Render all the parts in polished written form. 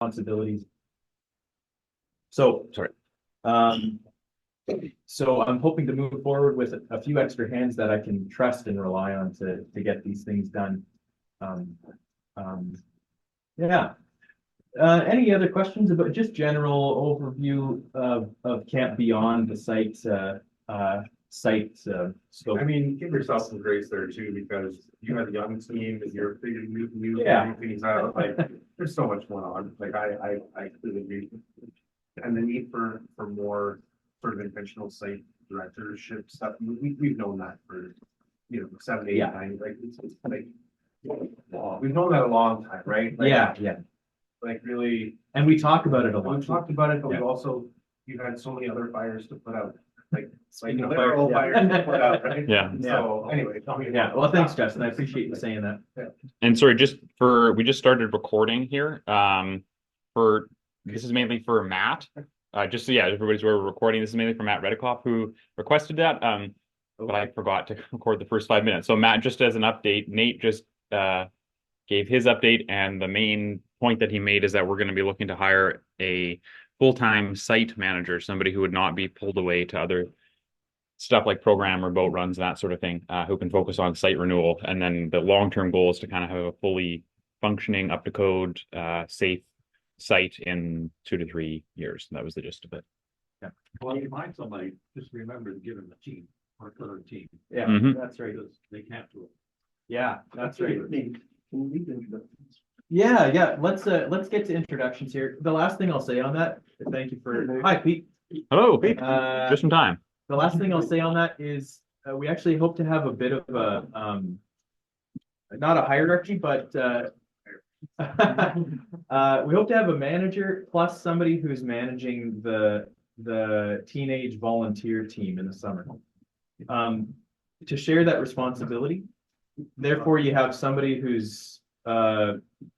responsibilities. So, sorry. So I'm hoping to move forward with a few extra hands that I can trust and rely on to get these things done. Yeah. Any other questions about just general overview of Camp Beyond the site scope? I mean, give yourself some grace there too, because you have a young team and you're figuring new Yeah. things out. Like, there's so much going on. Like, I completely agree. And the need for more sort of intentional site directorship stuff. We've known that for 7, 8, Yeah. 9. Like, it's like we've known that a long time, right? Like, Yeah. Like really, and we talk about it a lot. we talked about it, but Yeah. we've also you've had so many other fires to put out. Like Literal fires to put out, right? Yeah. So anyway, Yeah. Well, thanks, Justin. I appreciate you saying that. And sorry, we just started recording here. This is mainly for Matt. Just so everybody's aware we're recording. This is mainly for Matt Redikoff, who requested that. But I forgot to record the first 5 minutes. So Matt, just as an update, Nate just gave his update, and the main point that he made is that we're going to be looking to hire a full-time site manager, somebody who would not be pulled away to other stuff like program or boat runs and that sort of thing, who can focus on site renewal. And then the long-term goal is to kind of have a fully functioning, up to code, safe site in 2 to 3 years. That was the gist of it. Yeah. Well, you find somebody, just remember to give them a team or a team. Yeah, that's right. Because they can't do it. Yeah, that's right. Yeah. Let's get to introductions here. The last thing I'll say on that, thank you for hi Pete. Hello, Pete. Just in time. The last thing I'll say on that is we actually hope to have a bit of a not a hierarchy, but we hope to have a manager plus somebody who's managing the teenage volunteer team in the summer. To share that responsibility. Therefore, you have somebody who's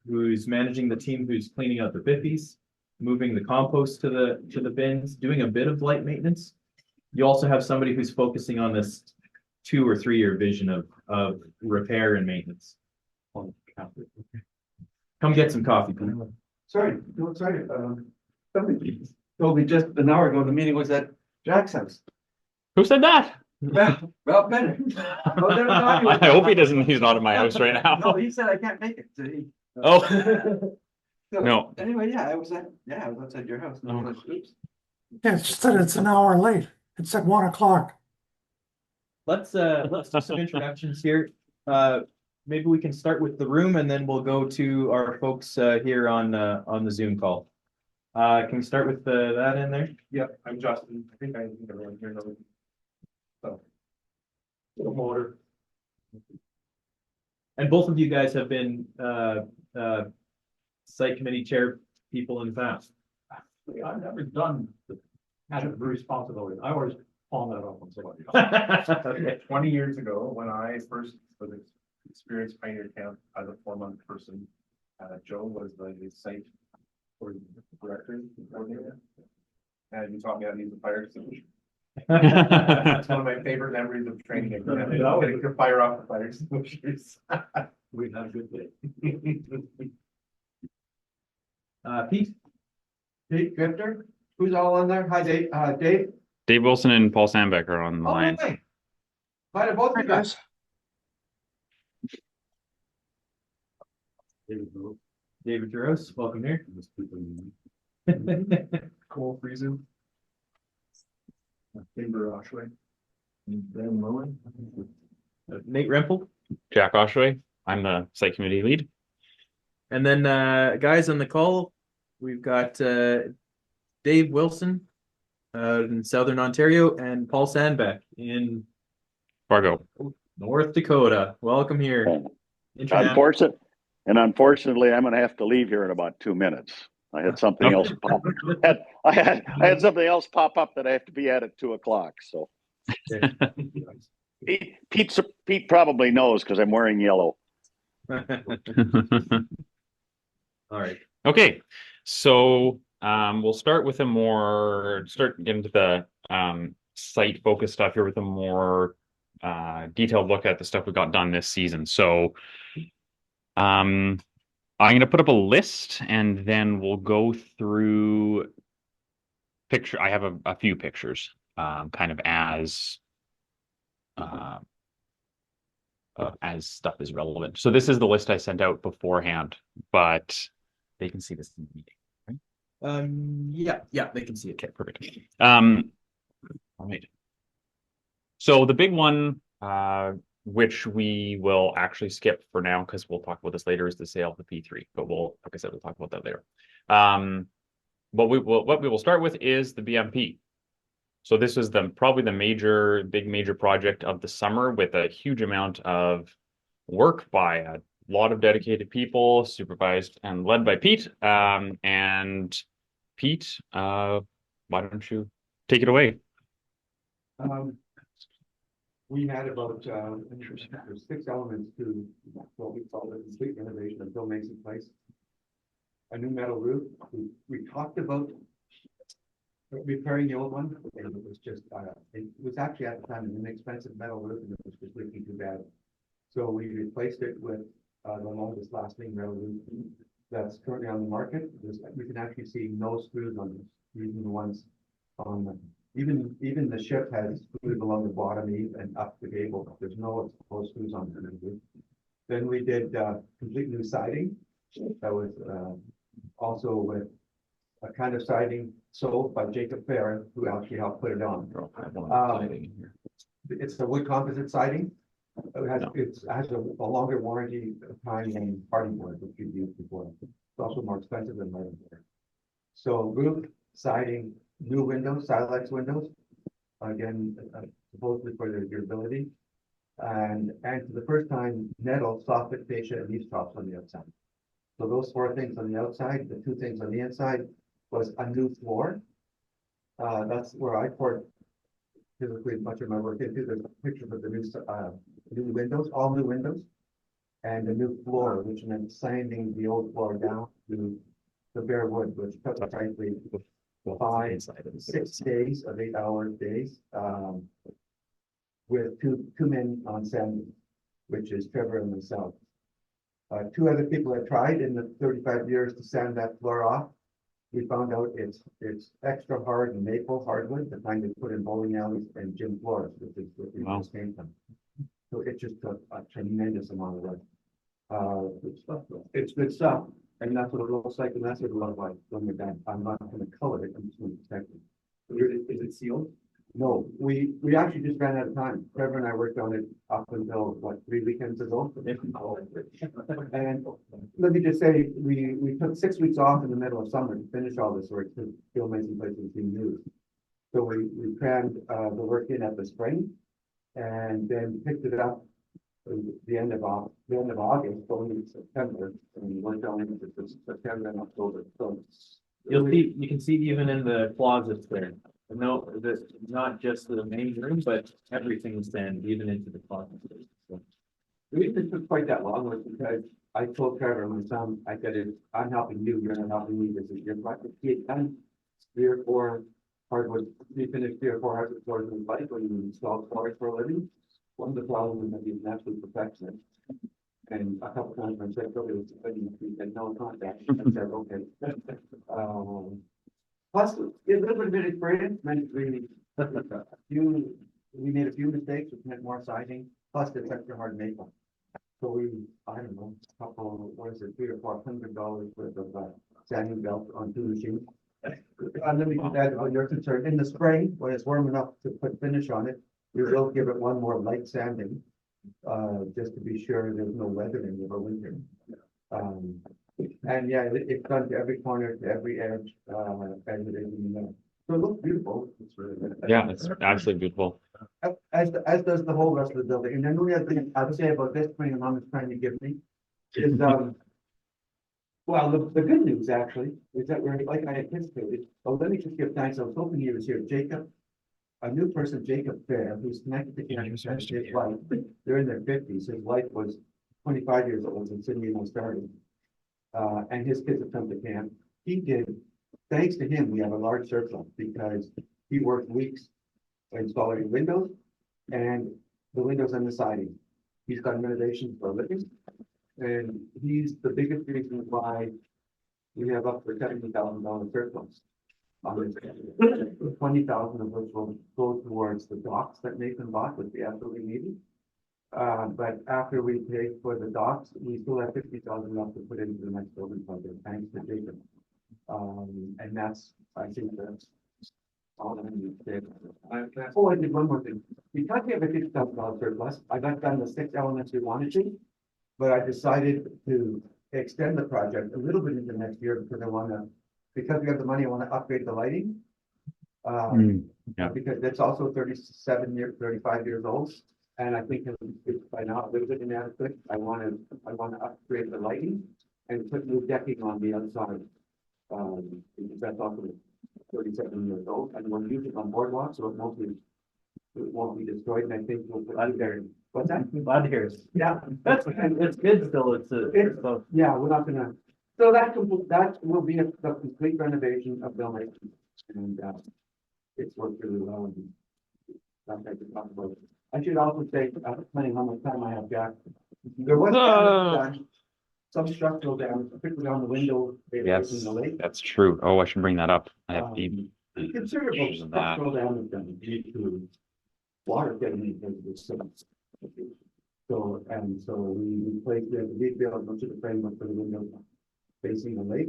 managing the team, who's cleaning out the bippies, moving the compost to the bins, doing a bit of light maintenance. You also have somebody who's focusing on this 2 or 3 year vision of repair and maintenance. Come get some coffee, Pete. Sorry. Somebody told me just an hour ago the meeting was at Jack's house. Who said that? Well, better. I hope he's not at my house right now. No, he said I can't make it. So No. Anyway, I was outside your house. And I was like, oops. Yeah, it's just that it's an hour late. It's at 1 o'clock. Let's do some introductions here. Maybe we can start with the room, and then we'll go to our folks here on the Zoom call. Can we start with that in there? Yeah, I'm Justin. I think everyone here knows. So, motor. And both of you guys have been site committee chair people in the past. I've never had a responsibility. I always pawn that off on somebody else. Okay. 20 years ago, when I first was experienced Pioneer Camp as a 4-month person, Joe was the site director, and he taught me how to use the fire extinguisher. That's one of my favorite memories of training. Getting to fire off the fire extinguishers. We had a good day. Pete? Pete Grifter, who's all on there? Hi, Dave. Dave. Dave Wilson and Paul Sandbeck are on the line. Okay. Hi to both of you guys. David Duros, welcome here. Cole Friesen. Timber Oshway. Ben Lowen. Nate Rempel. Jack Oshway. I'm the site committee lead. And then guys on the call, we've got Dave Wilson in Southern Ontario and Paul Sandbeck in Fargo. North Dakota. Welcome here. Unfortunately, I'm going to have to leave here in about 2 minutes. I had something else pop. I had something else pop up that I have to be at 2 o'clock. So Pete probably knows because I'm wearing yellow. All right. Okay, so we'll start with start getting to the site focused stuff here with a more detailed look at the stuff we got done this season. So I'm gonna put up a list and then we'll go through picture. I have a few pictures, kind of uh, as stuff is relevant. So this is the list I sent out beforehand, but they can see this in the meeting. Yeah, they can see it. Okay, perfect. All right. So the big one, which we will actually skip for now because we'll talk about this later, is the sale of the P3. But we'll, like I said, we'll talk about that later. What we will start with is the BMP. So this is probably the big major project of the summer with a huge amount of work by a lot of dedicated people, supervised and led by Pete. And Pete, why don't you take it away? We had about, there's 6 elements to what we call the complete renovation of Bill Mason Place. A new metal roof. We talked about repairing the old one, and it was just, it was actually at the time an inexpensive metal roof, and it was just leaking too bad. So we replaced it with the longest lasting metal roof that's currently on the market. We can actually see no screws on this, even the ones on the, even the ship has screws along the bottom and up the gable. There's no exposed screws on it. Then we did complete new siding. That was also with a kind of siding sold by Jacob Fair, who actually helped put it on. It's the wood composite siding. It has a longer warranty time than party board, which we've used before. It's also more expensive than party board. So roof, siding, new windows, Silex windows, again, supposedly for their durability. And for the first time, metal, soffit, fascia, and leaf tops on the outside. So those 4 things on the outside, the 2 things on the inside was a new floor. That's where I poured physically much of my work into. There's pictures of the new windows, all new windows, and a new floor, which meant sanding the old floor down to the bare wood, which took frankly 5, 6 days of 8-hour days, with two men on sanding, which is Trevor and myself. 2 other people have tried in the 35 years to sand that floor off. We found out it's extra hard maple hardwood, the kind they put in bowling alleys and gym floors, which is what we just came from. So it just took a tremendous amount of work. It's good stuff, and that's what it looks like, and that's what it looks like when we're done. I'm not going to color it, I'm just going to protect it. Is it sealed? No, we actually just ran out of time. Trevor and I worked on it up until what, 3 weekends ago. And let me just say, we took 6 weeks off in the middle of summer to finish all this work to Bill Mason Place was being used. So we crammed the work in at the spring, and then picked it up the end of August, going into September, and we worked on it into September and October. So You can see even in the closets there. No, this not just the main room, but everything's sanded, even into the closets. So the reason it took quite that long was because I told Trevor, my son, I said, I'm helping you, you're not helping me, this is your project. He had done 3 or 4 hardwood, he finished 3 or 4 hardwood floors in his life when he installed floors for a living. One of the problems was that he's an absolute perfectionist. And a couple times when I said, okay, he said, no, it's not that. I said, okay. Plus, a little bit of experience meant really, we made a few mistakes, which meant more siding, plus it's extra hard maple. So I don't know, a couple, what is it, $300 or $400 worth of sanding belt on 2 machines. And let me add, when you're concerned, in the spring, when it's warm enough to put finish on it, we will give it one more light sanding, just to be sure there's no weathering over winter. And yeah, it's done to every corner, to every edge, and everything. So it looks beautiful. It's really good. Yeah, it's absolutely beautiful. As does the whole rest of the building. And then the other thing I would say about this thing, Mom is trying to give me, is well, the good news actually is that we're like I anticipated. But let me just give thanks. I was hoping he was here, Jacob. A new person, Jacob Fair, who's connected to his wife. They're in their 50s. His wife was 25 years old when Sydney and I started. And his kids have come to camp. He did, thanks to him, we have a large surplus because he worked weeks installing windows and the windows and the siding. He's done renovations for a living. And he's the biggest reason why we have up to $70,000 surplus. 20,000 of which will go towards the docks that Nathan bought, which we absolutely needed. But after we pay for the docks, we still have 50,000 left to put into the next building project, thanks to Jacob. And that's, I think that's all I need to say. Oh, I did one more thing. Because we have a $50,000 surplus, I got done the 6 elements we wanted to, but I decided to extend the project a little bit into next year because I want to, because we have the money, I want to upgrade the lighting. yeah. Because it's also 35 years old, and I think it's by now a little bit inadequate. I want to upgrade the lighting and put new decking on the outside. Because that's also 37 years old, and we'll use it on boardwalk, so it won't be destroyed, and I think we'll put out there. What's that? Bud hairs. Yeah, It's good still, so. yeah, we're not gonna, so that will be the complete renovation of Bill Mason, and it's worked really well. And that's what I can talk about. I should also say, depending on how much time I have, Jack, there was some structural damage, particularly on the window. Yes, in the lake. that's true. Oh, I should bring that up. I have deep. Considerable pictures of that. structural damage done due to water getting into the system. So, and so we replaced the rebuild much of the framework for the windows facing the lake.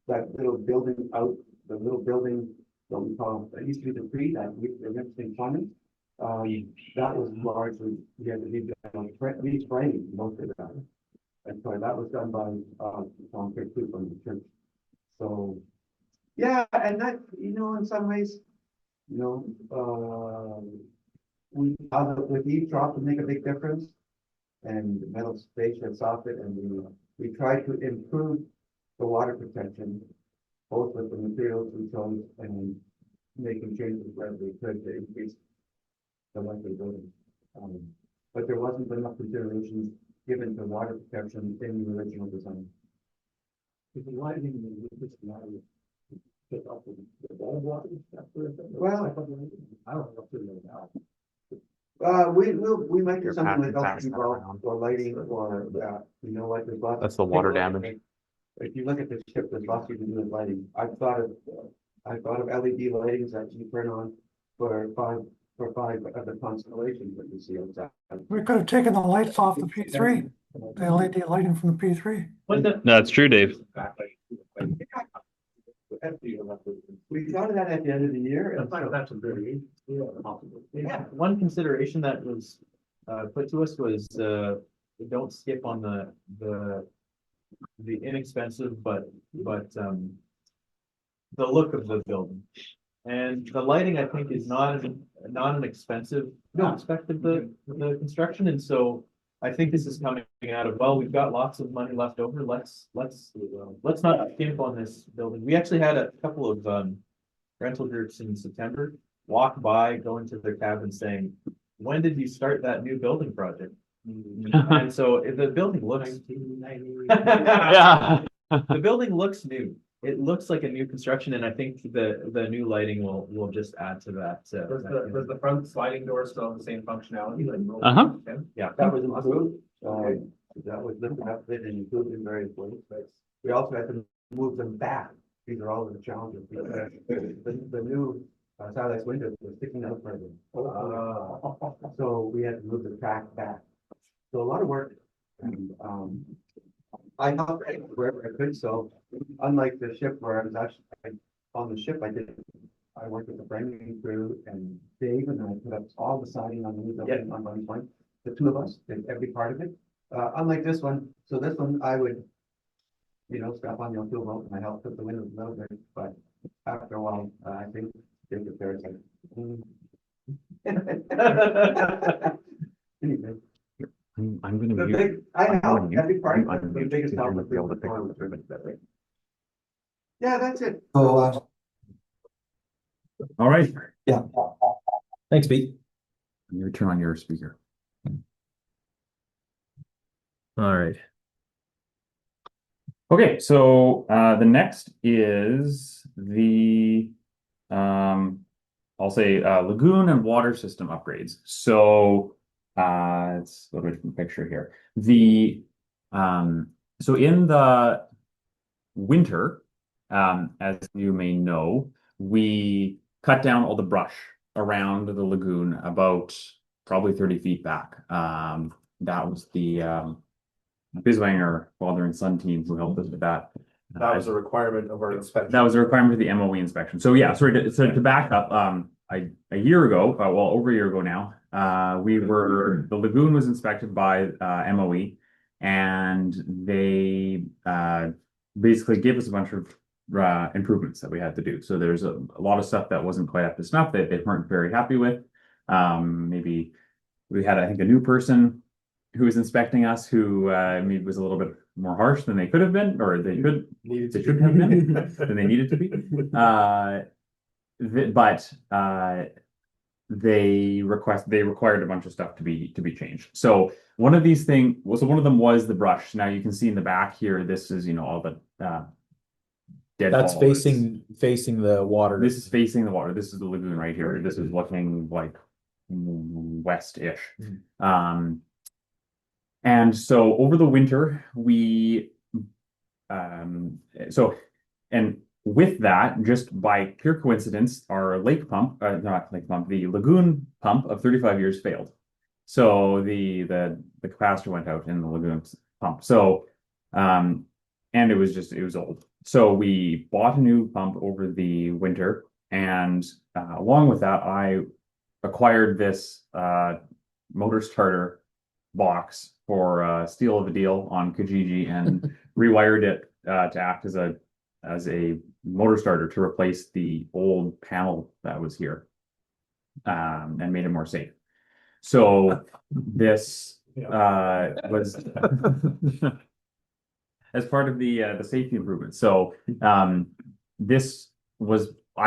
That little building out, the little building that we call, that used to be the tree, that we, the interesting plumbing. That was largely, we had to reframe most of that. And so that was done by, Tom Kirk from the church. So, yeah, and that, in some ways, we thought with each drop to make a big difference. And the metal station soffit, and we tried to improve the water protection, both with the materials we chose and making changes where we could to increase the life of the building. But there wasn't enough considerations given to water protection in the original design. Well, I don't know now. we might do You're something like passing that LED around. or lighting or, like there's lots. That's the water damage. If you look at the ship, there's lots you can do with lighting. I thought of LED lightings that you turn on for five of the constellations that you see outside. We could have taken the lights off the P3, the LED lighting from the P3. That's true, Dave. We thought of that at the end of the year. And so, That's a very, possible. Yeah, one consideration that was put to us was don't skip on the inexpensive but the look of the building. And the lighting, I think, is not an expensive aspect of the construction, and so I think this is coming out of, well, we've got lots of money left over. Let's not skimp on this building. We actually had a couple of rental groups in September walk by, go into their cabin saying, when did you start that new building project? And so the building looks Yeah. the building looks new. It looks like a new construction, and I think the new lighting will just add to that. Does the front sliding door still have the same functionality? Like Uh-huh. Yeah. that was improved. That was lifted up and improved in various ways. But we also had to move them back. These are all of the challenges. The new Silex windows were sticking out further. So we had to move the track back. So a lot of work. And I helped wherever I could. So unlike the ship where I was actually on the ship, I worked with the framing crew and Dave, and I put up all the siding on the new building on one point. The two of us did every part of it. Unlike this one, so this one I would, strap on the fuel boat and I helped put the windows a little bit, but after a while, I think Jacob there is like. Anyway. I'm gonna The mute. big, I I'm know, gonna mute. every part, I'm the gonna biggest mute. help You're was gonna be able to the pick form up of the service that way. Yeah, that's it. So, All right. yeah. Thanks, Pete. You turn on your speaker. All right. Okay, so the next is the I'll say lagoon and water system upgrades. So let's go to the picture here. The So in the winter, as you may know, we cut down all the brush around the lagoon about probably 30 feet back. That was the Biswanger father and son team who helped us with that. That was a requirement of our inspection. That was a requirement of the MOE inspection. So yeah, to back up, a year ago, well, over a year ago now, the lagoon was inspected by MOE, and they basically gave us a bunch of improvements that we had to do. So there's a lot of stuff that wasn't quite up to snuff that they weren't very happy with. Maybe we had, I think, a new person who was inspecting us who maybe was a little bit more harsh than they could have been, or they should have been than they needed to be. They required a bunch of stuff to be changed. So one of these things, one of them was the brush. Now you can see in the back here, this is, all the That's deadfall. facing the water. This is facing the water. This is the lagoon right here. This is looking like west-ish. And so over the winter, and with that, just by pure coincidence, our lake pump, not lake pump, the lagoon pump of 35 years failed. So the capacitor went out in the lagoon pump. So, and it was old. So we bought a new pump over the winter, and along with that, I acquired this motor starter box for a steal of a deal on Kijiji and rewired it to act as a motor starter to replace the old panel that was here, and made it more safe. So this was as part of the safety improvement. So I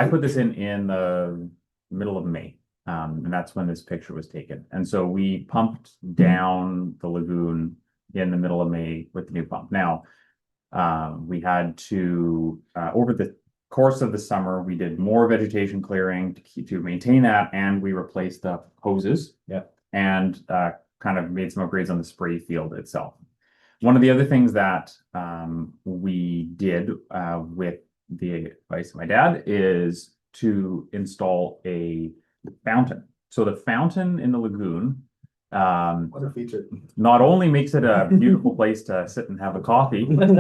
put this in the middle of May. And that's when this picture was taken. And so we pumped down the lagoon in the middle of May with the new pump. Now, we had to, over the course of the summer, we did more vegetation clearing to maintain that, and we replaced the hoses. Yeah. And kind of made some upgrades on the spray field itself. One of the other things that we did with the advice of my dad is to install a fountain. So the fountain in the lagoon What a feature. not only makes it a beautiful place to sit and have a coffee, but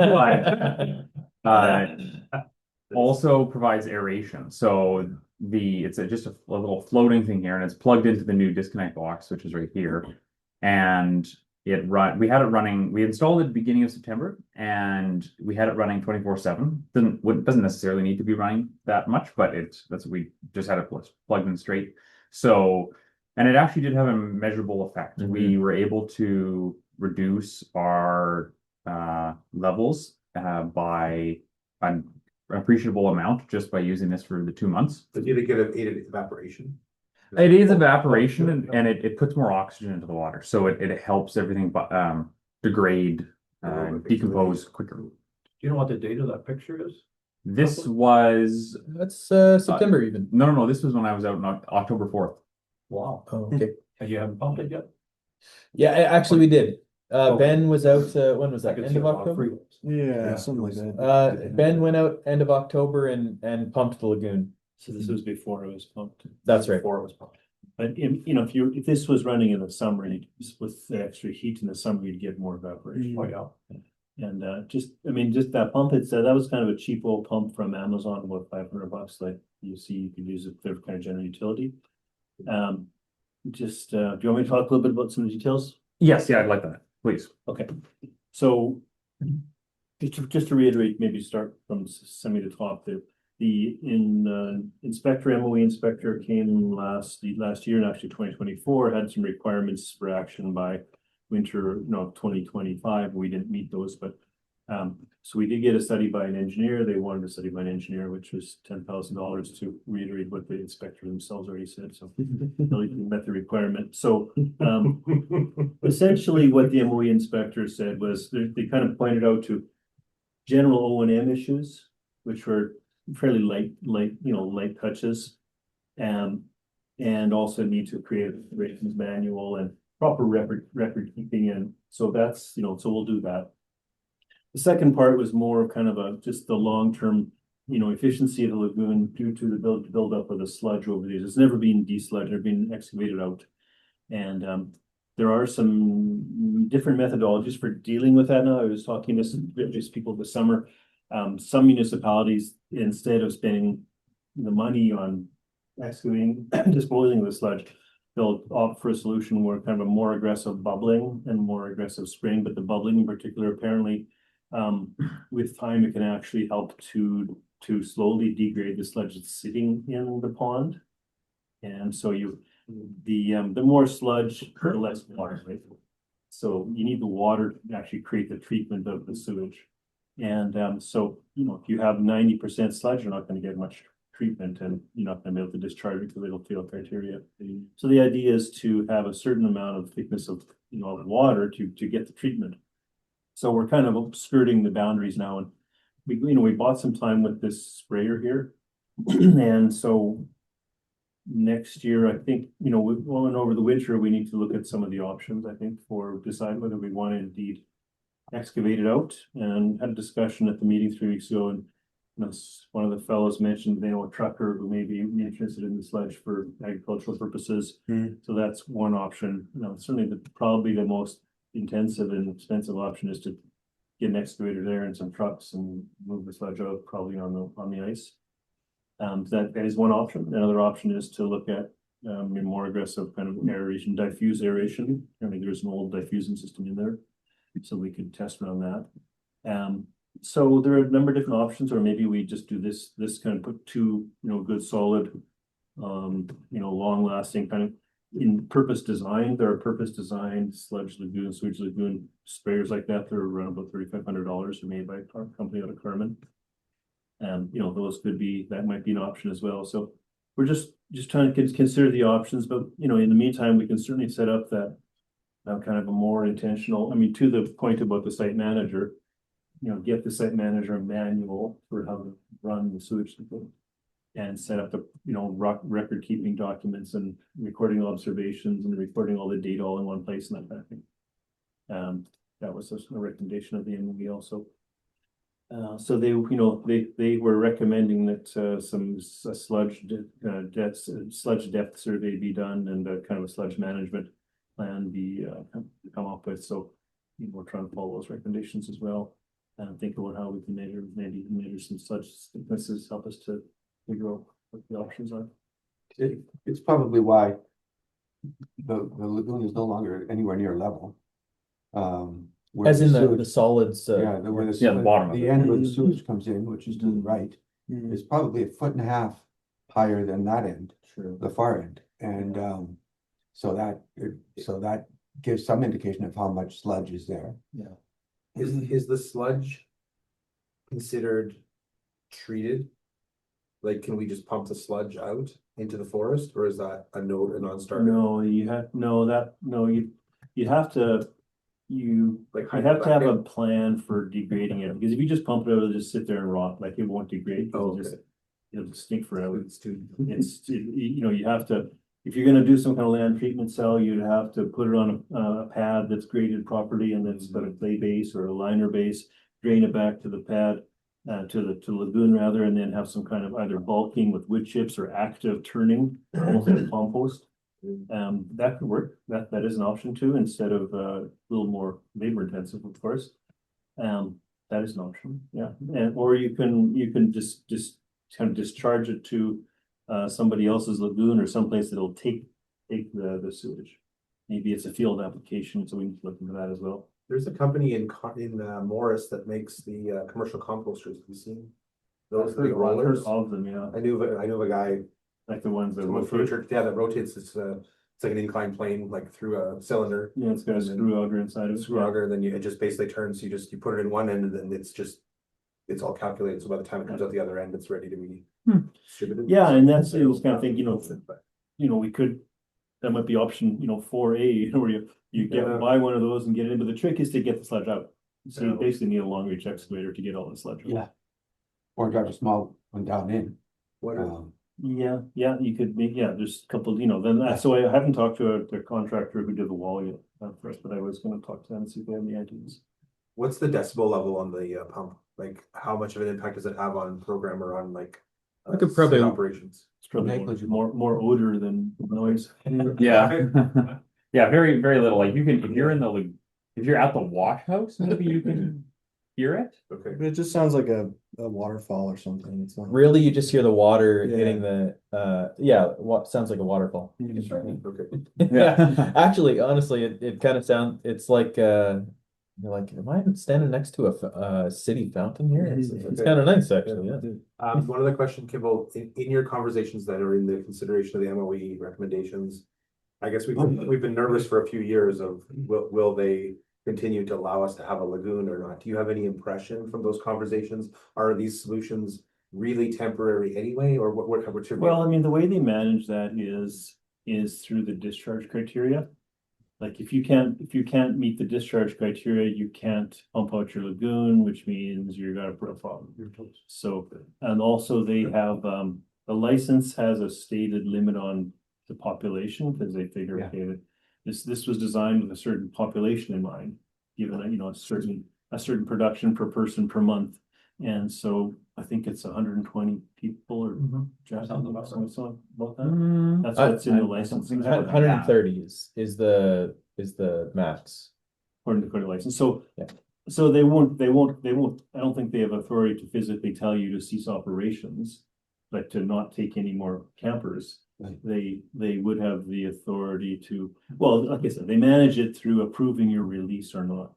also provides aeration. So it's just a little floating thing here, and it's plugged into the new disconnect box, which is right here. And we had it running, we installed it at the beginning of September, and we had it running 24/7. Doesn't necessarily need to be running that much, but we just had it plugged in straight. So, and it actually did have a measurable effect. We were able to reduce our levels by an appreciable amount just by using this for the 2 months. Did you get an aided evaporation? It is evaporation, and it puts more oxygen into the water, so it helps everything degrade, decompose quicker. Do you know what the date of that picture is? This was That's September even. no. This was when I was out on October 4th. Wow. Oh, okay. And you haven't pumped it yet? Yeah, actually we did. Okay. Ben was out, when was I that? could End see of a lot of October? freeways. Yeah, something like that. Ben went out end of October and pumped the lagoon. So this was before it was pumped. That's right. Before it was pumped. But if this was running in the summer, with the extra heat in the summer, you'd get more evaporation. Oh, yeah. And just that pump, that was kind of a cheap old pump from Amazon, about $500. Like you see, you could use it for kind of general utility. Do you want me to talk a little bit about some details? Yes, yeah, I'd like that, please. Okay, so just to reiterate, maybe start from semi to top there. The MOE inspector came last year, and actually 2024 had some requirements for action by winter, 2025. We didn't meet those, but so we did get a study by an engineer. They wanted a study by an engineer, which was $10,000 to reiterate what the inspector themselves already said. So really met the requirement. So essentially what the MOE inspector said was they kind of pointed out to general O&M issues, which were fairly light touches, and also need to create a operations manual proper record keeping in. So that's, so we'll do that. The second part was more kind of just the long-term, efficiency of the lagoon due to the build up of the sludge over these. It's never been desludged, never been excavated out. And there are some different methodologies for dealing with that now. I was talking to some people this summer. Some municipalities, instead of spending the money on excavating, disposing of the sludge, they'll opt for a solution where kind of a more aggressive bubbling and more aggressive spraying, but the bubbling in particular, apparently, with time, it can actually help to slowly degrade the sludge that's sitting in the pond. And so the more sludge, the less water, right? So you need the water to actually create the treatment of the sewage. And so, if you have 90% sludge, you're not going to get much treatment, and you're not going to be able to discharge it because it'll fail criteria. So the idea is to have a certain amount of thickness of of water to get the treatment. So we're kind of skirting the boundaries now, and we bought some time with this sprayer here, and so next year I think going over the winter we need to look at some of the options. I think for decide whether we want to indeed excavate it out, and had a discussion at the meeting 3 weeks ago, and one of the fellows mentioned a trucker who may be interested in the sludge for agricultural purposes. So that's one option. Certainly probably the most intensive and expensive option is to get an excavator there and some trucks and move the sludge out probably on the ice. That is one option. Another option is to look at a more aggressive kind of aeration, diffuse aeration. I think there's an old diffusing system in there, so we could test around that. So there are a number of different options, or maybe we just do this kind of put two, good solid, long lasting kind of in purpose designed. There are purpose designed sludge lagoon, sewage lagoon sprayers like that. They're around about $3,500. They're made by a company out of Carmen. Those that might be an option as well. So we're just trying to consider the options, but in the meantime, we can certainly set up that kind of a more intentional. I mean, to the point about the site manager, get the site manager a manual for how to run the sewage system, and set up the record keeping documents and recording observations and recording all the data all in one place and that kind of thing. That was a recommendation of the MOE also. So they were recommending that some sludge depth survey be done, and kind of a sludge management plan be come up with. So we're trying to follow those recommendations as well, and think about how we can measure some sludge thicknesses, help us to figure out what the options are. It's probably why the lagoon is no longer anywhere near level. Where As in the sewage- solids. Yeah, the bottom of the it. end where the sewage comes in, which is to the right, is probably 1.5 feet higher than that end, the far end. And so that gives some indication of how much sludge is there. Yeah. Is the sludge considered treated? Like, can we just pump the sludge out into the forest, or is that a non-starter? No, you have to have a plan for degrading it, because if you just pump it out, it'll just sit there and rot, like it won't degrade. Oh, It'll just stink forever. You have to, if you're gonna do some kind of land treatment cell, you'd have to put it on a pad that's graded properly, and that's got a clay base or a liner base, drain it back to the pad, to the lagoon rather, and then have some kind of either bulking with wood chips or active turning, almost like compost. That could work. That is an option too, instead of a little more labor intensive, of course. That is an option, yeah. Or you can just kind of discharge it to somebody else's lagoon, or someplace that'll take the sewage. Maybe it's a field application, so we can look into that as well. There's a company in Morris that makes the commercial composters. Have you seen those? The rollers of them, yeah. I knew of a guy, Like the ones that rotate. Yeah, that rotates. It's like an inclined plane, like through a cylinder. Yeah, it's got a screw auger inside of it. Screw auger, and then it just basically turns. You put it in one end, and then it's all calculated. So by the time it comes out the other end, it's ready to be distributed. Yeah, and that's it was kind of thing. We could. That might be option 4A, where you buy one of those and get it in. But the trick is to get the sludge out. So you basically need a long reach excavator to get all the sludge out. Yeah. Or drive a small one down in. Yeah, you could be, there's a couple, then so I haven't talked to the contractor who did the wall yet, first, but I was gonna talk to them and see if they have any ideas. What's the decibel level on the pump? Like, how much of an impact does it have on program or on like? I could probably- site operations? It's probably more odor than noise. Yeah. Yeah, very, very little. Like you can, if you're in the, if you're at the wash house, maybe you can hear it. Okay. It just sounds like a waterfall or something. It's not. Really, you just hear the water Yeah. hitting the, what sounds like a waterfall. Okay. Yeah, actually, honestly, it kind of sounds, it's like, you're like, am I standing next to a city fountain here? It's Okay. kind of nice, actually, yeah. One other question, Kimball, in your conversations that are in the consideration of the MOE recommendations, I guess we've been nervous for a few years of will they continue to allow us to have a lagoon or not? Do you have any impression from those conversations? Are these solutions really temporary anyway, or what's your? Well, I mean, the way they manage that is through the discharge criteria. Like if you can't meet the discharge criteria, you can't pump out your lagoon, which means you're gonna put a problem. So, and also they have, the license has a stated limit on the population, because they figure, okay, this was designed with a certain population in mind, given that, a certain production per person per month. And so I think it's 120 people or something about that. That's what's in the license. 130 is the max. According to the license. So they won't, I don't think they have authority to physically tell you to cease operations, but to not take any more campers. They would have the authority to, well, like I said, they manage it through approving your release or not.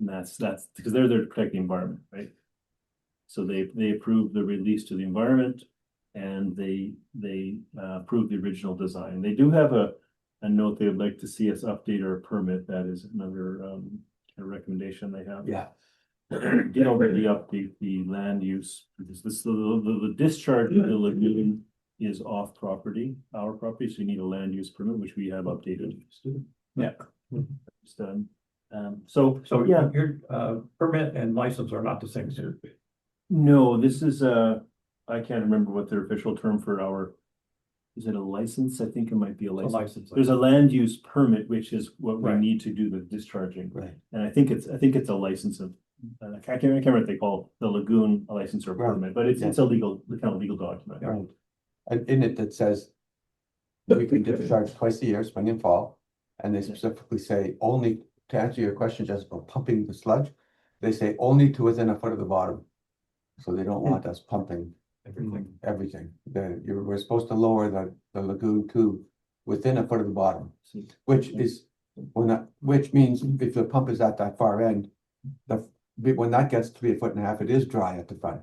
And that's because they're there to protect the environment, right? So they approve the release to the environment, and they approve the original design. They do have a note they would like to see us update our permit. That is another a recommendation they have. Yeah. Get over the update the land use, because the discharge of the lagoon is off property, our property, so you need a land use permit, which we have updated. Yeah. It's done. So your permit and license are not the same. No, this is I can't remember what their official term for our, is it a license? I think it might be a license. There's a land use permit, which is what we need to do the discharging. Right. And I think it's a license of, I can't remember what they call the lagoon, a license or permit, but it's a legal, kind of legal document. Right. And in it says we can discharge twice a year, spring and fall. And they specifically say only, to answer your question just about pumping the sludge, they say only to within a foot of the bottom. So they don't want us pumping everything. We're supposed to lower the lagoon to within a foot of the bottom, which means if the pump is at that far end, when that gets to be a foot and a half, it is dry at the front.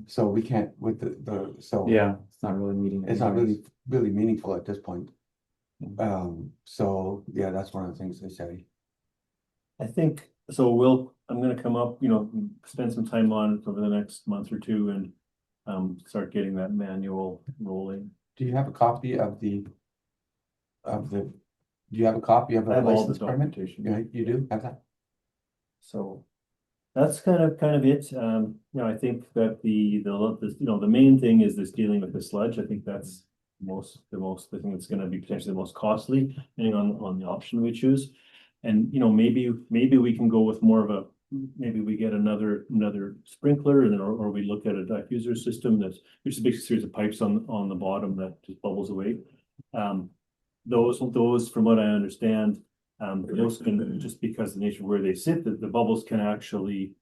So we can't with so Yeah, it's not really meeting. it's not really meaningful at this point. So yeah, that's one of the things they say. I think, I'm gonna come up, spend some time on it over the next month or two and start getting that manual rolling. Do you have a copy of the do you have a copy of I a have all the license permit? documentation. Yeah, you do have that? So that's kind of it. I think that the main thing is this dealing with the sludge. I think that's the thing that's gonna be potentially the most costly, depending on the option we choose. And maybe we can go with more of a, maybe we get another sprinkler, and then or we look at a diffuser system which is a big series of pipes on the bottom that just bubbles away. Those from what I understand, those can, just because of the nature of where they sit, the bubbles can actually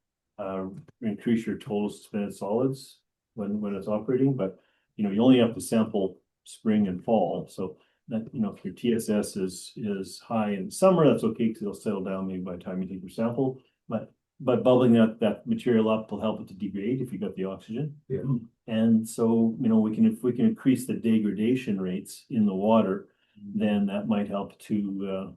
increase your total suspended solids when it's operating, but you only have to sample spring and fall. So that, if your TSS is high in summer, that's okay, because it'll settle down maybe by the time you take your sample. But bubbling that material up will help it to degrade if you got the oxygen. Yeah. And so, if we can increase the degradation rates in the water, then that might help to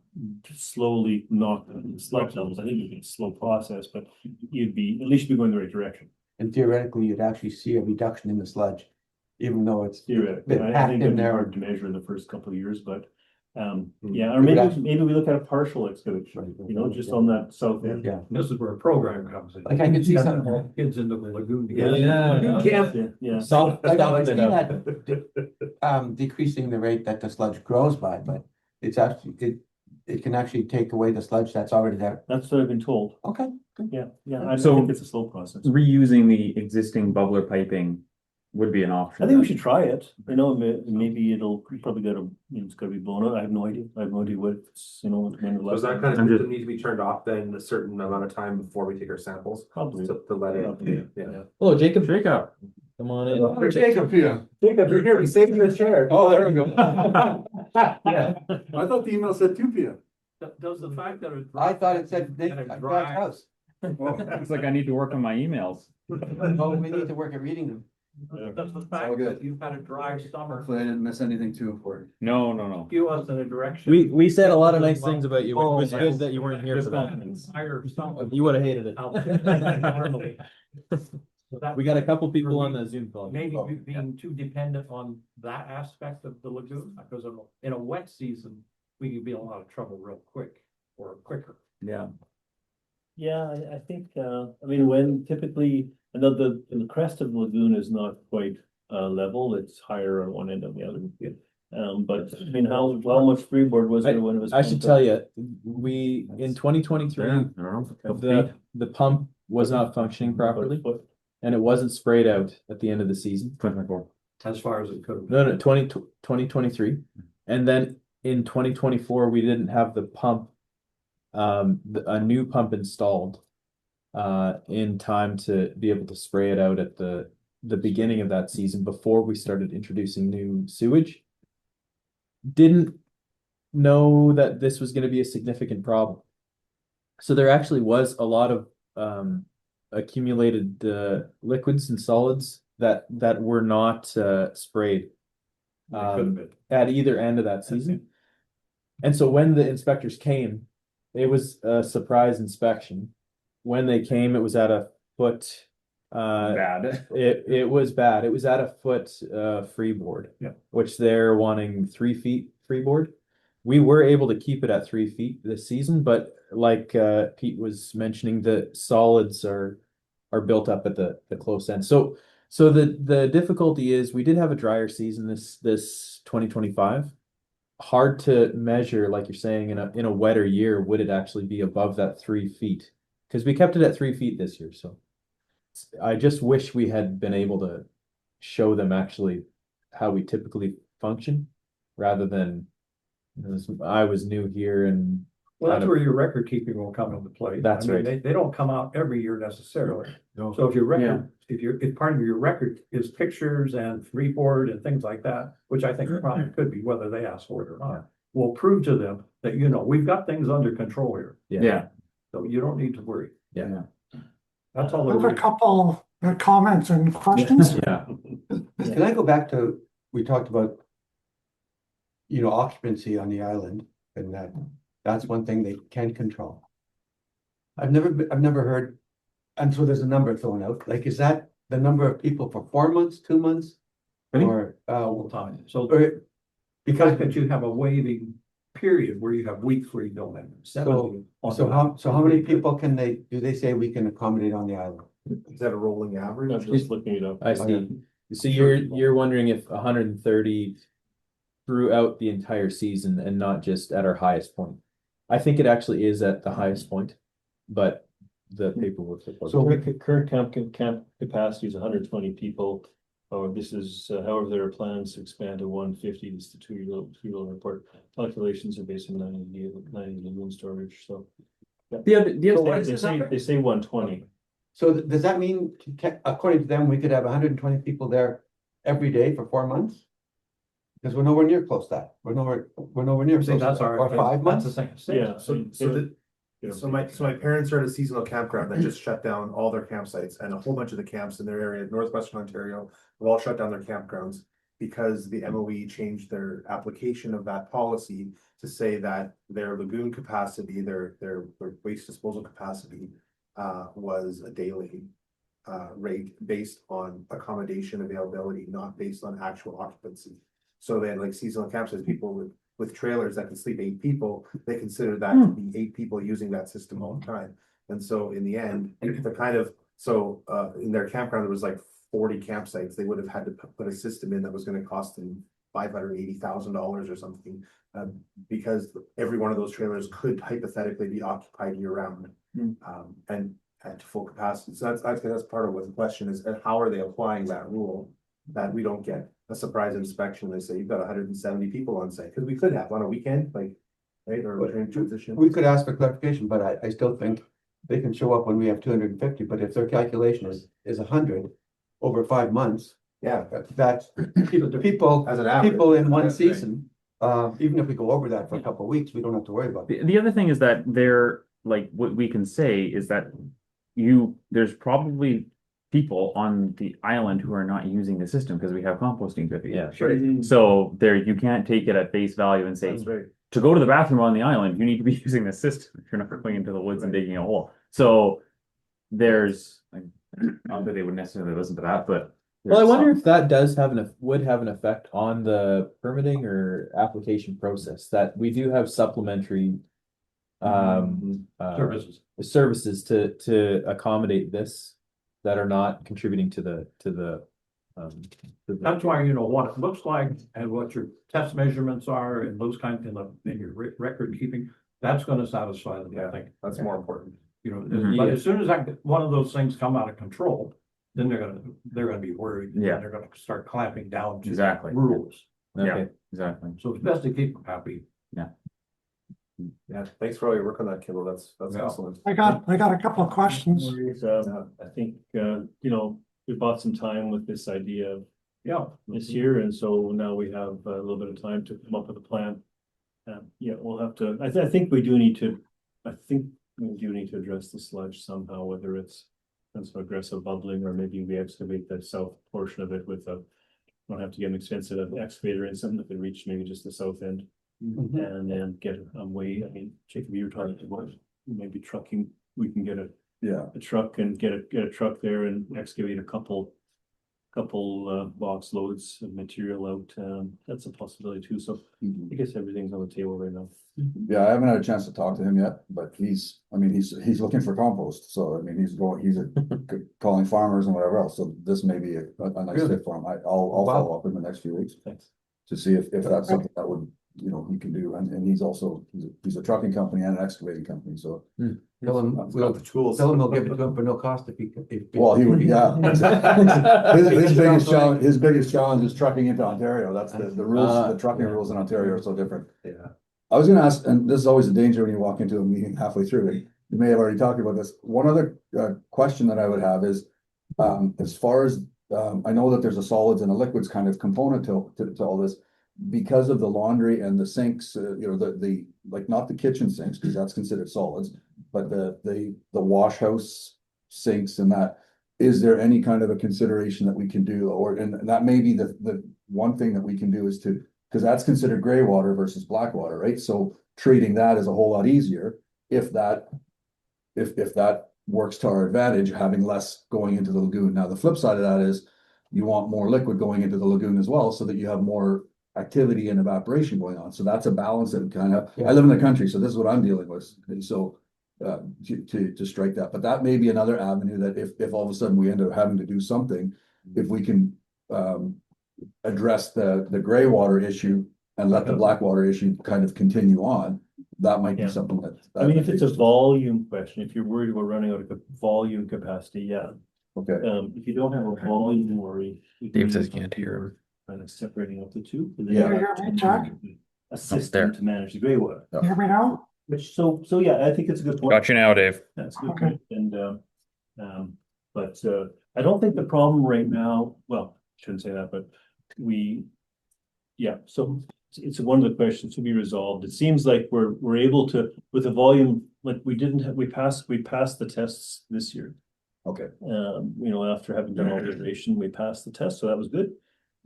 slowly knock the sludge levels. I think it'd be a slow process, but at least be going the right direction. And theoretically, you'd actually see a reduction in the sludge, even though it's Theoretically, been I packed think in it'd be there. hard to measure in the first couple of years, but Yeah, or maybe we look at a partial excavation, you know, just on that south end. Yeah. This is where a program comes in. Like I could see Get some- all Kids into the lagoon. Yeah. Yeah. Soft, Like, soft see it up. that, decreasing the rate that the sludge grows by, but it's actually, it can actually take away the sludge that's already there. That's what I've been told. Okay. Yeah, I So- think it's a slow process. Reusing the existing bubbler piping would be an option. I think we should try it, you know, maybe it'll probably gotta, you know, it's gotta be blown out, I have no idea what it's, you know, when the So last is that time. kind I'm of just- need to be turned off then a certain amount of time before we take our samples? Probably. To let it, yeah. Hello, Jacob. Jacob. Come on in. Jacob here. Jacob, you're here, we saved you a chair. Oh, there we go. Yeah. I thought the email said 2 p.m. Does the fact that it's. I thought it said Nick, And a Greg's dry- house. It's like I need to work on my emails. Oh, we need to work at reading them. Does the all fact good. that you've had a dry summer Hopefully I didn't miss anything too important. No. skew us in a direction? We said a lot of nice things about you. It was Oh, good that you weren't here for that. Higher summer. You would have hated it. Normally. So that- We got a couple people on the Zoom call. Maybe being too dependent on that aspect of the lagoon, because in a wet season, we could be in a lot of trouble real quick or quicker. Yeah. Yeah, I think, I mean, when typically, the crest of the lagoon is not quite level, it's higher on one end than the other. But I mean, how much freeboard was there when it was? I should pumped tell up? you, in 2023, the pump was not functioning properly and it wasn't sprayed out at the end of the season. 2024. As far as it could have. No, 2023. And then in 2024, we didn't have the pump, a new pump installed in time to be able to spray it out at the beginning of that season before we started introducing new sewage. Didn't know that this was going to be a significant problem. So there actually was a lot of accumulated liquids and solids that were not sprayed at either end of that season. And so when the inspectors came, it was a surprise inspection. When they came, it was at a foot. Bad. It was bad. It was at a foot freeboard, which they're wanting 3 feet freeboard. We were able to keep it at 3 feet this season, but like Pete was mentioning, the solids are built up at the close end. So the difficulty is we did have a drier season this 2025. Hard to measure, like you're saying, in a wetter year, would it actually be above that 3 feet? Because we kept it at 3 feet this year. So I just wish we had been able to show them actually how we typically function rather than, I was new here and. Well, that's where your record keeping will come into play. That's right. They don't come out every year necessarily. No. So if your record, if part of your record is pictures and freeboard and things like that, which I think probably could be whether they ask for it or not, will prove to them that, we've got things under control here. Yeah. So you don't need to worry. Yeah. That's all. I have a couple comments and questions. Yeah. Can I go back to, we talked about, occupancy on the island and that's one thing they can control. I've never heard, and so there's a number thrown out, like, is that the number of people for 4 months, 2 months? Or, All the time. So or, because that you have a waiving period where you have weeks where you don't have. so how many people do they say we can accommodate on the island? Is that a rolling average? I'm just looking it up. I see. So you're wondering if 130 throughout the entire season and not just at our highest point. I think it actually is at the highest point, but the paperwork. So current camp capacity is 120 people. Or this is, however, there are plans to expand to 150. This is the two-year report. Calculations are based on 90 lagoon storage. So they say 120. So does that mean, according to them, we could have 120 people there every day for 4 months? Because we're nowhere near close to that. We're nowhere near. See, close to that's that. our. Or 5 months. That's the same. Yeah. So my parents are at a seasonal campground that just shut down all their campsites, and a whole bunch of the camps in their area, northwestern Ontario, have all shut down their campgrounds because the MOE changed their application of that policy to say that their lagoon capacity, their waste disposal capacity, was a daily rate based on accommodation availability, not based on actual occupancy. So they had like seasonal campsites, people would with trailers that can sleep 8 people, they consider that to be 8 people using that system all the time. And so in the end, the kind of, in their campground, there was like 40 campsites. They would have had to put a system in that was gonna cost them $580,000 or something. Because every one of those trailers could hypothetically be occupied year round. And at full capacity. So that's part of what the question is, how are they applying that rule? That we don't get a surprise inspection. They say you've got 170 people on site, because we could have on a weekend, like, right, or during transition. We could ask for clarification, but I still think they can show up when we have 250, but if their calculation is 100 over 5 months. Yeah. That's people, As an average. people in one That's right. season, even if we go over that for a couple of weeks, we don't have to worry about it. The other thing is that like what we can say is that there's probably people on the island who are not using the system because we have composting fifty. Yeah. Sure. So you can't take it at face value and say, That's right. to go to the bathroom on the island, you need to be using the system if you're not going into the woods and digging a hole. So there's, not that they would necessarily listen to that, but. Well, I wonder if that would have an effect on the permitting or application process, that we do have supplementary services to accommodate this that are not contributing to the That's why, what it looks like and what your test measurements are and those kinds in your record keeping, that's gonna satisfy them, I think. That's more important. But as soon as one of those things come out of control, then they're gonna be worried. Yeah. They're gonna start clamping down to Exactly. rules. Yeah, exactly. So it's best to keep them happy. Yeah, thanks for all your work on that, Kimball. That's excellent. I got a couple of questions. I think, we bought some time with this idea Yeah. this year, and so now we have a little bit of time to come up with a plan. We'll have to, I think we do need to address the sludge somehow, whether it's some aggressive bubbling, or maybe we excavate the south portion of it with don't have to get an expensive excavator in, something that can reach maybe just the south end. And then get a way, Jacob, you were talking about maybe trucking, we can get a truck and get a truck there and excavate a couple box loads of material out. That's a possibility too. So I guess everything's on the table right now. Yeah, I haven't had a chance to talk to him yet, but he's looking for compost. So, he's calling farmers and whatever else. So this may be a nice fit for him. I'll follow up in the next few weeks. Thanks. To see if that's something that would, he can do. And he's also, he's a trucking company and an excavating company. So. Tell him we'll give it to him for no cost if Well, he would, yeah. His biggest challenge is trucking into Ontario. That's the rules, the trucking rules in Ontario are so different. Yeah. I was gonna ask, and this is always a danger when you walk into a meeting halfway through it. You may have already talked about this. One other question that I would have is, as far as, I know that there's a solids and a liquids kind of component to all this. Because of the laundry and the sinks, the like, not the kitchen sinks, because that's considered solids, but the wash house sinks and that, is there any kind of a consideration that we can do? And that may be the one thing that we can do is because that's considered gray water versus black water, right? So treating that is a whole lot easier if that works to our advantage, having less going into the lagoon. Now, the flip side of that is you want more liquid going into the lagoon as well, so that you have more activity and evaporation going on. So that's a balance that kind of, I live in the country, so this is what I'm dealing with. And so to strike that, but that may be another avenue that if all of a sudden we end up having to do something, if we can address the gray water issue and let the black water issue kind of continue on, that might be something that. If it's a volume question, if you're worried about running out of volume capacity, yeah. Okay. If you don't have a volume worry. Dave says he can't hear him. Kind of separating out the two. A system to manage the gray water. You hear me now? So yeah, I think it's a good point. Got you now, Dave. That's a good point. And but I don't think the problem right now, well, shouldn't say that, but so it's one of the questions to be resolved. It seems like we're able to, with the volume, like we passed the tests this year. Okay. After having done all the iteration, we passed the test, so that was good.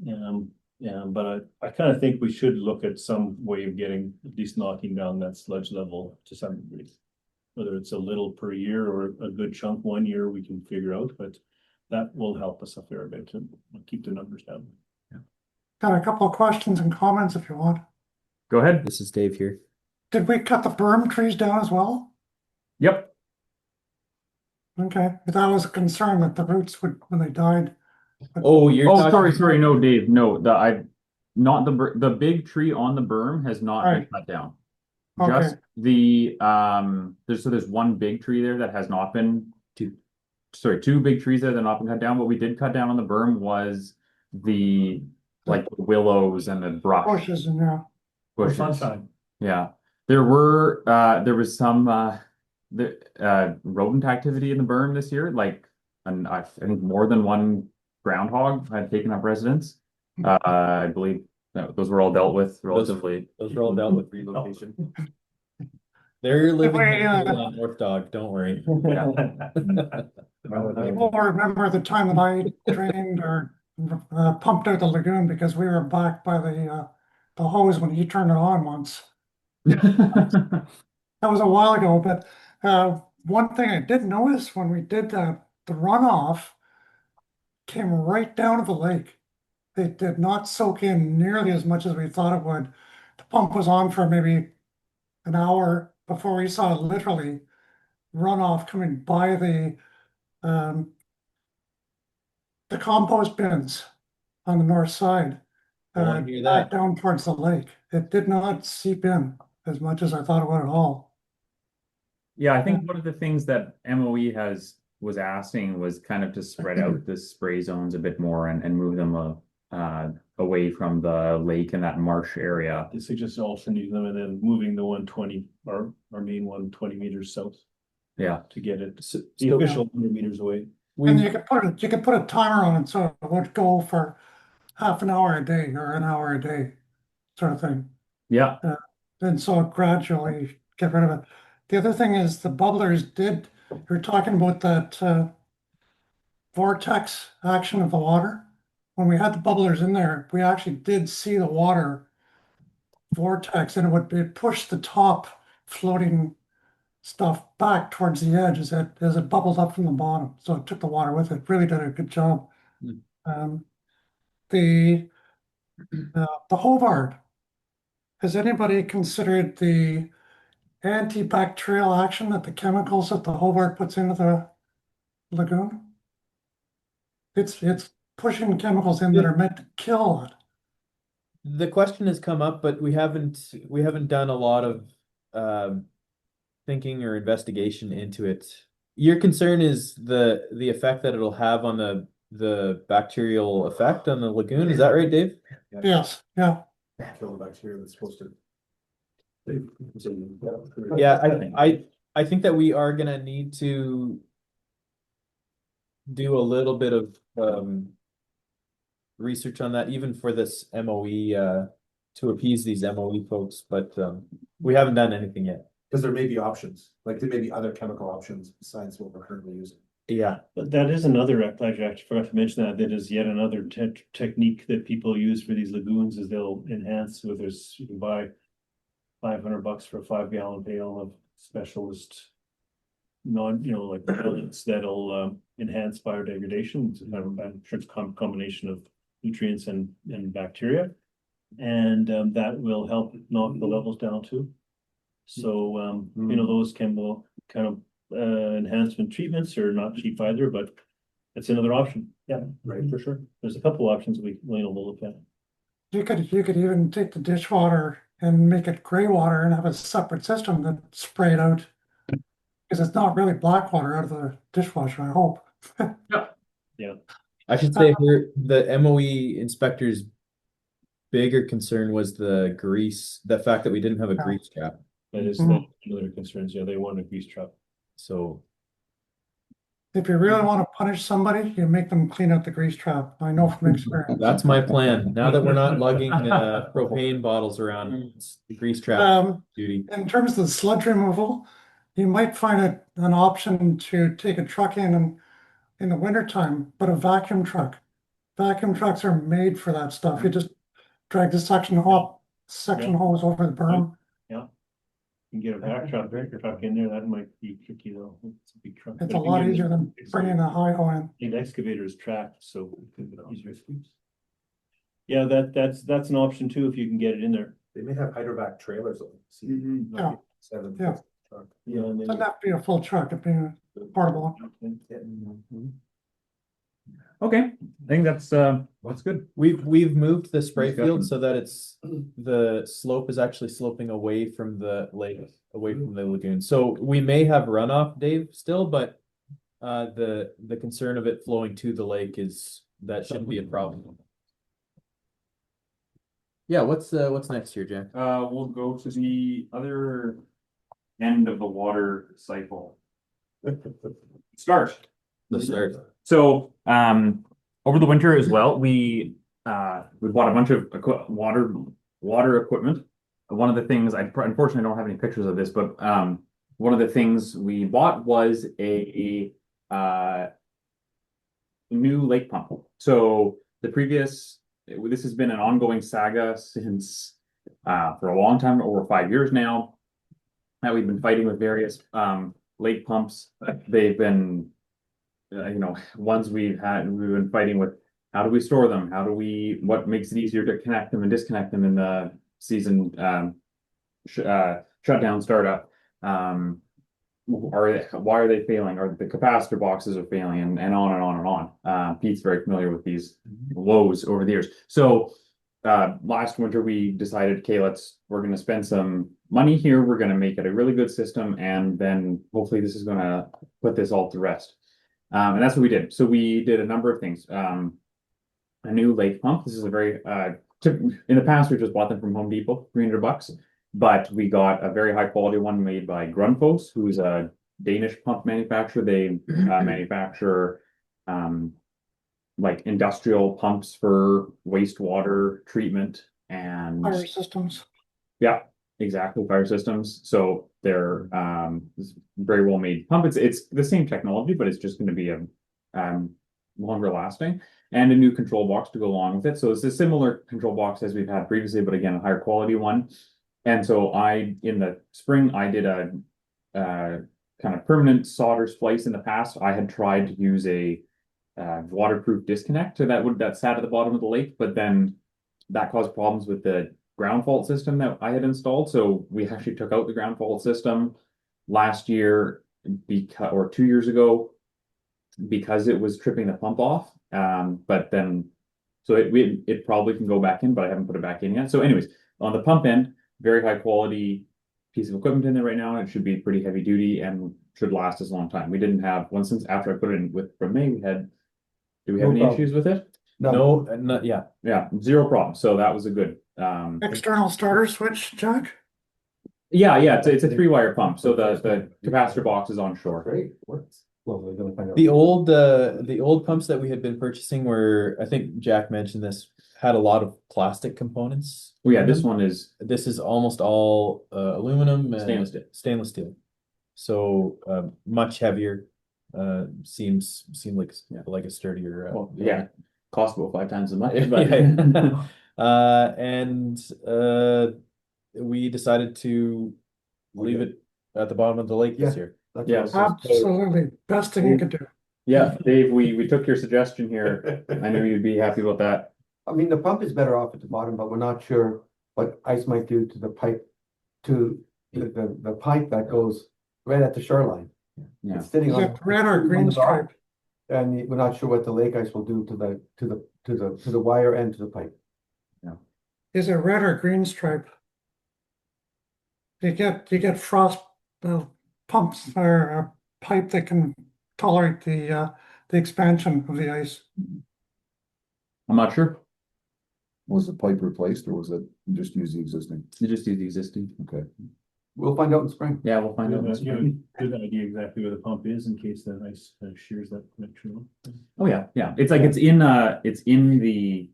But I kind of think we should look at some way of getting, at least knocking down that sludge level to some degree. Whether it's a little per year or a good chunk 1 year, we can figure out, but that will help us a fair bit to keep the numbers down. Got a couple of questions and comments if you want. Go ahead. This is Dave here. Did we cut the berm trees down as well? Yep. Okay, but that was a concern that the roots would, when they died. Oh, you're Oh, talking. sorry. No, Dave. No, not the big tree on the berm has not been Right. cut down. Okay. Just the there's one big tree there that has not been two big trees there that have not been cut down. What we did cut down on the berm was the like willows and the brush Bushes and yeah. For bushes. sunshine. Yeah. There was some rodent activity in the berm this year, and I think more than one groundhog had taken up residence. I believe those were all dealt with relatively. Those are all dealt with relocation. They're living on North Dog, don't worry. People remember the time that I drained or pumped out the lagoon because we were back by the hose when he turned it on once. That was a while ago, but one thing I did notice when we did that, the runoff came right down to the lake. It did not soak in nearly as much as we thought it would. The pump was on for maybe an hour before we saw literally runoff coming by the compost bins on the north side, I wanna hear back that. down towards the lake. It did not seep in as much as I thought it would at all. Yeah, I think one of the things that MOE was asking was kind of to spread out the spray zones a bit more and move them away from the lake and that marsh area. They suggest alternating them and then moving the 120, our main 120 meters south Yeah. to get it, So- the so- official 100 meters away. And you could put a timer on it so it would go for half an hour a day or an hour a day, sort of thing. Yeah. And so gradually get rid of it. The other thing is the bubblers you're talking about that vortex action of the water. When we had the bubblers in there, we actually did see the water vortex and it pushed the top floating stuff back towards the edge as it bubbled up from the bottom. So it took the water with it. Really did a good job. Mm. The Hobart. Has anybody considered the antibacterial action that the chemicals that the Hobart puts into the lagoon? It's pushing chemicals in that are meant to kill it. The question has come up, but we haven't done a lot of thinking or investigation into it. Your concern is the effect that it'll have on the bacterial effect on the lagoon. Is that right, Dave? Yes, yeah. Kill the bacteria that's supposed to. Yeah, I think that we are gonna need to do a little bit of research on that, even for this MOE to appease these MOE folks, but we haven't done anything yet. Because there may be options, like there may be other chemical options besides what we're currently using. Yeah, But that is another, I actually forgot to mention that is yet another technique that people use for these lagoons is they'll enhance, you can buy $500 for a 5-gallon pail of specialist like pellets that'll enhance biodegradation. It's I'm sure it's a combination of nutrients and bacteria. And that will help knock the levels down too. So those chemical kind of enhancement treatments are not cheap either, but it's another option. Yeah, right, for sure. There's a couple options we'll look at. You could even take the dishwater and make it gray water and have a separate system that spray it out. Because it's not really black water out of the dishwasher, I hope. Yeah. I should say the MOE inspector's bigger concern was the grease, the fact that we didn't have a grease trap. That is another concerns. Yeah, they want a grease trap. So If you really want to punish somebody, you make them clean out the grease trap. I know from experience. that's my plan. Now that we're not lugging propane bottles around, it's grease trap duty. In terms of the sludge removal, you might find it an option to take a truck in the wintertime, but a vacuum truck. Vacuum trucks are made for that stuff. You just drag the suction hose over the berm. Yeah. You can get a back truck in there. That might be tricky though. It's a big truck. It's But a if you lot get easier than bringing a high ho in. The excavator is tracked, so it could be easier. Yeah, that's an option too, if you can get it in there. They may have hydrovac trailers. on see, Mhm. Yeah. 7 Yeah. truck. Yeah, and Doesn't then. have to be a full truck, it'd be a portable. Okay, I think that's good. We've moved the spray Discussion. field so that the slope is actually sloping away from the lake, away from the lagoon. So we may have runoff, Dave, still, but the concern of it flowing to the lake that shouldn't be a problem. Yeah, what's next here, Jack? We'll go to the other end of the water cycle. Start. The start. So, over the winter as well, we bought a bunch of water equipment. One of the things unfortunately I don't have any pictures of this, but one of the things we bought was a new lake pump. So this has been an ongoing saga since for a long time, over 5 years now, that we've been fighting with various lake pumps. They've been ones we've been fighting with. How do we store them? What makes it easier to connect them and disconnect them in the season shutdown startup? Why are they failing? Or the capacitor boxes are failing, and on and on and on. Pete's very familiar with these woes over the years. So last winter we decided, okay, we're going to spend some money here. We're going to make it a really good system, and then hopefully this is going to put this all to rest. And that's what we did. So we did a number of things. A new lake pump. This is a very in the past we just bought them from Home Depot, $300, but we got a very high quality one made by Grundfos, who's a Danish pump manufacturer. They manufacture like industrial pumps for wastewater treatment and Fire systems. yeah, exactly, fire systems. So they're very well made pump. It's the same technology, but it's just going to be a longer lasting, and a new control box to go along with it. So it's a similar control box as we've had previously, but again, a higher quality one. And so in the spring, I did a kind of permanent solder splice. In the past, I had tried to use a waterproof disconnect that sat at the bottom of the lake, but then that caused problems with the ground fault system that I had installed. So we actually took out the ground fault system last year or 2 years ago, because it was tripping the pump off. But then, so it probably can go back in, but I haven't put it back in yet. So anyways, on the pump end, very high quality piece of equipment in there right now. It should be pretty heavy duty and should last us a long time. We didn't have one since after I put it in from May. Did we have any issues with it? No, not yeah. Yeah, zero problem. So that was a good External starter switch, Jack? yeah, it's a 3-wire pump. So the capacitor box is on shore. Great, works. Well, we're gonna find out. The old pumps that we had been purchasing I think Jack mentioned this, had a lot of plastic components. Oh yeah, this is almost all aluminum and stainless steel. So much heavier. Seem like a sturdier. Cost about 5 times as much. And we decided to leave it at the bottom of the lake this year. Yes. Absolutely, best thing you could do. Yeah, Dave, we took your suggestion here. I know you'd be happy about that. I mean, the pump is better off at the bottom, but we're not sure what ice might do to the pipe, to the pipe that goes right at the shoreline. Yeah. It's sitting Is on. it red or green the dock, stripe? And we're not sure what the lake ice will do to the wire and to the pipe. Is it red or green stripe? You get frost pumps or a pipe that can tolerate the expansion of the ice. I'm not sure. Was the pipe replaced or was it just use the existing? You just use the existing. Okay. We'll find out in spring. Yeah, we'll find out. You have a good idea exactly where the pump is in case that ice shears that connection. Oh yeah. It's like it's in the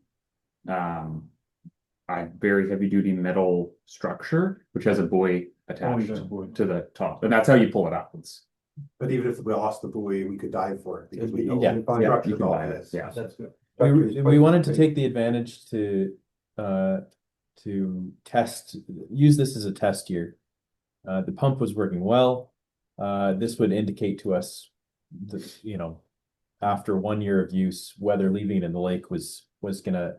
very heavy duty metal structure, which has a buoy attached to the top, and that's how you pull it up. But even if we lost the buoy, we could dive for it because we know Yeah, the you structure's can all buy it it. is. Yeah. That's good. We wanted to take the advantage to use this as a test year. The pump was working well. This would indicate to us that, after 1 year of use, whether leaving it in the lake was gonna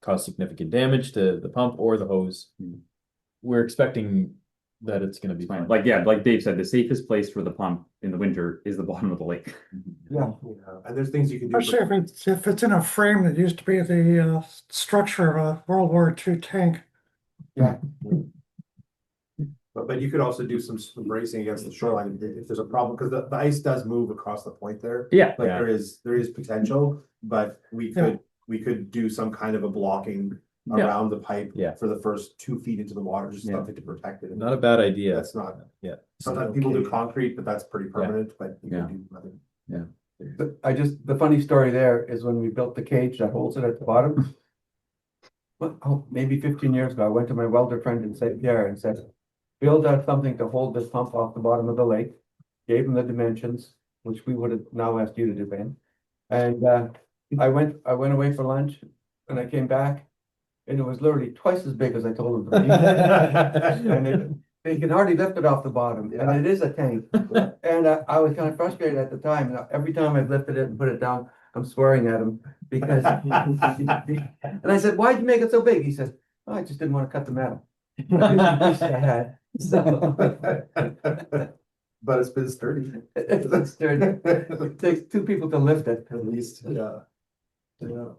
cause significant damage to the pump or the hose. we're expecting that it's gonna be fine. Like, yeah, like Dave said, the safest place for the pump in the winter is the bottom of the lake. Yeah, and there's things you can do. Especially if it's in a frame that used to be the structure of a World War II tank. Yeah. But you could also do some bracing against the shoreline if there's a problem, because the ice does move across the point there. Yeah. Like Yeah. there is potential, but we could do some kind of a blocking Yeah. around the pipe Yeah. for the first 2 feet into the water, just Yeah. something to protect it. Not a bad idea. That's not, Yeah. sometimes people do concrete, but that's pretty permanent, but you Yeah. can do other. The funny story there is when we built the cage that holds it at the bottom. Well, maybe 15 years ago, I went to my welder friend in St. Pierre and said, build out something to hold this pump off the bottom of the lake. Gave him the dimensions, which we would have now asked you to do, Ben. And I went away for lunch and I came back and it was literally twice as big as I told him to be. And you can hardly lift it off the bottom, and it is a tank. And I was kind of frustrated at the time. And every time I've lifted it and put it down, I'm swearing at him because. And I said, "Why'd you make it so big?" He says, "Oh, I just didn't want to cut the metal." I had. So. But it's been sturdy. It's sturdy. It takes 2 people to lift it at least. Yeah. Yeah.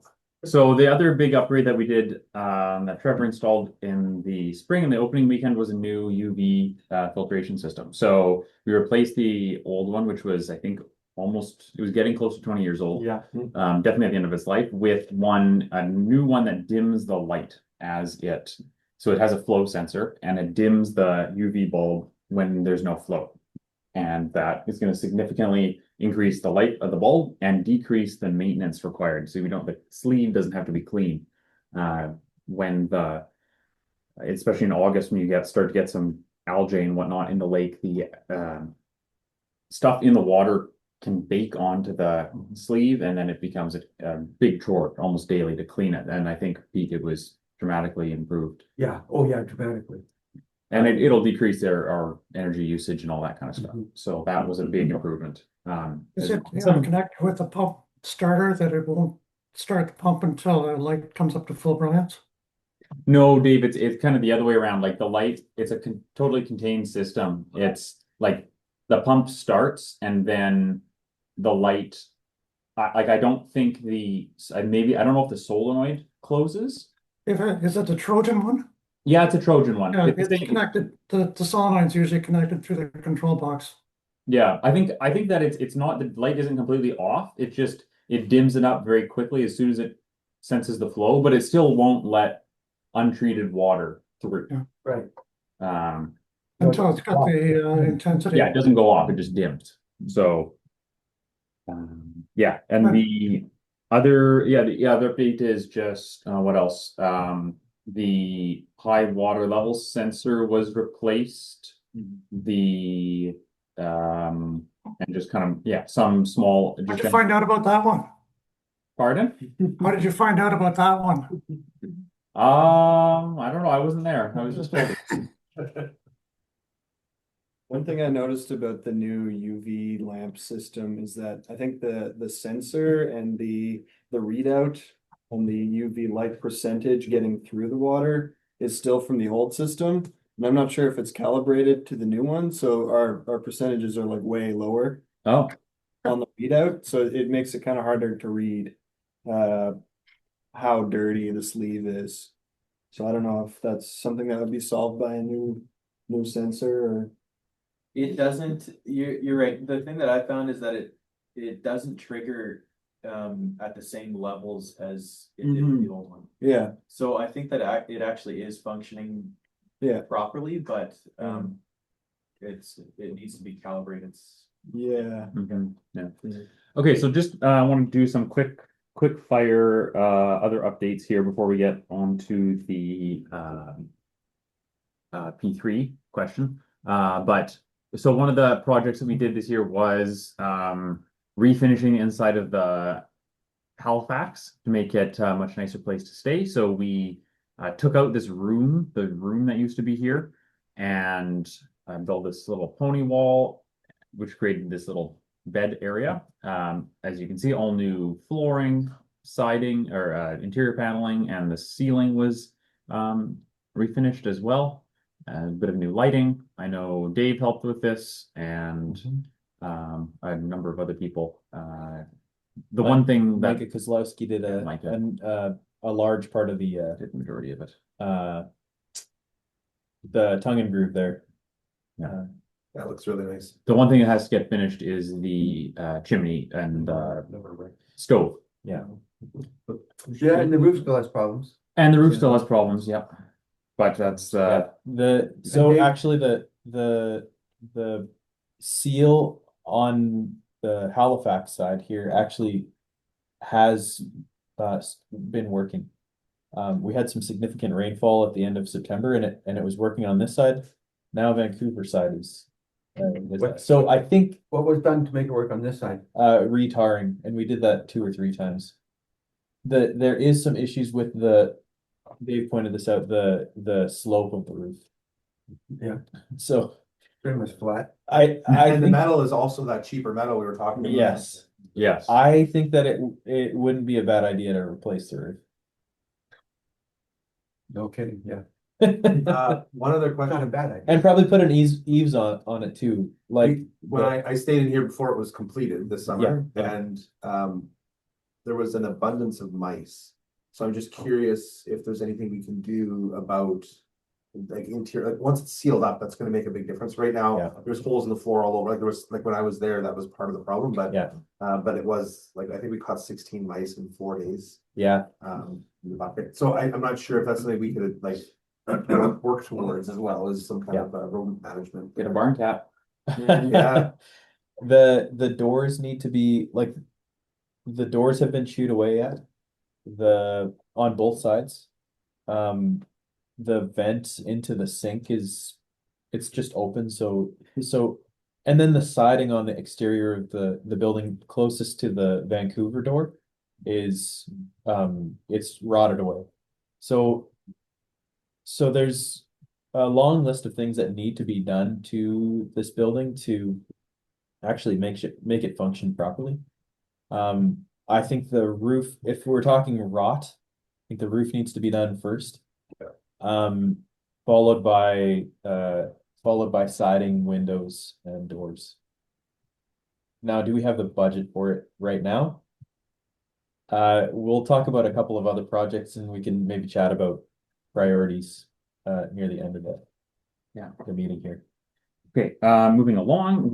So the other big upgrade that we did, that Trevor installed in the spring and the opening weekend was a new UV filtration system. So we replaced the old one, which was, I think, it was getting close to 20 years old. Yeah. Definitely at the end of its life, with a new one that dims the light so it has a flow sensor and it dims the UV bulb when there's no flow. And that is going to significantly increase the light of the bulb and decrease the maintenance required. So the sleeve doesn't have to be clean. Especially in August when you start to get some algae and whatnot in the lake, the stuff in the water can bake onto the sleeve, and then it becomes a big chore almost daily to clean it. And I think it was dramatically improved. Yeah. Oh, yeah, dramatically. And it'll decrease our energy usage and all that kind of stuff. So that was a big improvement. Is it connected with the pump starter that it won't start the pump until the light comes up to full brilliance? No, Dave, it's kind of the other way around. Like the light, it's a totally contained system. It's like the pump starts and then the light. I don't think I don't know if the solenoid closes. Is it the Trojan one? Yeah, it's a Trojan one. Yeah, it's connected. The solenoid's usually connected through the control box. Yeah, I think that it's not, the light isn't completely off. It dims it up very quickly as soon as it senses the flow, but it still won't let untreated water through. Yeah. Right. Until it's got the intensity. Yeah, it doesn't go off, it just dims. So yeah, and the other update is just what else? The high water level sensor was replaced. And just kind of some small. How did you find out about that one? Pardon? How did you find out about that one? I don't know. I wasn't there. I was just told. One thing I noticed about the new UV lamp system is that I think the sensor and the readout on the UV light percentage getting through the water is still from the old system. And I'm not sure if it's calibrated to the new one. So our percentages are like way lower on the readout. So it makes it kind of harder to read how dirty the sleeve is. So I don't know if that's something that would be solved by a new sensor or. It doesn't, you're right. The thing that I found is that it doesn't trigger at the same levels as it did with the old one. Yeah. So I think that it actually is functioning properly, but it needs to be calibrated. Yeah. Yeah. Okay, so just I want to do some quick fire other updates here before we get on to the P3 question. So one of the projects that we did this year was refinishing inside of the Halifax to make it a much nicer place to stay. So we took out the room that used to be here, and built this little pony wall, which created this little bed area. As you can see, all new flooring, siding, or interior paneling, and the ceiling was refinished as well. a bit of new lighting. I know Dave helped with this and a number of other people. The one thing that Micah Kozlowski did a large part of the did the majority of it. The tongue and groove there. That looks really nice. The one thing that has to get finished is the chimney and stove. Yeah. Yeah, and the roof still has problems. And the roof still has problems, yep. But that's So Dave- actually the seal on the Halifax side here actually has been working. We had some significant rainfall at the end of September and it was working on this side. Now Vancouver side is so I think What was done to make it work on this side? retarring, and we did that 2 or 3 times. There is some issues with Dave pointed this out, the slope of the roof. Yeah. So Pretty much flat. I And the think, metal is also that cheaper metal we were talking about. yes, yes. I think that it wouldn't be a bad idea to replace the roof. No kidding, yeah. One other Not a question. bad idea. And probably put an eaves on it too, like When I stayed in here before it was completed this summer, Yeah. and there was an abundance of mice. So I'm just curious if there's anything we can do about like interior, like once it's sealed up, that's gonna make a big difference. Right now, Yeah. there's holes in the floor all over, like there was, like when I was there, that was part of the problem, but Yeah. but it was like, I think we caught 16 mice in 4 days. Yeah, In the bucket. So I'm not sure if that's something we could like work towards as well as some kind of rodent management. Get a barn cat. Yeah. the doors need to be like, the doors have been chewed away at on both sides. The vent into the sink it's just open, so and then the siding on the exterior of the building closest to the Vancouver door is it's rotted away. So there's a long list of things that need to be done to this building to actually make it function properly. I think the roof, if we're talking rot, I think the roof needs to be done first. Followed by siding, windows, and doors. Now, do we have the budget for it right now? We'll talk about a couple of other projects and we can maybe chat about priorities near the end of the meeting here. Okay, moving along,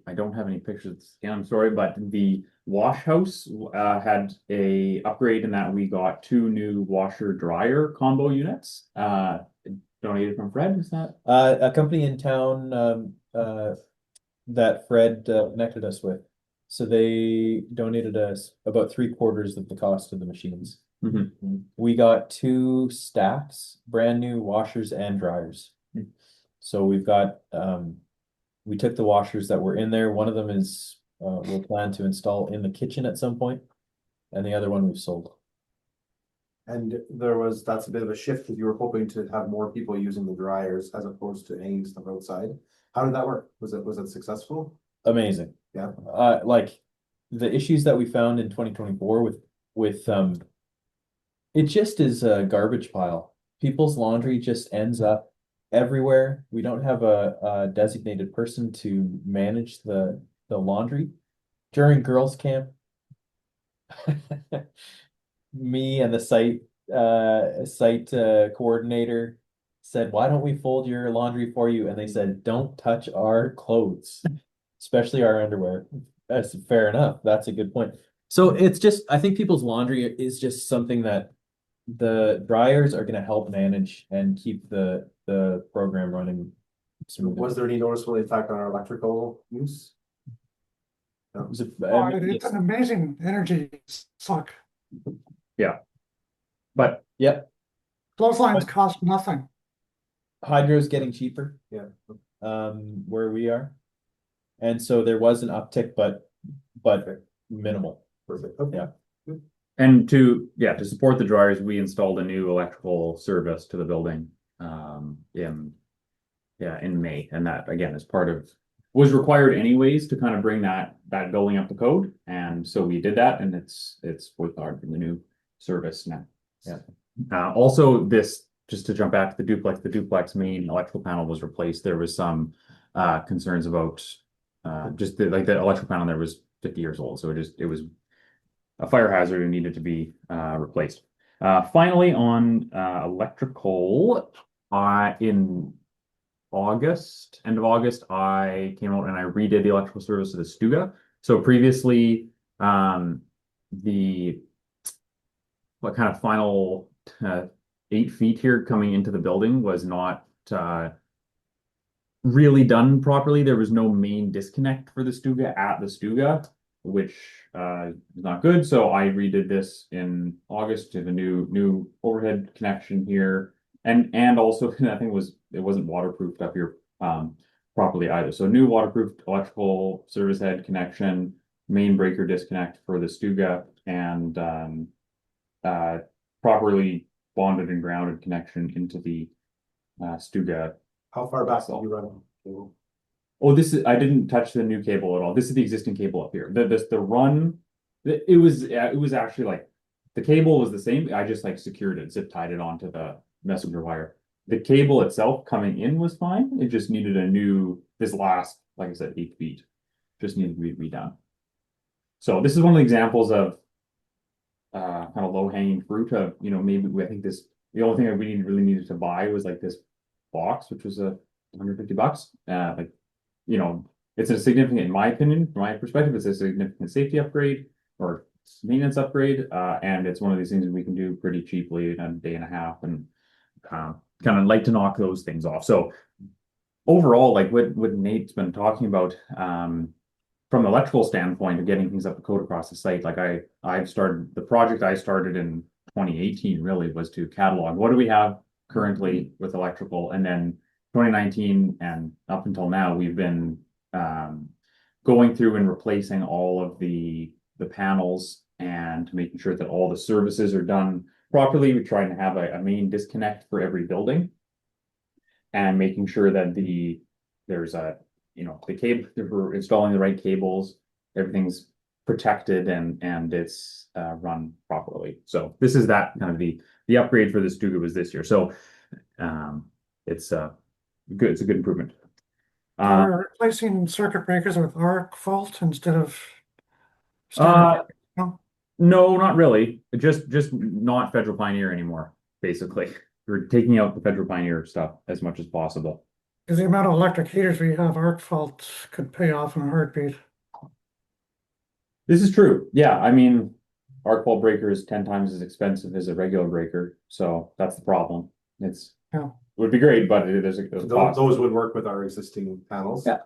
I don't have any pictures again, I'm sorry, but the wash house had a upgrade in that we got 2 new washer dryer combo units. Donated from Fred, is that? A company in town that Fred connected us with. So they donated us about 3/4 of the cost of the machines. We got 2 stacks, brand new washers and dryers. So we've got we took the washers that were in there. One of them is we'll plan to install in the kitchen at some point, and the other one we've sold. And that's a bit of a shift because you were hoping to have more people using the dryers as opposed to hanging stuff outside. How did that work? Was it successful? Amazing. Yeah. Like the issues that we found in 2024 with it just is a garbage pile. People's laundry just ends up everywhere. We don't have a designated person to manage the laundry. During girls' camp, me and the site coordinator said, "Why don't we fold your laundry for you?" And they said, "Don't touch our clothes, especially our underwear." That's fair enough. That's a good point. So it's just, I think people's laundry is just something that the dryers are going to help manage and keep the program running smoothly. Was there any noticeable impact on our electrical use? No. It's an amazing energy suck. Yeah. But yep. Clotheslines cost nothing. Hydro's getting cheaper. Yeah. Where we are. And so there was an uptick, but minimal. Perfect. Okay. Yeah. And to support the dryers, we installed a new electrical service to the building in May. And that again is was required anyways to kind of bring that building up to code. And so we did that, and it's worked hard for the new service now. Yeah. Also, this just to jump back to the duplex main electrical panel was replaced. There was some concerns about just the electrical panel there was 50 years old, so it was a fire hazard and needed to be replaced. Finally, on electrical, in August, end of August, I came out and I redid the electrical service of the Stuga. So previously, the what kind of final 8 feet here coming into the building was not really done properly. There was no main disconnect for the Stuga at the Stuga, which is not good. So I redid this in August to the new overhead connection here. And also I think it wasn't waterproofed up here properly either. So new waterproofed electrical service head connection, main breaker disconnect for the Stuga, and properly bonded and grounded connection into the Stuga. How far back did you run? Oh, I didn't touch the new cable at all. This is the existing cable up here. The run, it was actually like the cable was the same. I just like secured it, zip tied it onto the messenger wire. The cable itself coming in was fine. It just needed this last, like I said, 8 feet, just needed to be redone. So this is one of the examples of kind of low hanging fruit of, maybe I think the only thing that we really needed to buy was like this box, which was $150. It's a significant, in my opinion, from my perspective, it's a significant safety upgrade or maintenance upgrade. And it's one of these things that we can do pretty cheaply in a day and a half, and kind of like to knock those things off. So overall, like what Nate's been talking about, from the electrical standpoint of getting things up to code across the site, like I've started the project I started in 2018 really was to catalog what do we have currently with electrical, and then 2019 and up until now we've been going through and replacing all of the panels and making sure that all the services are done properly. We're trying to have a main disconnect for every building, and making sure that there's the cable, we're installing the right cables, everything's protected and it's run properly. So this is that kind of the upgrade for the Stuga was this year. So it's good. It's a good improvement. We're replacing circuit breakers with arc fault instead of standard. No, not really. Just not Federal Pioneer anymore, basically. We're taking out the Federal Pioneer stuff as much as possible. Because the amount of electric heaters we have, arc fault could pay off in a heartbeat. This is true. Yeah, I mean, arc fault breaker is 10 times as expensive as a regular breaker, so that's the problem. It would be great, but there's a cost. Those would work with our existing panels. Yeah.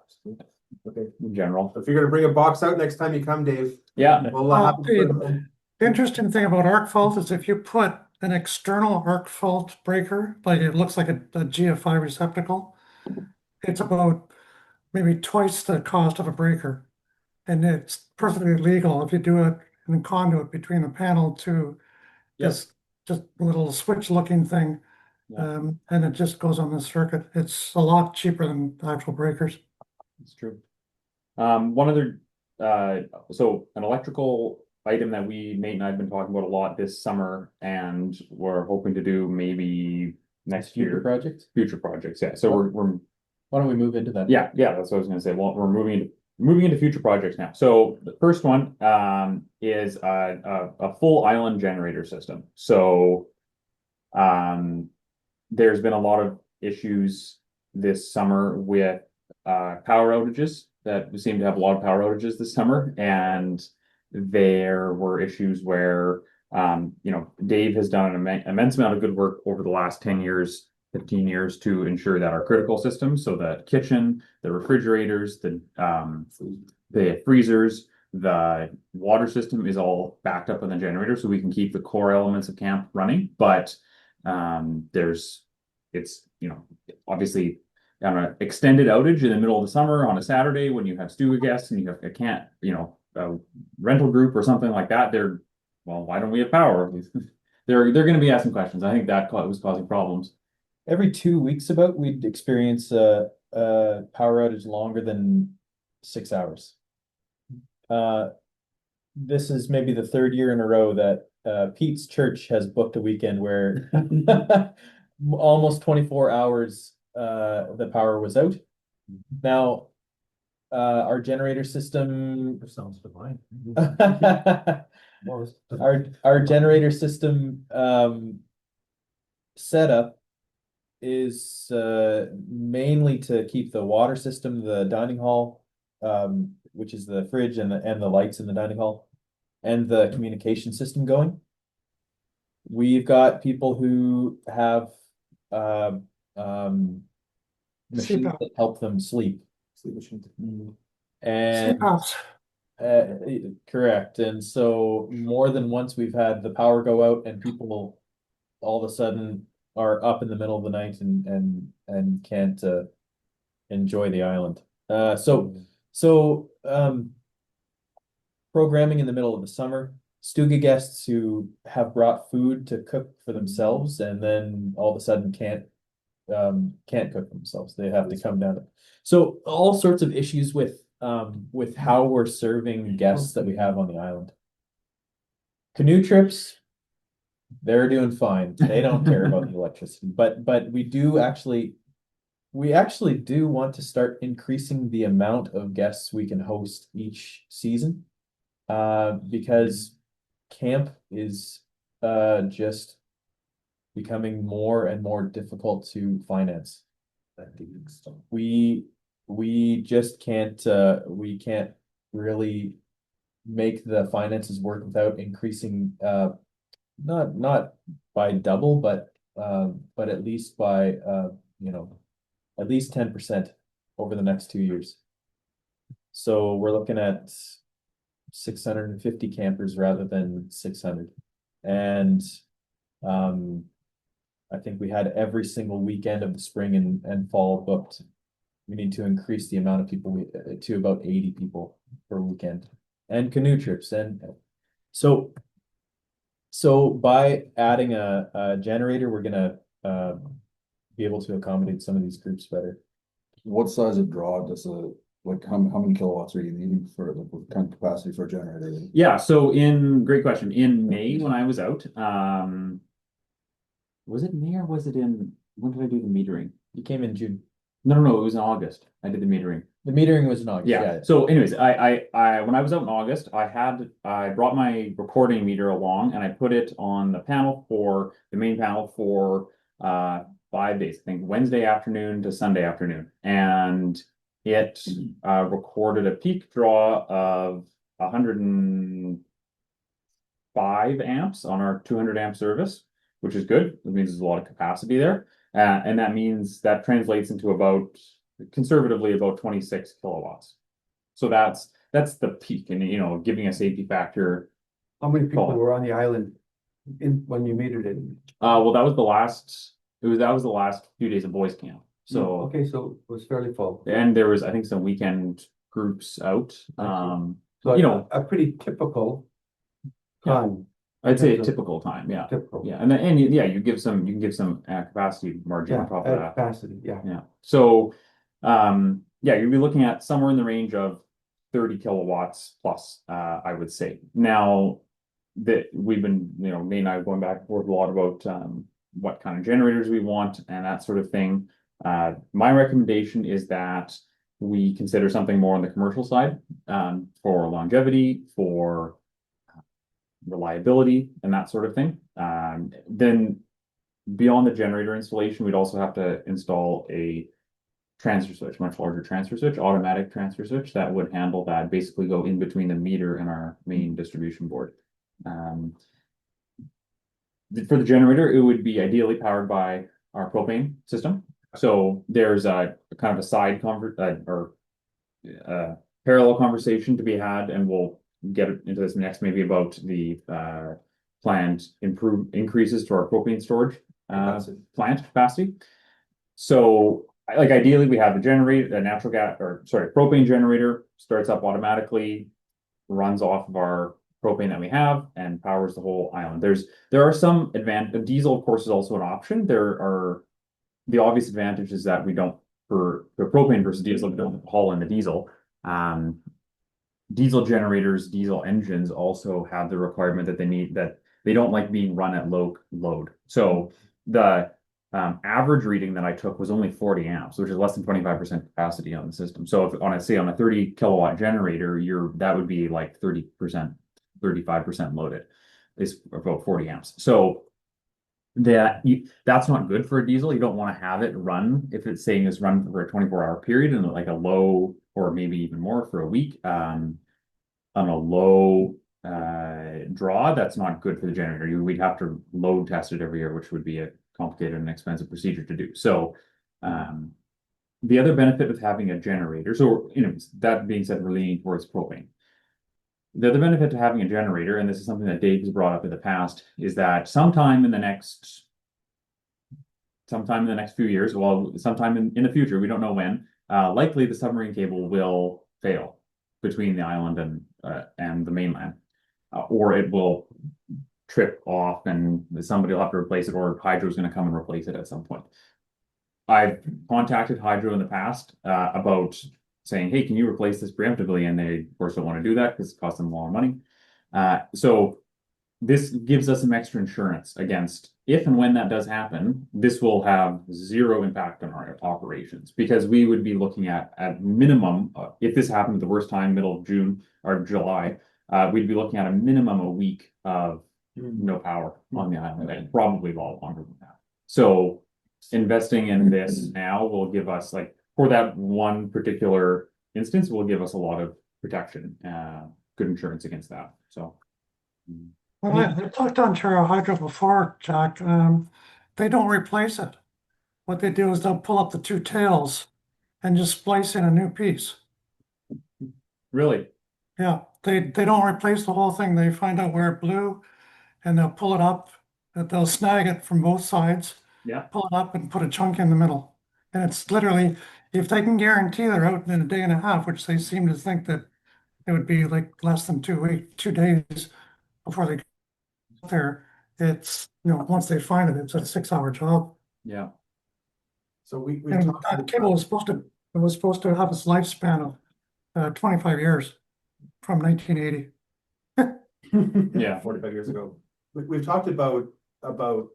Okay. In general. If you're gonna bring a box out next time you come, Dave. Yeah. The interesting thing about arc fault is if you put an external arc fault breaker, like it looks like a GFI receptacle, it's about maybe twice the cost of a breaker. And it's perfectly legal if you do it in a conduit between the panel to just a little switch looking thing. And it just goes on the circuit. It's a lot cheaper than actual breakers. It's true. One other, so an electrical item that Nate and I have been talking about a lot this summer, and we're hoping to do maybe next year. Future projects, yeah. So we're Why don't we move into that? Yeah, that's what I was gonna say. Well, we're moving into future projects now. So the first one is a full island generator system. So there's been a lot of issues this summer with power outages. That we seem to have a lot of power outages this summer, and there were issues where Dave has done an immense amount of good work over the last 10 years, 15 years to ensure that our critical systems, so the kitchen, the refrigerators, the freezers, the water system is all backed up on the generator, so we can keep the core elements of camp running. But it's obviously on an extended outage in the middle of the summer on a Saturday when you have Stuga guests and you have a rental group or something like that. Why don't we have power? They're going to be asking questions. I think that was causing problems. Every 2 weeks we'd experience a power outage longer than 6 hours. This is maybe the third year in a row that Pete's church has booked a weekend where almost 24 hours, the power was out. Now, our generator system, That sounds divine. our generator system, setup is, mainly to keep the water system, the dining hall, which is the fridge and the lights in the dining hall, and the communication system going. We've got people who have, machines CPAP. that help them sleep. Sleep machine. And CPAPs. correct. And so more than once we've had the power go out and people all of a sudden are up in the middle of the night and can't enjoy the island. So programming in the middle of the summer, Stuga guests who have brought food to cook for themselves and then all of a sudden can't cook for themselves. They have to come down. So all sorts of issues with how we're serving guests that we have on the island. Canoe trips, they're doing fine. They don't care about the electricity, but we actually do want to start increasing the amount of guests we can host each season. Because camp is just becoming more and more difficult to finance. We just can't really make the finances work without increasing, not by double, but at least by at least 10% over the next 2 years. So we're looking at 650 campers rather than 600. And I think we had every single weekend of the spring and fall booked. We need to increase the amount of people to about 80 people per weekend, and canoe trips. And so by adding a generator, we're gonna be able to accommodate some of these groups better. What size of draw does how many kilowatts are you needing for the kind of capacity for a generator? Yeah, so great question. In May when I was out, was it May or was it when did I do the metering? You came in June. No, it was in August. I did the metering. The metering was in August. Yeah. So anyways, I when I was out in August, I brought my recording meter along and I put it on the main panel for 5 days, I think Wednesday afternoon to Sunday afternoon. And it recorded a peak draw of 105 amps on our 200 amp service, which is good. It means there's a lot of capacity there. And that means that translates into conservatively about 26 kilowatts. So that's the peak, and giving a safety factor. How many people were on the island when you metered it? Well, that was the last few days of boys camp. So okay, so it was fairly full. And there was, I think, some weekend groups out. So a pretty typical time. I'd say a typical time, yeah. Typical. Yeah, you can give some capacity margin on top of that. Capacity, yeah. Yeah. So, you'll be looking at somewhere in the range of 30 kilowatts plus, I would say. Now that we've been, May and I going back and forth a lot about what kind of generators we want and that sort of thing. My recommendation is that we consider something more on the commercial side, for longevity, for reliability and that sort of thing. Then beyond the generator installation, we'd also have to install a transfer switch, much larger transfer switch, automatic transfer switch that would handle that, basically go in between the meter and our main distribution board. For the generator, it would be ideally powered by our propane system. So there's a kind of a side parallel conversation to be had, and we'll get into this next, maybe about the planned increases to our propane storage plant capacity. So ideally we have a generator, a propane generator, starts up automatically, runs off of our propane that we have and powers the whole island. There are some diesel, of course, is also an option. There are the obvious advantages that we don't, for the propane versus diesel, we don't haul in the diesel. Diesel generators, diesel engines also have the requirement that they don't like being run at low load. So the average reading that I took was only 40 amps, which is less than 25% capacity on the system. So if on a 30 kilowatt generator, that would be like 30%, 35% loaded. It's about 40 amps. So that's not good for a diesel. You don't want to have it run if it's saying it's run for a 24-hour period and like a low or maybe even more for a week on a low draw. That's not good for the generator. We'd have to load test it every year, which would be a complicated and expensive procedure to do. So the other benefit of having a generator, so that being said, we're leaning towards propane. The other benefit to having a generator, and this is something that Dave has brought up in the past, is that sometime in the next few years, well, sometime in the future, we don't know when, likely the submarine cable will fail between the island and the mainland, or it will trip off and somebody will have to replace it, or Hydro is going to come and replace it at some point. I've contacted Hydro in the past about saying, hey, can you replace this preemptively? And they, of course, don't want to do that because it costs them a lot of money. So this gives us some extra insurance against if and when that does happen, this will have zero impact on our operations, because we would be looking at minimum, if this happened at the worst time, middle of June or July, we'd be looking at a minimum a week of no power on the island, and probably a lot longer than that. So investing in this now will give us, like, for that one particular instance, will give us a lot of protection, good insurance against that. So. Well, I talked to Ontario Hydro before, Jack. They don't replace it. What they do is they'll pull up the two tails and just splice in a new piece. Really? Yeah, they don't replace the whole thing. They find out where it blew and they'll pull it up, they'll snag it from both sides, Yeah. pull it up and put a chunk in the middle. And it's literally, if they can guarantee they're out in a day and a half, which they seem to think that it would be like less than 2 days before they get there, it's, once they find it, it's a 6-hour job. Yeah. So we And talked that cable was supposed to have its lifespan of 25 years from 1980. Yeah. 45 years ago. We've talked about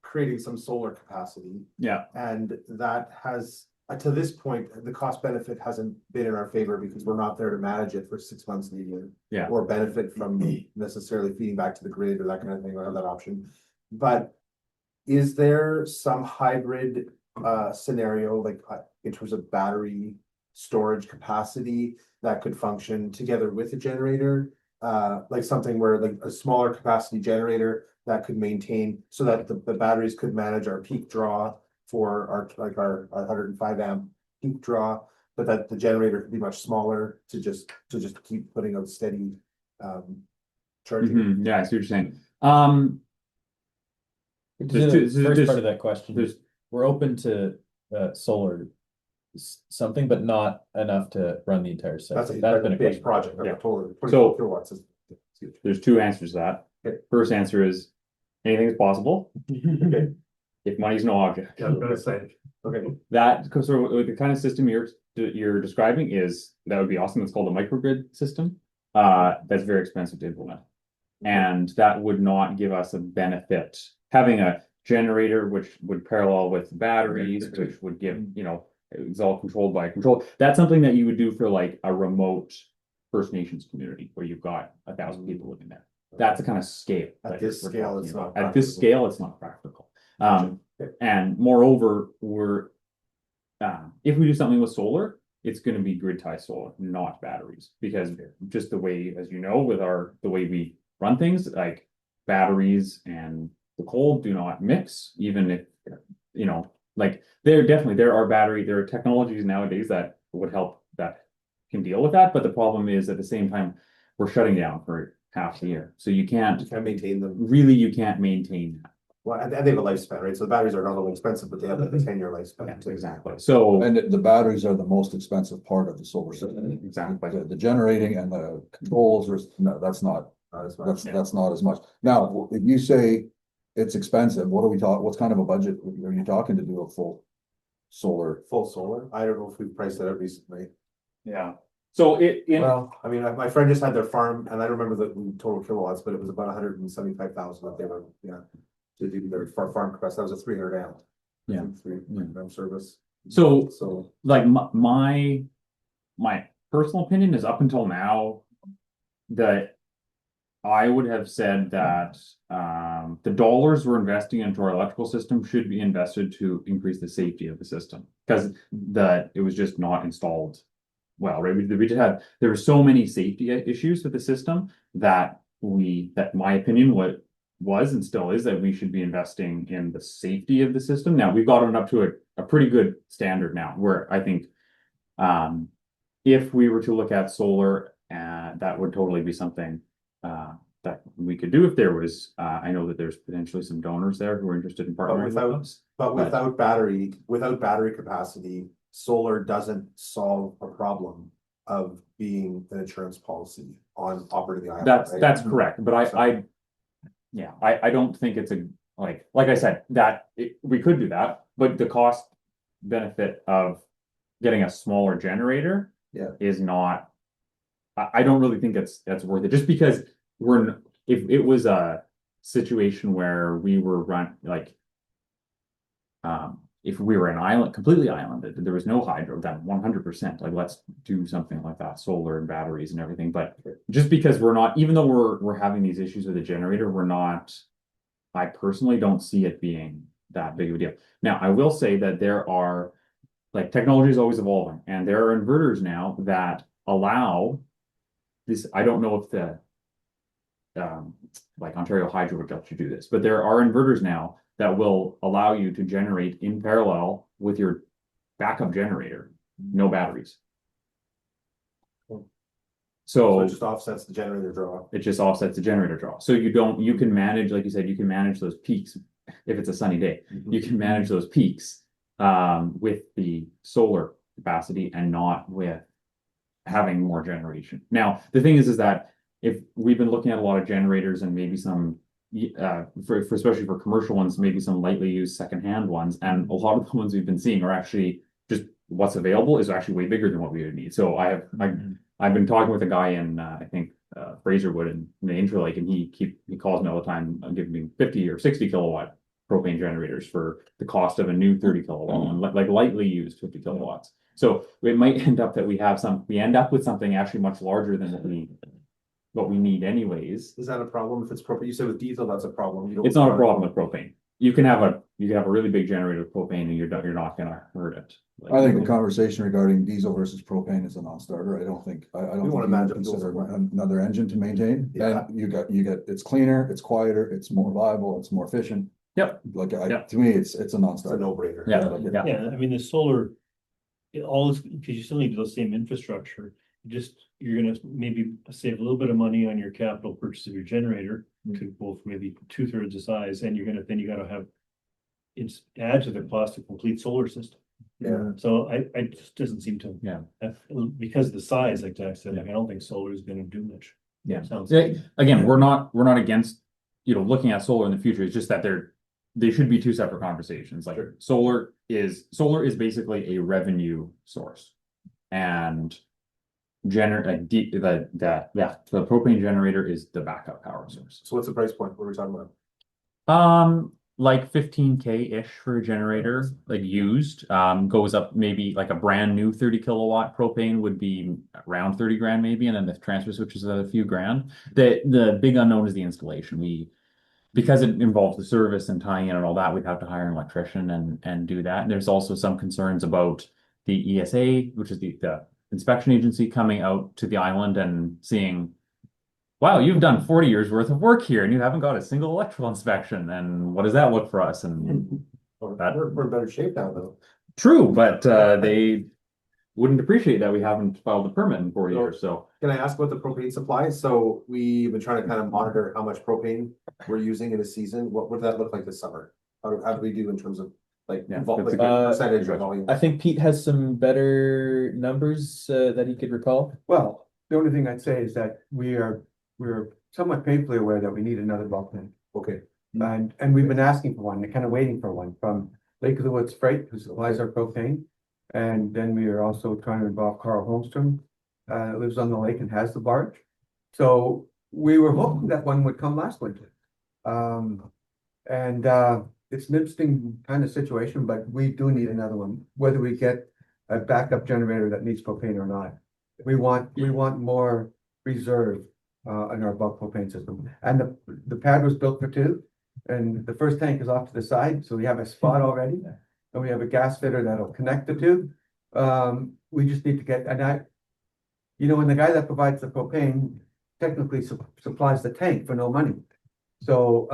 creating some solar capacity, Yeah. and that has, to this point, the cost benefit hasn't been in our favor because we're not there to manage it for 6 months in a year. Yeah. Or benefit from necessarily feeding back to the grid or that kind of thing, or have that option. But is there some hybrid scenario, like in terms of battery storage capacity, that could function together with a generator? Like something where, like, a smaller capacity generator that could maintain, so that the batteries could manage our peak draw for our 105 amp peak draw, but that the generator could be much smaller to just keep putting out steady charging. Yeah, I see what you're saying. First part of that question, we're open to solar something, but not enough to run the entire site. That's been a a big question. project. Yeah. Totally. So- kilowatts is huge. There's two answers to that. Okay. First answer is anything is possible Okay. if money's no object. Yeah, I'm gonna say, okay. That, because the kind of system you're describing that would be awesome. It's called a microgrid system. That's very expensive to implement. And that would not give us a benefit. Having a generator which would parallel with batteries, which would give, it's all controlled by control. That's something that you would do for like a remote First Nations community where you've got 1,000 people living there. That's the kind of scale. At this scale, it's not At this scale, it's not practical. And moreover, if we do something with solar, it's going to be grid tie solar, not batteries, because just the way, as you know, with the way we run things, like batteries and the coal do not mix, even if, like there are technologies nowadays that would help, that can deal with that. But the problem is at the same time, we're shutting down for half the year. So you can't maintain them. Really, you can't maintain that. Well, and they have a lifespan, right? So the batteries are not only expensive, but they have like a 10-year lifespan. Yeah, exactly. So, And the batteries are the most expensive part of the solar system. Exactly. The generating and the controls, that's not as much. Now, if you say it's expensive, what's kind of a budget are you talking to do a full solar? Full solar? I don't know if we've priced that out recently. Yeah. So well, I mean, my friend just had their farm, and I don't remember the total kilowatts, but it was about 175,000 that they were, to do their farm capacity. That was a 300 amp. Yeah. Service. So like my personal opinion is up until now that I would have said that the dollars we're investing into our electrical system should be invested to increase the safety of the system because it was just not installed well, right? We just had there were so many safety issues with the system that my opinion was and still is that we should be investing in the safety of the system. Now we've gotten up to a pretty good standard now where I think if we were to look at solar, that would totally be something that we could do if there was, I know that there's potentially some donors there who are interested in partnering with us. But without battery capacity, solar doesn't solve a problem of being an insurance policy on operating the island. That's correct, but I don't think it's like I said, we could do that, but the cost benefit of getting a smaller generator is not, I don't really think that's worth it, just because if it was a situation where we were if we were an island, completely islanded, there was no hydro, then 100%, like let's do something like that, solar and batteries and everything. But just because we're not, even though we're having these issues with the generator, I personally don't see it being that big of a deal. Now, I will say that there are, like, technology is always evolving, and there are inverters now that allow this. I don't know if the like Ontario Hydro would let you do this, but there are inverters now that will allow you to generate in parallel with your backup generator, no batteries. So it just offsets the generator draw. It just offsets the generator draw. So you can manage, like you said, you can manage those peaks if it's a sunny day. You can manage those peaks with the solar capacity and not with having more generation. Now, the thing is that if we've been looking at a lot of generators and maybe some especially for commercial ones, maybe some lightly used secondhand ones, and a lot of the ones we've been seeing are actually just what's available is actually way bigger than what we would need. So I've been talking with a guy in I think Fraserwood in the Interlake, and he calls me all the time, giving me 50 or 60 kilowatt propane generators for the cost of a new 30 kilowatt one, like lightly used 50 kilowatts. So it might end up that we end up with something actually much larger than what we need anyways. Is that a problem if it's propane? You said with diesel, that's a problem. It's not a problem with propane. You can have a really big generator of propane and you're not gonna hurt it. Like, I think the conversation regarding diesel versus propane is a non-starter. I don't think you would consider another engine to maintain. Yeah. And you get it's cleaner, it's quieter, it's more reliable, it's more efficient. Yep. To me, it's a non-starter. It's a no-brainer. Yeah, I mean, the solar, because you still need those same infrastructure. You're gonna maybe save a little bit of money on your capital purchase of your generator, could go for maybe 2/3 the size, and you gotta have add to the cost of complete solar system. Yeah. So I just doesn't seem to because of the size, like Jack said, like, I don't think solar is gonna do much. Yeah. Again, we're not against looking at solar in the future. It's just that they should be two separate conversations. Like solar is basically a revenue source, and the propane generator is the backup power source. So what's the price point? What are we talking about? Like 15K-ish for a generator, like used. Goes up maybe like a brand new 30 kilowatt propane would be around 30 grand maybe, and then the transfer switch is a few grand. The big unknown is the installation. Because it involves the service and tying in and all that, we'd have to hire an electrician and do that. And there's also some concerns about the ESA, which is the inspection agency, coming out to the island and seeing, wow, you've done 40 years worth of work here and you haven't got a single electrical inspection. And what does that look for us? And we're in better shape now, though. True, but they wouldn't appreciate that we haven't filed a permit in 40 years. So can I ask about the propane supply? So we've been trying to kind of monitor how much propane we're using in a season. What would that look like this summer? How do we do in terms of percentage or volume? I think Pete has some better numbers that he could recall. Well, the only thing I'd say is that we're somewhat painfully aware that we need another bulk tank. Okay. And we've been asking for one, kind of waiting for one from Lake of the Woods Freight, who supplies our propane. And then we are also trying to involve Carl Holmstrom, lives on the lake and has the barge. So we were hoping that one would come last winter. it's an interesting kind of situation, but we do need another one, whether we get a backup generator that needs propane or not. We want more reserve in our bulk propane system. And the pad was built for two, and the first tank is off to the side, so we have a spot already. And we have a gas fitter that'll connect the two. We just need to get, and when the guy that provides the propane technically supplies the tank for no money. So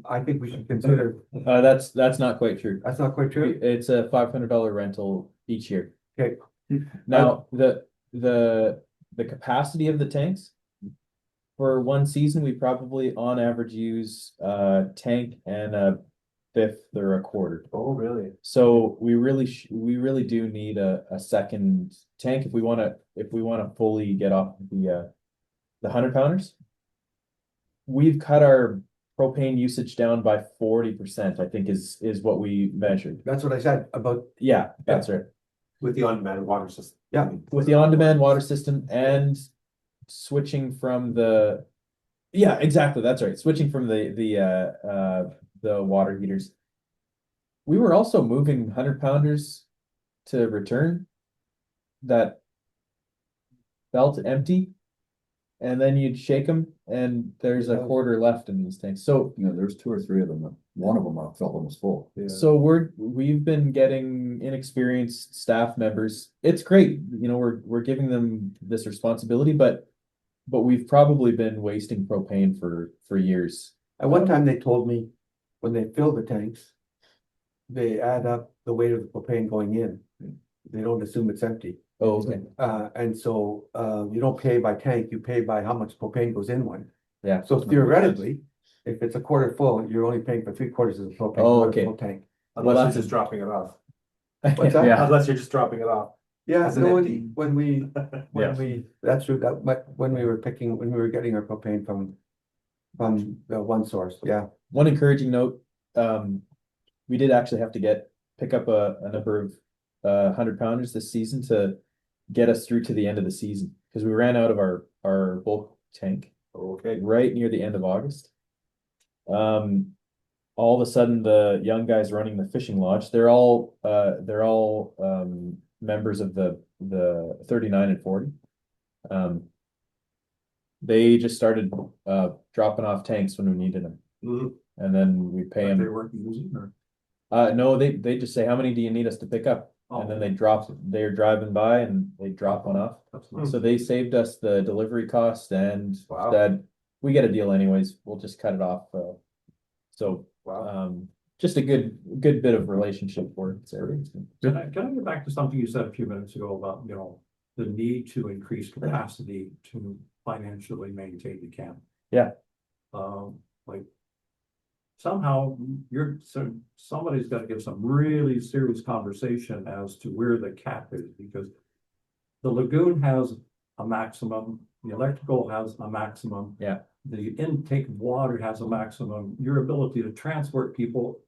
I think we should consider. That's not quite true. That's not quite true. It's a $500 rental each year. Okay. Now, the capacity of the tanks, for one season, we probably on average use a tank and a fifth or a quarter. Oh, really? So we really do need a second tank if we want to fully get off the 100-pounders. We've cut our propane usage down by 40%, I think is what we measured. That's what I said about. Yeah, that's right. With the on-demand water system. Yeah. With the on-demand water system and switching from yeah, exactly, that's right. Switching from the water heaters. We were also moving 100-pounders to return that felt empty. And then you'd shake them and there's a quarter left in these tanks. So there's 2 or 3 of them. One of them I felt almost full. So we've been getting inexperienced staff members. It's great, we're giving them this responsibility, but we've probably been wasting propane for years. At one time, they told me when they fill the tanks, they add up the weight of the propane going in. They don't assume it's empty. Oh, okay. And so you don't pay by tank, you pay by how much propane goes in one. Yeah. So theoretically, if it's a quarter full, you're only paying for 3/4 of the propane. Oh, not a okay. full tank. Unless you're just dropping it off. What's that? Yeah. Unless you're just dropping it off. Yeah, As an no, empty. when we, Yeah. that's true, when we were getting our propane from the one source, yeah. One encouraging note, we did actually have to pick up a number of 100-pounders this season to get us through to the end of the season because we ran out of our bulk tank. Okay. Right near the end of August. All of a sudden, the young guys running the fishing lodge, they're all members of the 39 and 40. They just started dropping off tanks when we needed them. Mm-hmm. And then we pay them. They weren't using or? No, they just say, how many do you need us to pick up? And then they're driving by and they drop one off. That's nice. So they saved us the delivery cost and Wow. said, we get a deal anyways, we'll just cut it off. So Wow. just a good bit of relationship work there. Can I get back to something you said a few minutes ago about, the need to increase capacity to financially maintain the camp? Yeah. Like somehow somebody's got to give some really serious conversation as to where the cap is, because the lagoon has a maximum, the electrical has a maximum. Yeah. The intake of water has a maximum. Your ability to transport people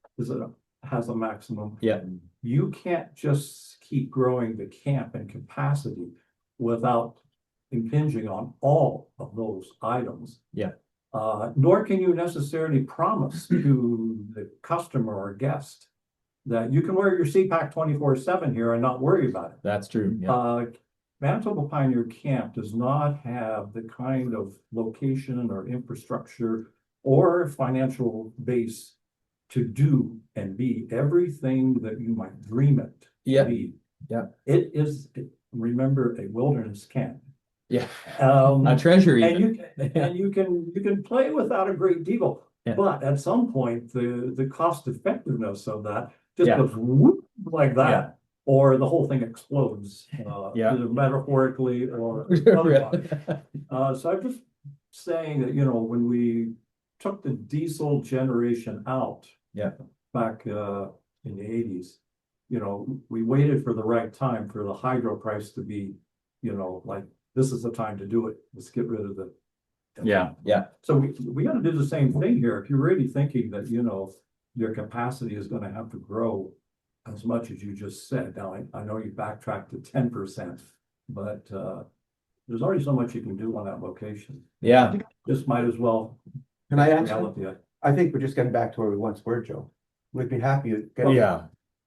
has a maximum. Yeah. You can't just keep growing the camp and capacity without impinging on all of those items. Yeah. Nor can you necessarily promise to the customer or guest that you can wear your CPAC 24/7 here and not worry about it. That's true. Yeah. Manitoba Pioneer Camp does not have the kind of location or infrastructure or financial base to do and be everything that you might dream it to Yeah. be. Yeah. It is, remember, a wilderness camp. Yeah. A A treasure and even. you can play without a great deal, Yeah. but at some point the cost effectiveness of that just Yeah. goes whoop like that, Yeah. or the whole thing explodes, Yeah. either metaphorically or otherwise. So I'm just saying that, when we took the diesel generation out. Yeah. Back in the 80s, we waited for the right time for the hydro price to be, like, this is the time to do it. Let's get rid of the. Yeah. Yeah. So we got to do the same thing here. If you're really thinking that, your capacity is going to have to grow as much as you just said. Now, I know you backtracked to 10%, but there's already so much you can do on that location. Yeah. Just might as well. Can I answer? reality. I think we're just getting back to where we once were, Joe. we'd be happy.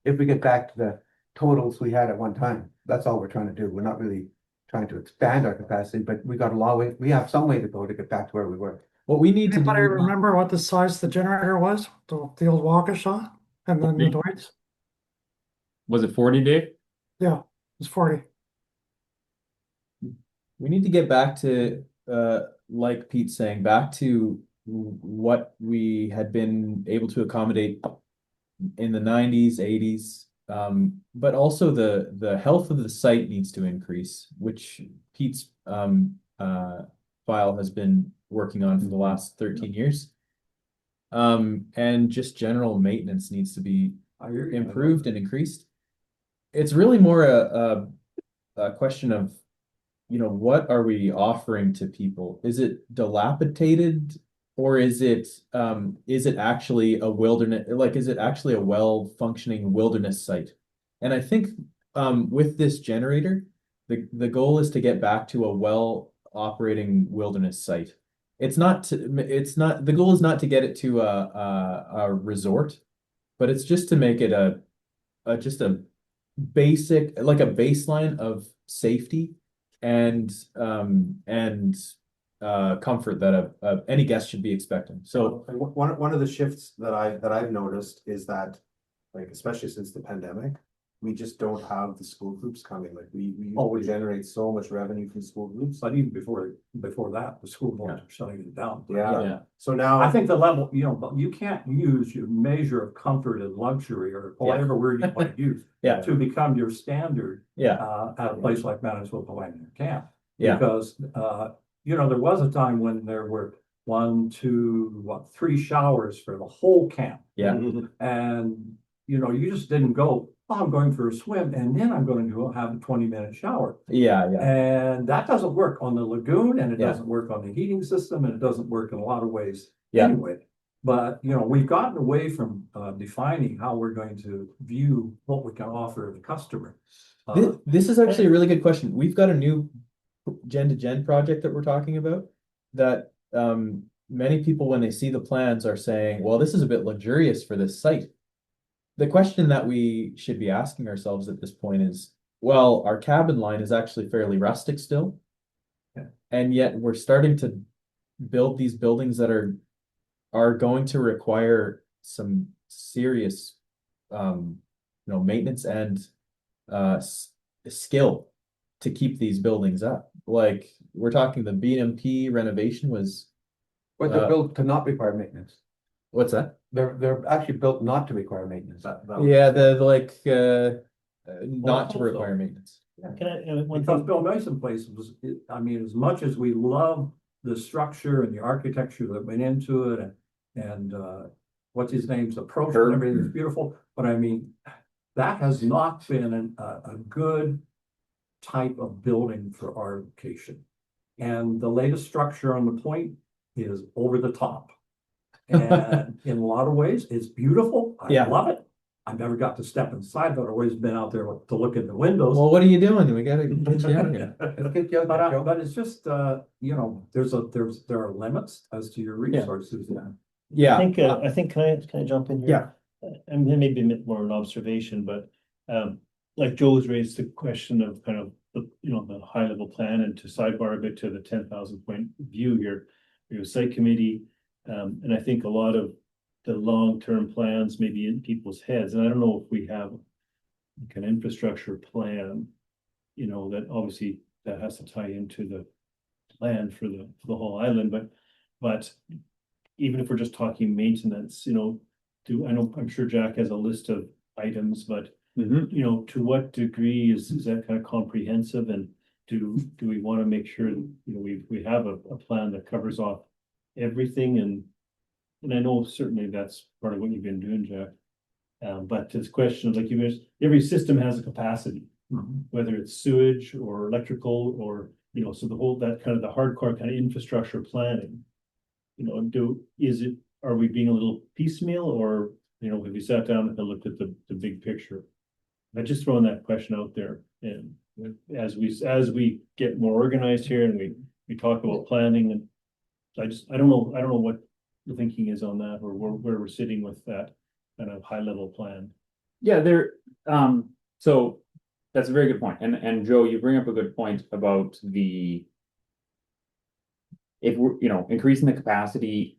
If we get back to the totals we had at one time, that's all we're trying to do. We're not really trying to expand our capacity, but we got a long way, we have some way to go to get back to where we were. What we need to Anybody do, remember what the size the generator was? The old Waukesha and then the Dwight's? Was it 40, Dave? Yeah, it was 40. we need to get back to, like Pete's saying, back to what we had been able to accommodate in the 90s, 80s. But also the health of the site needs to increase, which Pete's file has been working on for the last 13 years. And just general maintenance needs to be improved and increased. It's really more a question of, what are we offering to people? Is it dilapidated, or is it actually a wilderness, like, is it actually a well-functioning wilderness site? And I think with this generator, the goal is to get back to a well-operating wilderness site. The goal is not to get it to a resort, but it's just to make it just a basic, like a baseline of safety and comfort that any guest should be expecting. So One of the shifts that I've noticed is that, like, especially since the pandemic, we just don't have the school groups coming. Like, we generate so much revenue from school groups. But even before that, the school boards are shutting it down. Yeah. So now I think the level, you can't use your measure of comfort and luxury or whatever word you want to use to become your standard at a place like Manitowoc Pioneer Camp. Because there was a time when there were 3 showers for the whole camp. And you just didn't go, I'm going for a swim and then I'm going to go have a 20-minute shower. And that doesn't work on the lagoon, and it doesn't work on the heating system, and it doesn't work in a lot of ways anyway. But we've gotten away from defining how we're going to view what we can offer the customer. This is actually a really good question. We've got a new gen-to-gen project that we're talking about that many people, when they see the plans, are saying, well, this is a bit luxurious for this site. The question that we should be asking ourselves at this point is, well, our cabin line is actually fairly rustic still. And yet we're starting to build these buildings that are going to require some serious maintenance and skill to keep these buildings up. Like, we're talking the BMP renovation was But they're built to not require maintenance. What's that? They're actually built not to require maintenance. Not to require maintenance. Because Bill Mason Place was, as much as we love the structure and the architecture that went into it, and what's his name's approach and everything is beautiful, but that has not been a good type of building for our location. And the latest structure on the point is over the top. And in a lot of ways, it's beautiful. I love it. I've never got to step inside, but I've always been out there to look in the windows. Well, what are you doing? We gotta get you out here. But it's just, there are limits as to your resources. I think, can I jump in here? And then maybe a bit more an observation, but like Joe's raised the question of kind of the high level plan, and to sidebar a bit to the 10,000 point view here, your site committee. And I think a lot of the long-term plans may be in people's heads, and I don't know if we have like an infrastructure plan, that obviously that has to tie into the plan for the whole island, but even if we're just talking maintenance, I'm sure Jack has a list of items, but to what degree is that kind of comprehensive, and do we want to make sure we have a plan that covers off everything? And I know certainly that's part of what you've been doing, Jack. But this question of, like, every system has a capacity, whether it's sewage or electrical, or so the whole, that kind of the hardcore kind of infrastructure planning. Are we being a little piecemeal, or have you sat down and looked at the big picture? I just throwing that question out there, and as we get more organized here and we talk about planning, and I don't know what the thinking is on that, or where we're sitting with that. kind of high level plan. Yeah, so that's a very good point. And Joe, you bring up a good point about if we're, increasing the capacity.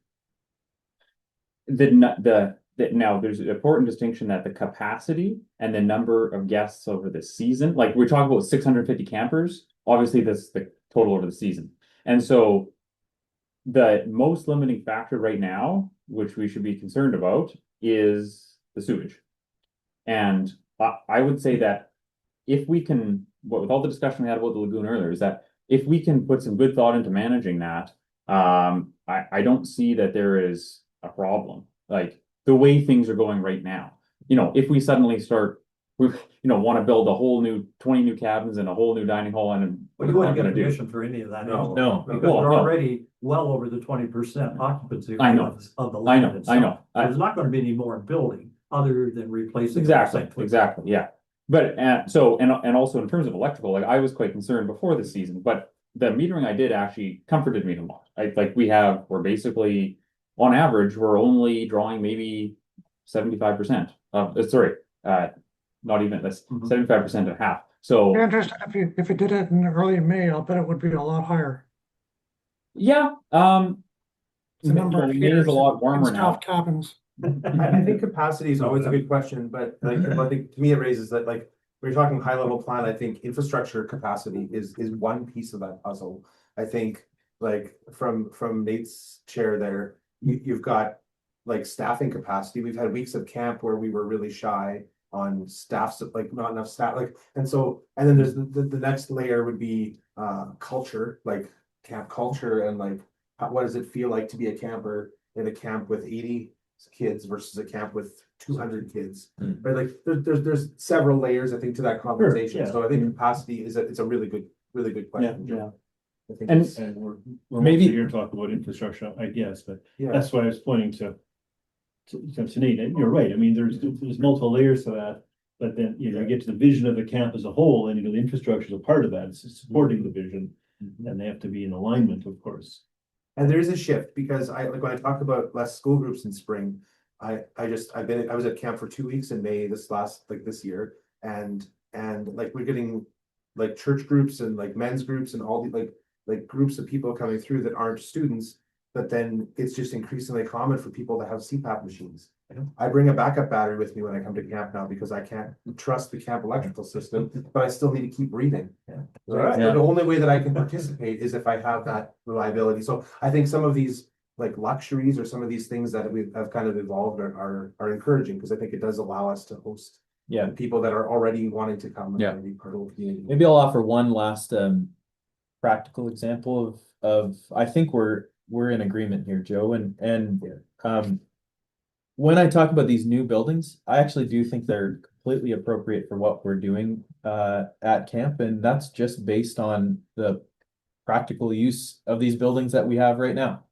Now there's an important distinction that the capacity and the number of guests over the season, like we're talking about 650 campers, obviously that's the total over the season. And so the most limiting factor right now, which we should be concerned about, is the sewage. And I would say that if we can, with all the discussion we had about the lagoon earlier, is that if we can put some good thought into managing that, I don't see that there is a problem. Like the way things are going right now, if we suddenly start, want to build a whole new 20 new cabins and a whole new dining hall, and Well, you wouldn't get permission for any of that. No. No. Because Well, we're no. already well over the 20% occupancy I know. of the I land know, itself. There's not gonna be any more building other than replacing. the Exactly, site footprint. exactly, yeah. But and also in terms of electrical, like I was quite concerned before the season, but the metering I did actually comforted me a lot. We're basically on average, we're only drawing maybe 75% of not even this, 75% of half. So Be interested if you did it in early May, I'll bet it would be a lot higher. yeah, The number of May is heaters a lot and warmer now. staff cabins. I think capacity is always a good question, but I think to me it raises that when you're talking high level plan, I think infrastructure capacity is one piece of that puzzle. I think from Nate's chair there, you've got staffing capacity. We've had weeks of camp where we were really shy on staff, not enough staff, and then there's the next layer would be culture, camp culture, and what does it feel like to be a camper in a camp with 80 kids versus a camp with 200 kids, right? There's several layers, I think, to that conversation. Sure, yeah. So I think capacity it's a really good question. Yeah. I think And it's- And we're Maybe- mostly here to talk about infrastructure, I guess, but yeah. that's why I was pointing to Nate, and you're right, I mean, there's multiple layers to that. But then, you get to the vision of the camp as a whole, and the infrastructure is a part of that, it's supporting the vision, and they have to be in alignment, of course. And there is a shift because when I talk about less school groups in spring, I was at camp for 2 weeks in May this year, and we're getting church groups and men's groups and all the groups of people coming through that aren't students, but then it's just increasingly common for people to have CPAP machines. I bring a backup battery with me when I come to camp now because I can't trust the camp electrical system, but I still need to keep breathing. Right? Yeah. The only way that I can participate is if I have that reliability. So I think some of these luxuries or some of these things that we have kind of evolved are encouraging because I think it does allow us to host people that are already wanting to come and be part of the community. Maybe I'll offer one last practical example of I think we're in agreement here, Joe, and when I talk about these new buildings, I actually do think they're completely appropriate for what we're doing at camp, and that's just based on the practical use of these buildings that we have right now.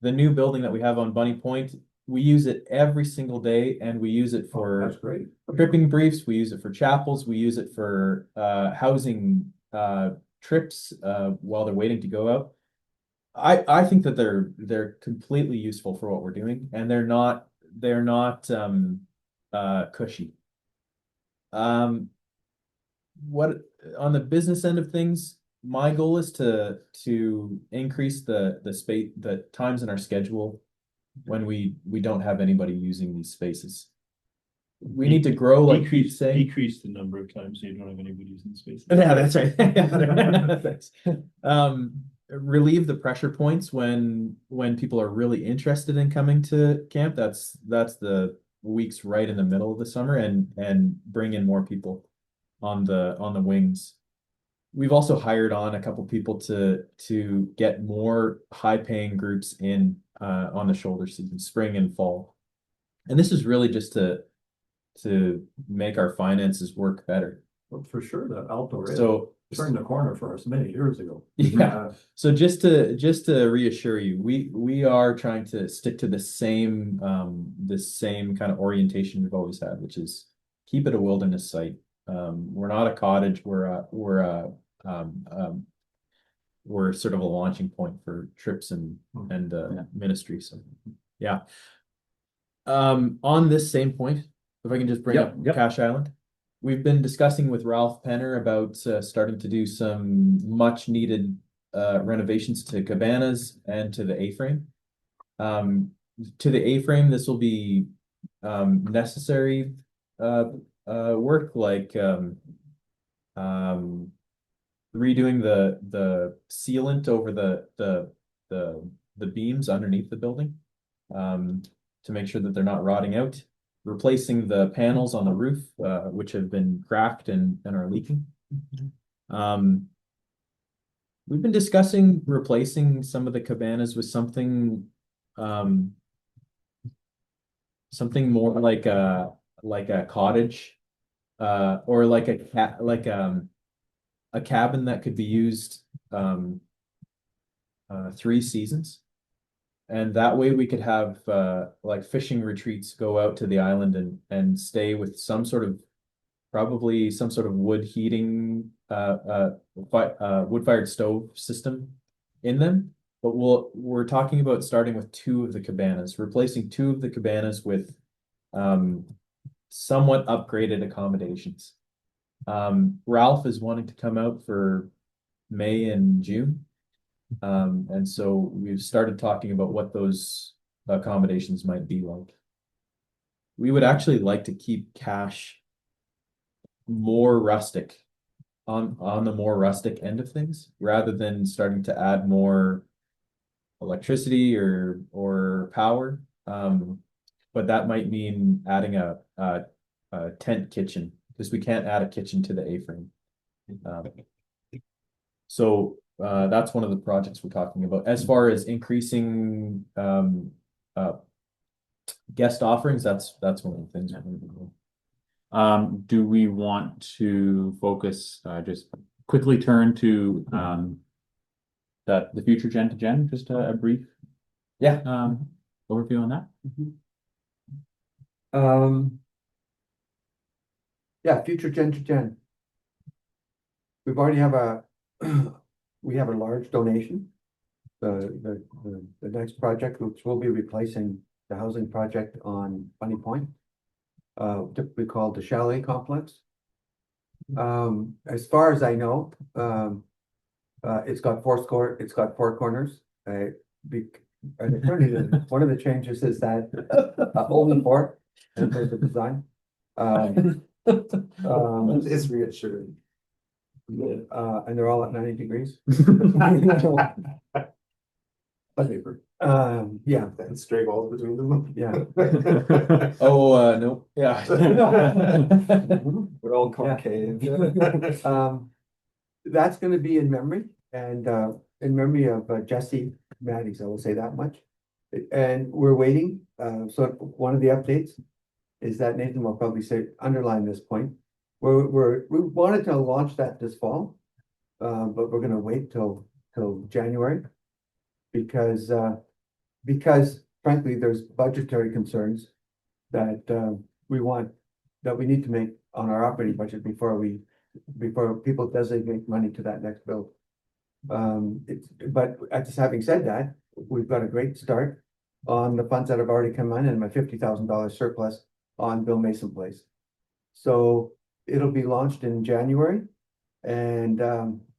The new building that we have on Bunny Point, we use it every single day, and we use it for That's great. tripping briefs, we use it for chapels, we use it for housing trips while they're waiting to go out. I think that they're completely useful for what we're doing, and they're not cushy. What on the business end of things, my goal is to increase the space, the times in our schedule when we don't have anybody using these spaces. We need to grow, like Decrease the number of times so you don't have anybody using the space. Yeah, that's right. Thanks. Relieve the pressure points when people are really interested in coming to camp. That's the weeks right in the middle of the summer, and bring in more people on the wings. We've also hired on a couple people to get more high-paying groups in on the shoulder season, spring and fall. And this is really just to make our finances work better. Well, for sure, the outdoor So turned the corner for us many years ago. yeah. So just to reassure you, we are trying to stick to the same kind of orientation we've always had, which is keep it a wilderness site. We're not a cottage. We're sort of a launching point for trips and ministry. So yeah. On this same point, if I can just bring Yep, up yep. Cash Island. We've been discussing with Ralph Penner about starting to do some much needed renovations to cabanas and to the A-frame. To the A-frame, this will be necessary work like redoing the sealant over the beams underneath the building to make sure that they're not rotting out, replacing the panels on the roof which have been cracked and are leaking. We've been discussing replacing some of the cabanas with something something more like a cottage or like a cabin that could be used 3 seasons. And that way we could have like fishing retreats, go out to the island and stay with some sort of probably some sort of wood heating wood-fired stove system in them. But we're talking about starting with 2 of the cabanas, replacing 2 of the cabanas with somewhat upgraded accommodations. Ralph is wanting to come out for May and June. And so we've started talking about what those accommodations might be like. We would actually like to keep Cash more rustic on the more rustic end of things rather than starting to add more electricity or power. But that might mean adding a tent kitchen because we can't add a kitchen to the A-frame. So that's one of the projects we're talking about. As far as increasing guest offerings, that's one of the things we're going to be doing. Do we want to focus, just quickly turn to the future gen to gen, just a brief overview on that? Yeah, future gen to gen. We've already have we have a large donation. The next project, which will be replacing the housing project on Bunny Point, typically called the Chalet Complex. As far as I know, it's got 4 corners. One of the changes is that only 4 in terms of design. It's reassuring. And they're all at 90 degrees. Yeah, And stray balls between them. yeah. Oh, no, yeah. We're all concave. That's gonna be in memory and in memory of Jesse Maddies, I will say that much. And we're waiting, so one of the updates is that Nathan will probably say, underline this point. We wanted to launch that this fall, but we're gonna wait till January. Because frankly, there's budgetary concerns that we need to make on our operating budget before people designate money to that next build. But just having said that, we've got a great start on the funds that have already come in and my $50,000 surplus on Bill Mason Place. So it'll be launched in January and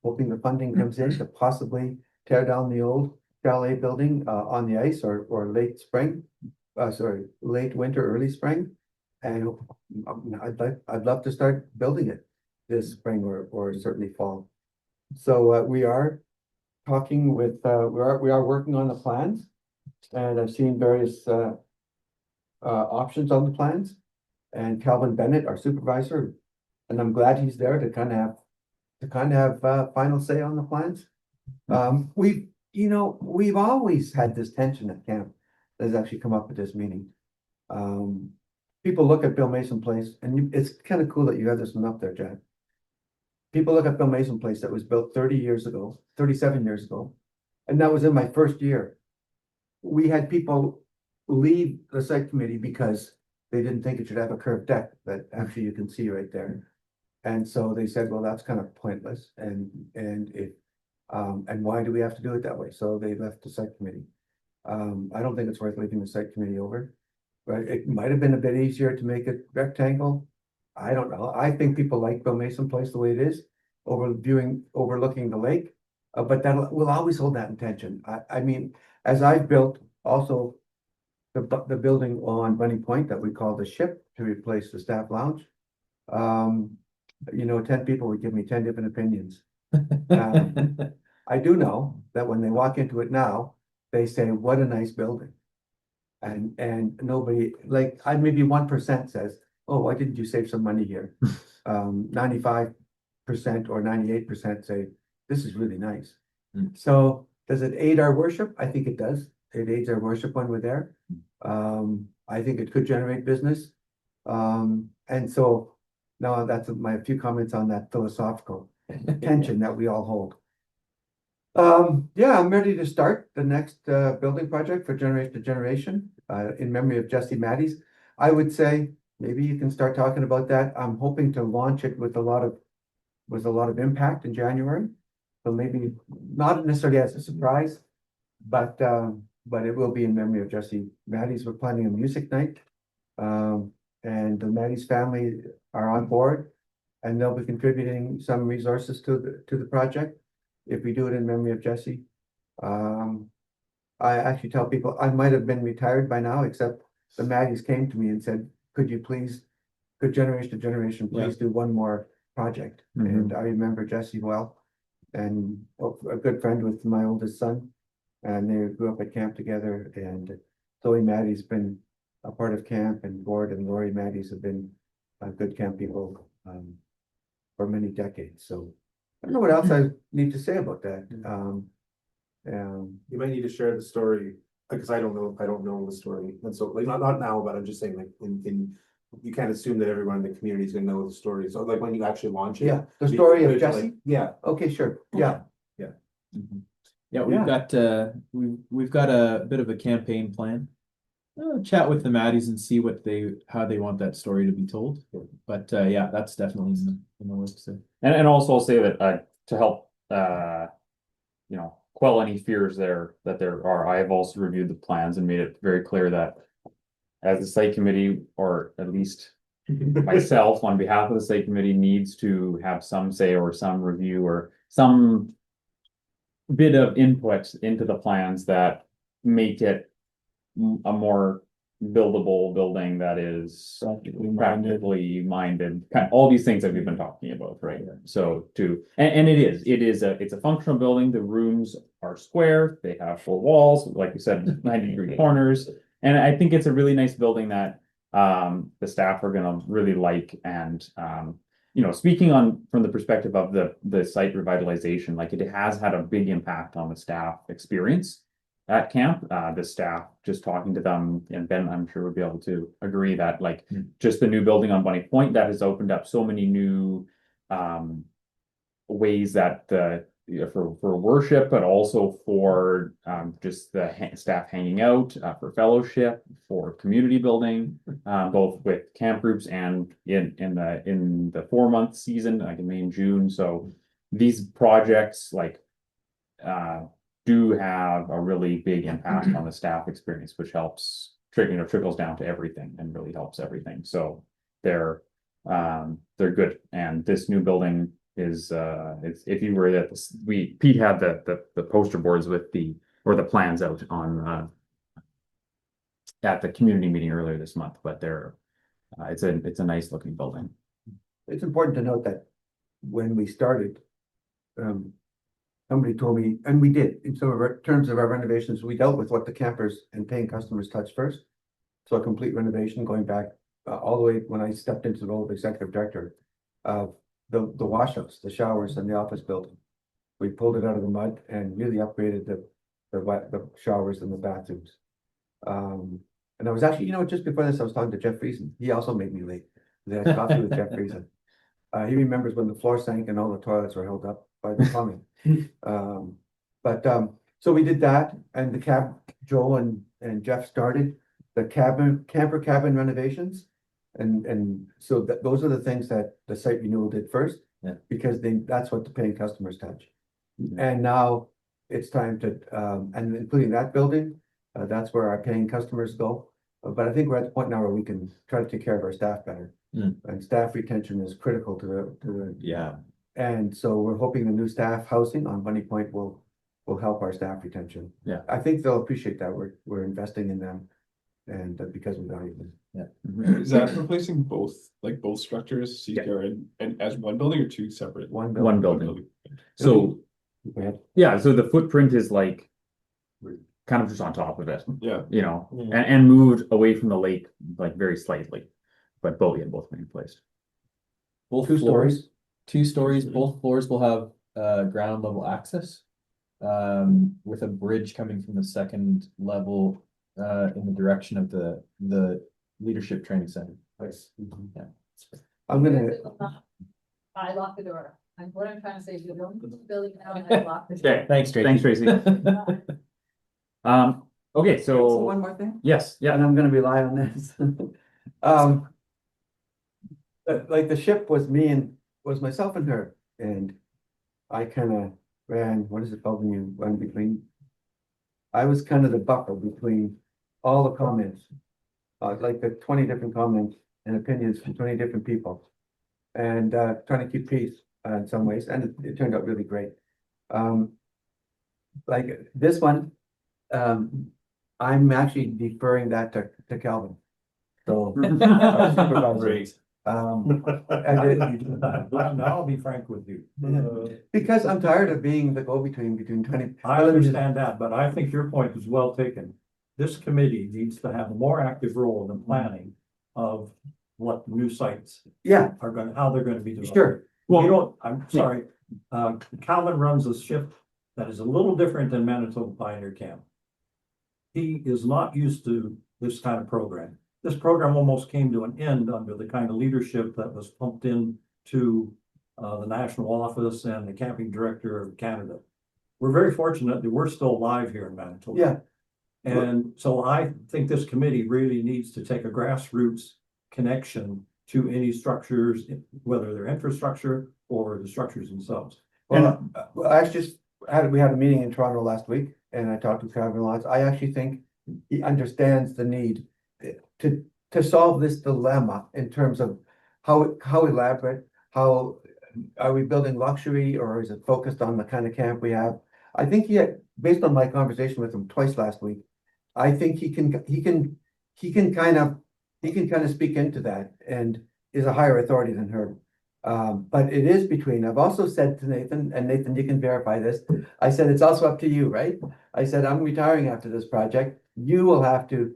hoping the funding comes in to possibly tear down the old chalet building on the ice or late spring, late winter, early spring. And I'd love to start building it this spring or certainly fall. So we are talking with we are working on the plans, and I've seen various options on the plans. And Calvin Bennett, our supervisor, and I'm glad he's there to kind of have final say on the plans. We've always had this tension at camp that has actually come up at this meeting. People look at Bill Mason Place, and it's kind of cool that you have this one up there, Jack. People look at Bill Mason Place that was built 37 years ago, and that was in my first year. We had people leave the site committee because they didn't think it should have a curved deck that actually you can see right there. And so they said, well, that's kind of pointless. And why do we have to do it that way? So they left the site committee. I don't think it's worth leaving the site committee over. But it might have been a bit easier to make it rectangle. I don't know. I think people like Bill Mason Place the way it is, overlooking the lake. But that will always hold that intention. I mean, as I've built also the building on Bunny Point that we call the Ship to replace the staff lounge. 10 people would give me 10 different opinions. I do know that when they walk into it now, they say, what a nice building. And nobody, like, maybe 1% says, oh, why didn't you save some money here? 95% or 98% say, this is really nice. So does it aid our worship? I think it does. It aids our worship when we're there. I think it could generate business. And so now that's my few comments on that philosophical tension that we all hold. Yeah, I'm ready to start the next building project for Generation to Generation in memory of Jesse Matties. I would say maybe you can start talking about that. I'm hoping to launch it with a lot of impact in January. So maybe not necessarily as a surprise, but it will be in memory of Jesse Matties. We're planning a music night. And the Matties family are on board, and they'll be contributing some resources to the project if we do it in memory of Jesse. I actually tell people I might have been retired by now, except the Matties came to me and said, could Generation to Generation please do one more project? And I remember Jesse well, and a good friend with my oldest son, and they grew up at camp together. And Zoe Maddie's been a part of camp, and Gord and Lori Maddie's have been good camp people for many decades. So I don't know what else I need to say about that. You might need to share the story, because I don't know the story. And so like not now, but I'm just saying, like in you can't assume that everyone in the community is gonna know the story. So like when you actually launch it. Yeah, the story of like, Jesse? yeah. Okay, sure. Yeah. Yeah, we've got we've got a bit of a campaign plan. Chat with the Maddies and see how they want that story to be told. But yeah, that's definitely in the works. And also I'll say that to help quell any fears that there are, I have also reviewed the plans and made it very clear that as the site committee, or at least myself on behalf of the site committee, needs to have some say or some review or some bit of input into the plans that make it a more buildable building that is practically minded, kind of all these things that we've been talking about, right? So and it's a functional building. The rooms are square, they have 4 walls, like you said, 90-degree corners. And I think it's a really nice building that the staff are gonna really like. And speaking from the perspective of the site revitalization, like it has had a big impact on the staff experience at camp. The staff, just talking to them, and Ben, I'm sure would be able to agree that just the new building on Bunny Point that has opened up so many new ways that for worship, but also for just the staff hanging out, for fellowship, for community building, both with camp groups and in the 4-month season, like in May and June. So these projects do have a really big impact on the staff experience, which helps trickles down to everything and really helps everything. So they're good. And this new building is if you were at Pete had the poster boards with the plans out on at the community meeting earlier this month, but it's a nice looking building. It's important to note that when we started, somebody told me, and we did, in some of our terms of our renovations, we dealt with what the campers and paying customers touched first. So a complete renovation going back all the way when I stepped into the role of executive director of the washouts, the showers, and the office building. We pulled it out of the mud and really upgraded the showers and the bathrooms. And I was actually, just before this, I was talking to Jeff Friesen. He also made me late. I had coffee with Jeff Friesen. He remembers when the floor sank and all the toilets were held up by the plumbing. So we did that, and Joel and Jeff started the camper cabin renovations. And so those are the things that the site renewal did first, because that's what the paying customers touch. And now it's time to, and including that building, that's where our paying customers go. But I think we're at the point now where we can try to take care of our staff better. Mm. And staff retention is critical to the, Yeah. and so we're hoping the new staff housing on Bunny Point will help our staff retention. Yeah. I think they'll appreciate that we're investing in them and because we value them. Is that replacing both structures, CCR and as one building or two separate? One building. One building. So, Go ahead. yeah, so the footprint is like kind of just on top of it, Yeah. you know, and moved away from the lake like very slightly, but both remain placed. Both Two floors, stories. 2 stories, both floors will have ground level access. With a bridge coming from the second level in the direction of the leadership training center. Nice. Yeah. I'm gonna, I locked the door. And what I'm trying to say is you don't put the building now and I locked the door. Okay, Thanks, Tracy. thanks, Tracy. Okay, so one more thing? yes, yeah, And I'm gonna rely on this. Like the ship was myself and her, and I kind of ran, what is it called when you run between? I was kind of the buffer between all the comments, like the 20 different comments and opinions from 20 different people. And trying to keep peace in some ways, and it turned out really great. Like this one, I'm actually deferring that to Calvin. So our supervisor. Great. And Now I'll be frank with you. because I'm tired of being the go-between between 20. I understand that, but I think your point is well taken. This committee needs to have a more active role in the planning of what new sites Yeah, are going, how they're going to be developed. sure. Well, you don't, I'm sorry, Calvin runs a shift that is a little different than Manitoba Pioneer Camp. He is not used to this kind of program. This program almost came to an end under the kind of leadership that was pumped in to the national office and the camping director of Canada. We're very fortunate that we're still alive here in Manitoba. Yeah. And so I think this committee really needs to take a grassroots connection to any structures, whether they're infrastructure or the structures themselves. Well, we had a meeting in Toronto last week and I talked to Calvin lots. I actually think he understands the need to solve this dilemma in terms of how elaborate, how are we building luxury or is it focused on the kind of camp we have? I think based on my conversation with him twice last week, I think he can kind of speak into that and is a higher authority than her. But it is between, I've also said to Nathan, and Nathan, you can verify this. I said, it's also up to you, right? I said, I'm retiring after this project. You will have to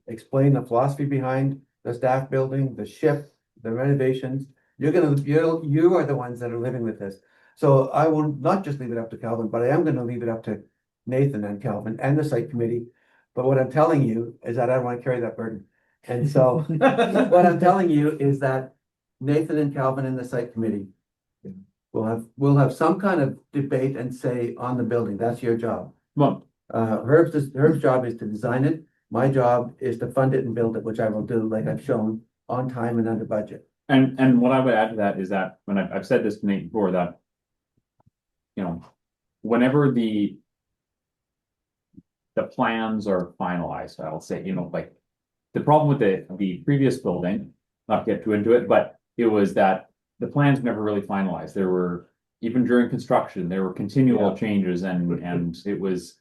explain the philosophy behind the staff building, the ship, the renovations. You are the ones that are living with this. So I will not just leave it up to Calvin, but I am going to leave it up to Nathan and Calvin and the site committee. But what I'm telling you is that I don't want to carry that burden. And so what I'm telling you is that Nathan and Calvin and the site committee will have some kind of debate and say on the building. That's your job. well, Herb's job is to design it. My job is to fund it and build it, which I will do, like I've shown, on time and under budget. and what I would add to that is that when I've said this to Nate before that, you know, whenever the plans are finalized, I'll say, you know, like the problem with the previous building, not to get too into it, but it was that the plans never really finalized. There were, even during construction, there were continual changes and it was,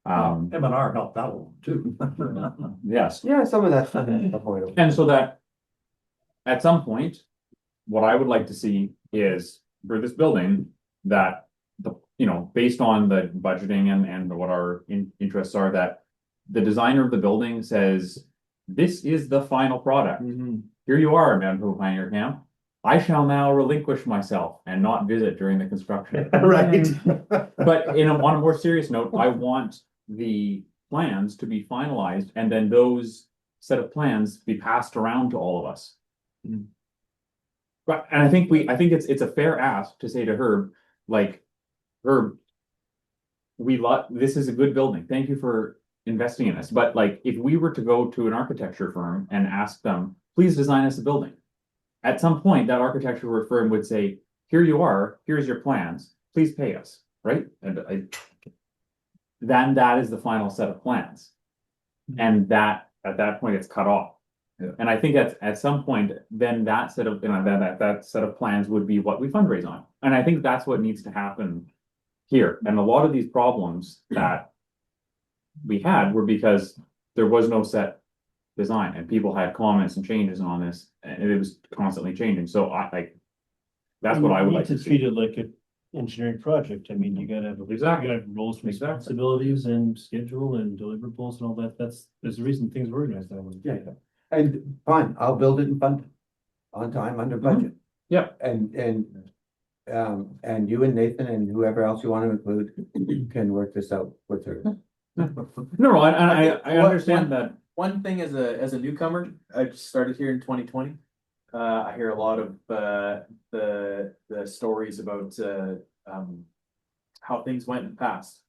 M&R helped that one too. yes. Yeah, some of that's avoidable. And so that at some point, what I would like to see is for this building that you know, based on the budgeting and what our interests are, that the designer of the building says, this is the final product. Here you are, Manitoba Pioneer Camp. I shall now relinquish myself and not visit during the construction. Right. But on a more serious note, I want the plans to be finalized and then those set of plans be passed around to all of us. But, and I think it's a fair ask to say to Herb, like, Herb, this is a good building. Thank you for investing in this. But like, if we were to go to an architecture firm and ask them, please design us a building. At some point, that architecture firm would say, here you are, here's your plans, please pay us, right? And then that is the final set of plans. And that, at that point, it's cut off. Yeah. And I think at some point, then that set of, that set of plans would be what we fundraise on. And I think that's what needs to happen here. And a lot of these problems that we had were because there was no set design and people had comments and changes on this and it was constantly changing. So I like, that's what I would like to treat see. it like an engineering project. I mean, you gotta have. Exactly. You gotta have roles, responsibilities and schedule and deliverables and all that. There's a reason things were organized that way. Yeah, and fine, I'll build it and fund it on time, under budget. Yeah. And you and Nathan and whoever else you want to include can work this out with her. No, I understand that. One thing as a newcomer, I just started here in 2020. I hear a lot of the stories about how things went in the past.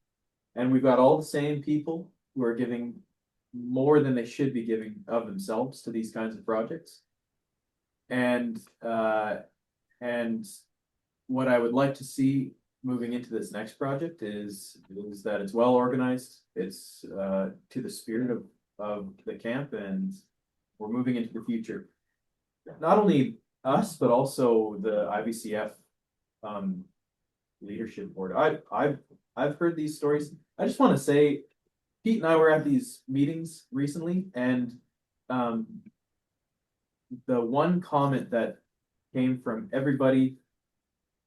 And we've got all the same people who are giving more than they should be giving of themselves to these kinds of projects. And what I would like to see moving into this next project is that it's well organized. It's to the spirit of the camp, and we're moving into the future. Not only us, but also the IVCF leadership board. I've heard these stories. I just want to say, Pete and I were at these meetings recently, and the one comment that came from everybody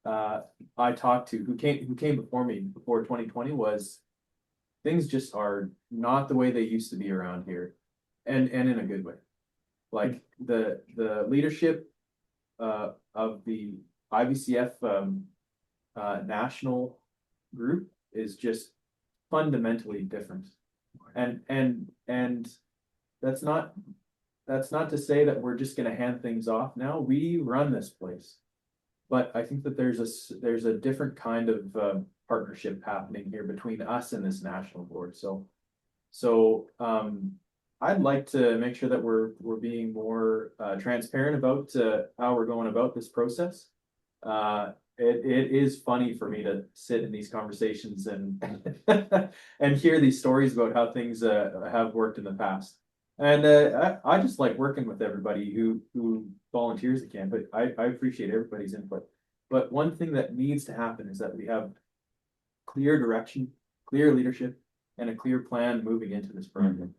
I talked to who came before me before 2020 was things just are not the way they used to be around here, and in a good way. Like the leadership of the IVCF national group is just fundamentally different, and that's not to say that we're just going to hand things off now. We run this place. But I think that there's a different kind of partnership happening here between us and this national board. So I'd like to make sure that we're being more transparent about how we're going about this process. It is funny for me to sit in these conversations and and hear these stories about how things have worked in the past. And I just like working with everybody who volunteers at camp, but I appreciate everybody's input. But one thing that needs to happen is that we have clear direction, clear leadership, and a clear plan moving into this project.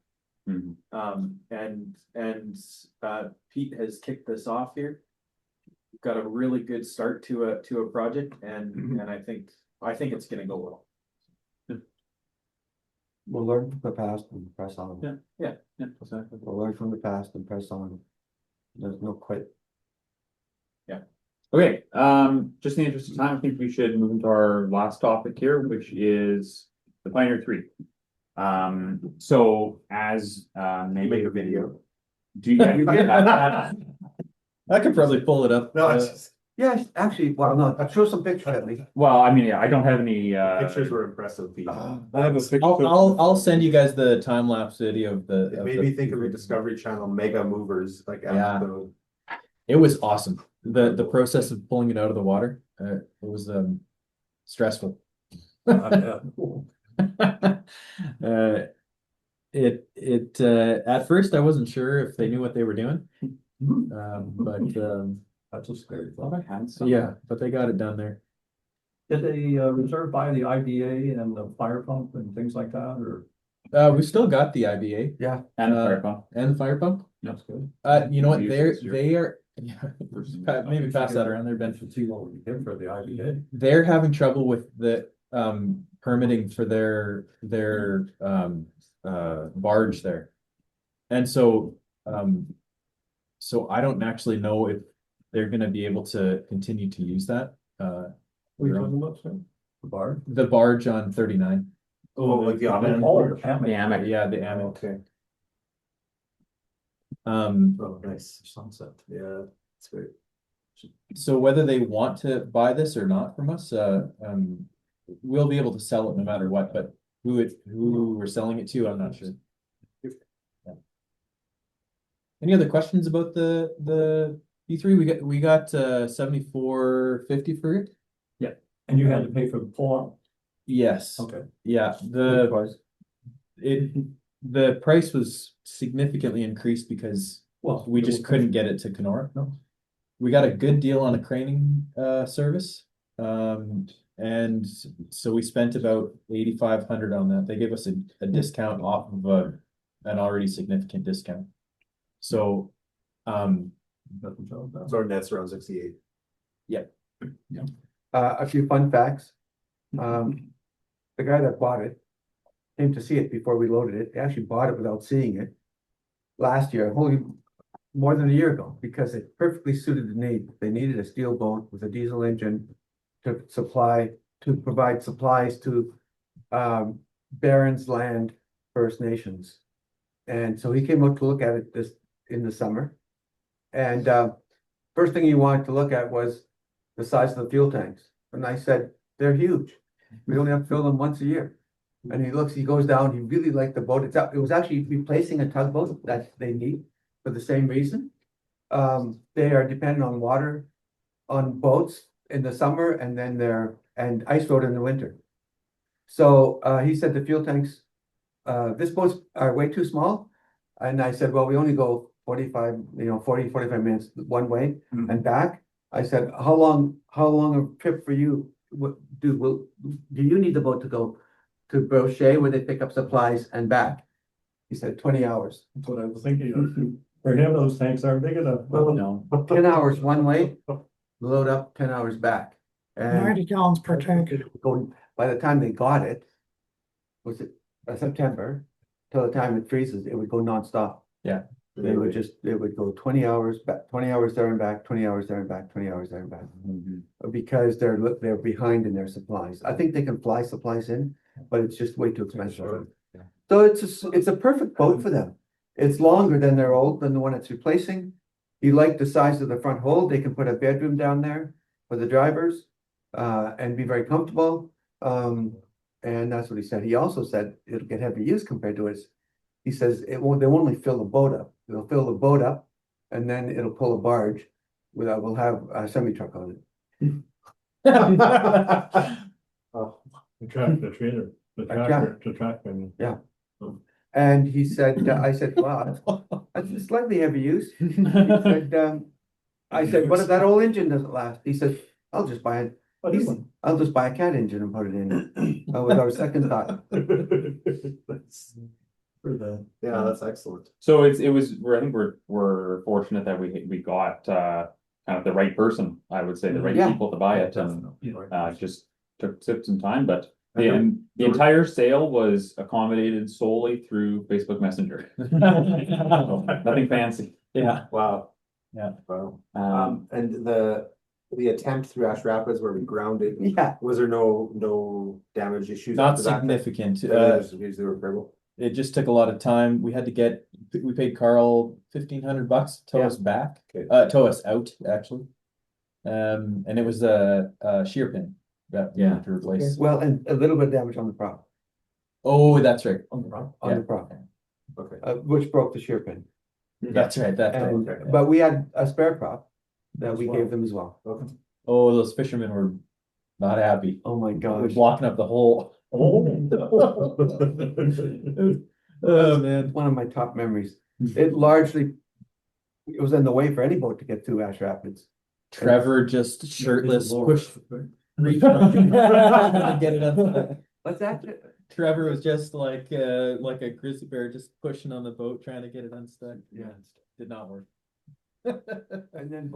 Pete has kicked this off here. We've got a really good start to a project, and I think it's going to go well. We'll learn from the past and press on. Yeah, exactly. We'll learn from the past and press on. There's no quit. Yeah. Okay, just in the interest of time, I think we should move into our last topic here, which is the Pioneer 3. So as maybe a video. Do you get that? I could probably pull it up. No, it's just, Yeah, actually, well, no, I'll show some pictures at least. Well, I mean, yeah, I don't have any pictures were impressive. Pete. I have a picture. I'll send you guys the time lapse video of the. It made me think of a Discovery Channel mega movers, like episode. It was awesome. The process of pulling it out of the water, it was stressful. It at first I wasn't sure if they knew what they were doing, but That's a scary thought thought. I had some. yeah, but they got it done there. Did they reserve by the IBA and the fire pump and things like that, or? We still got the IBA Yeah. And the fire pump. and the fire pump. That's good. You know what? Use They this year. are maybe pass that around there, Ben. To see what we did for the IBA. They're having trouble with the permitting for their barge there. And so I don't actually know if they're gonna be able to continue to use that. What are you talking about, sir? The bar? The barge on 39. Oh, like the Amen. Oh, The Amex. Yeah, the Amex. Okay. Oh, nice sunset. Yeah, it's great. So whether they want to buy this or not from us, we'll be able to sell it no matter what, but who we're selling it to, I'm not sure. Yeah. Any other questions about the E3? We got 74.50 for it. And you had to pay for the pull-out? Yes. Okay. Yeah, The price was significantly increased because Well, we just couldn't get it to Kenora. No. We got a good deal on a craning service. And so we spent about 8,500 on that. They gave us a discount off of an already significant discount. So So our net's around 68. A few fun facts. The guy that bought it came to see it before we loaded it. He actually bought it without seeing it last year, only more than a year ago, because it perfectly suited the need. They needed a steel boat with a diesel engine to provide supplies to Barron's Land First Nations. And so he came out to look at it in the summer. And first thing he wanted to look at was the size of the fuel tanks. And I said, they're huge. We only have to fill them once a year. And he goes down, he really liked the boat. It was actually replacing a tugboat that they need for the same reason. They are dependent on water on boats in the summer and ice road in the winter. So he said the fuel tanks, this boats are way too small. And I said, well, we only go 45 minutes one way and back. I said, how long a trip for you? Do you need the boat to go to Brochet where they pick up supplies and back? He said 20 hours. That's what I was thinking of. For him, those tanks aren't big enough. no. 10 hours one way, load up, 10 hours back. And 90 gallons per tank. by the time they got it, was it September, till the time it freezes, it would go nonstop. Yeah. They would go 20 hours back, 20 hours there and back, 20 hours there and back, 20 hours there and back. Because they're behind in their supplies. I think they can fly supplies in, but it's just way too expensive. So it's a perfect boat for them. It's longer than the one it's replacing. He liked the size of the front hold. They can put a bedroom down there for the drivers and be very comfortable. And that's what he said. He also said it'll get heavy use compared to his. He says they won't only fill the boat up. They'll fill the boat up and then it'll pull a barge we'll have a semi truck on it. The trailer, the tractor, I mean. Yeah. And he said, I said, wow, that's slightly heavy use. He said, I said, what if that old engine doesn't last? He said, I'll just buy a cat engine and put it in. That was our second thought. That's excellent. So I think we're fortunate that we got kind of the right person, I would say, the right people to buy it, and just took some time, but the entire sale was accommodated solely through Facebook Messenger. Nothing fancy. Yeah. Wow. Yeah. Wow. And the attempt through Ash Rapids where we grounded. Yeah. Was there no damage issues? Not after that? significant. They were repairable. It just took a lot of time. We paid Carl $1,500 to tow us back, tow us out actually. And it was a shear pin that we had to replace. Well, and a little bit of damage on the prop. Oh, that's right. On the prop. Okay. Which broke the shear pin. That's right. But we had a spare prop that we gave them as well. Okay. Oh, those fishermen were not happy. Oh my They were gosh. blocking up the hole. Oh man. One of my top memories. It was in the way for any boat to get through Ash Rapids. Trevor just shirtless pushed. Get it up. What's that? Trevor was just like a grizzly bear, just pushing on the boat, trying to get it unstuck. Yeah. Did not work. And then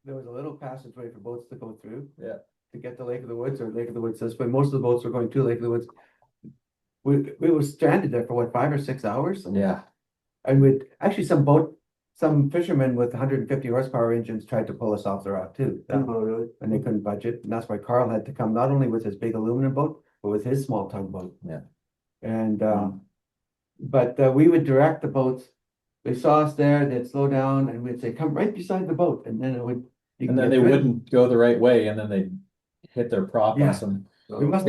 there was a little passageway for boats to go through. Yeah. To get to Lake of the Woods or Lake of the Woods this way. Most of the boats were going to Lake of the Woods. We were stranded there for what, 5 or 6 hours? Yeah. And some fishermen with 150 horsepower engines tried to pull us off the rock too. Really? And they couldn't budget. And that's why Carl had to come not only with his big aluminum boat, but with his small tugboat. Yeah. And but we would direct the boats. They saw us there, they'd slow down and we'd say, come right beside the boat. And then it would. And then they wouldn't go the right way, and then they'd hit their prop on some We must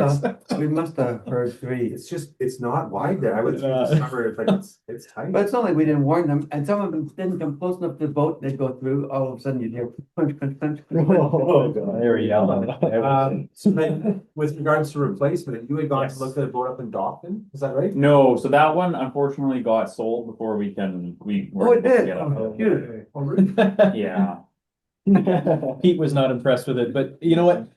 have heard three. It's just, it's not wide there. I went through the summer, it's like, it's tight. But it's not like we didn't warn them, and some of them didn't come close enough to the boat, they'd go through, all of a sudden you'd hear crunch, crunch, crunch. They were yelling. So then, with regards to replacement, you had gone Yes. to look at a boat up in Dockton, is that right? No, so that one unfortunately got sold before we Oh, it did? Oh, Good. yeah. Pete was not impressed with it, but you know what?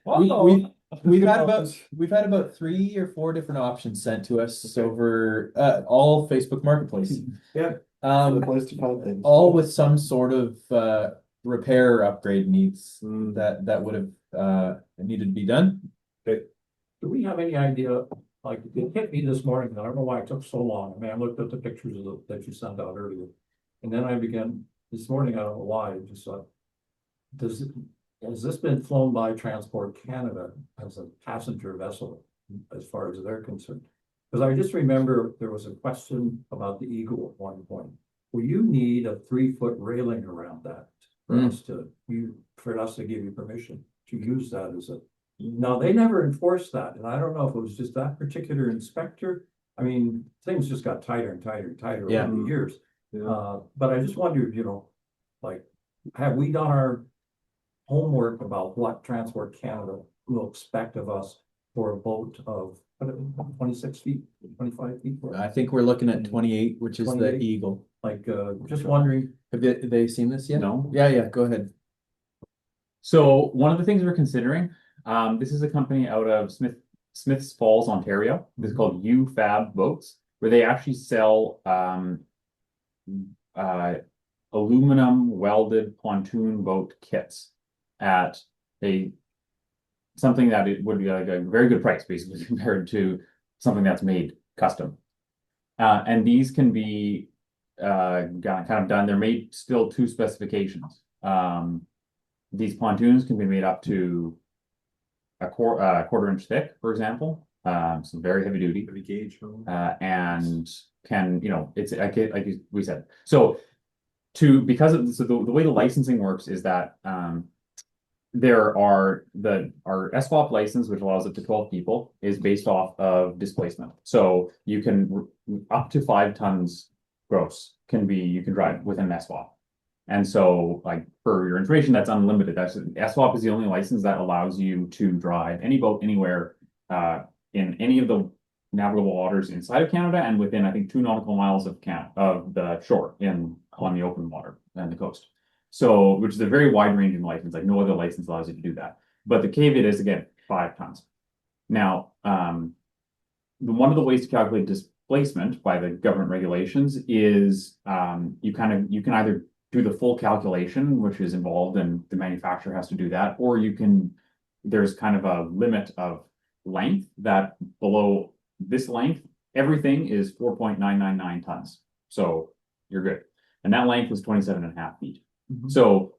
We've had about 3 or 4 different options sent to us over all Facebook Marketplace. Yeah. The place to find things. All with some sort of repair or upgrade needs that would have needed to be done. Do we have any idea, like, it hit me this morning, and I don't know why it took so long. I mean, I looked at the pictures that you sent out earlier. And then I began, this morning, I don't know why, I just thought, has this been flown by Transport Canada as a passenger vessel, as far as they're concerned? Because I just remember there was a question about the Eagle at one point. Will you need a 3-foot railing around that for us to give you permission to use that as a? Now, they never enforced that, and I don't know if it was just that particular inspector. I mean, things just got tighter and tighter and tighter over the years. But I just wondered, you know, like, have we done our homework about what Transport Canada will expect of us for a boat of 26 feet, 25 feet? I think we're looking at 28, which is the 28? Eagle. Like, just wondering. Have they seen this yet? No. Yeah, go ahead. So one of the things we're considering, this is a company out of Smiths Falls, Ontario. This is called UFab Boats, where they actually sell aluminum welded pontoon boat kits at something that it would be like a very good price, basically, compared to something that's made custom. And these can be kind of done. They're made still to specifications. These pontoons can be made up to a quarter inch thick, for example. So very heavy duty. Heavy gauge. And can, you know, it's like we said. So the way the licensing works is that our SWAP license, which allows up to 12 people, is based off of displacement. So you can up to 5 tons gross you can drive within an SWAP. And so, like, for your information, that's unlimited. SWAP is the only license that allows you to drive any boat anywhere in any of the navigable waters inside of Canada and within, I think, 2 nautical miles of the shore on the open water and the coast. So, which is a very wide ranging license. Like, no other license allows you to do that. But the caveat is, again, 5 tons. Now, one of the ways to calculate displacement by the government regulations is you can either do the full calculation, which is involved and the manufacturer has to do that, or there's kind of a limit of length that below this length, everything is 4.999 tons. So you're good. And that length was 27.5 feet. So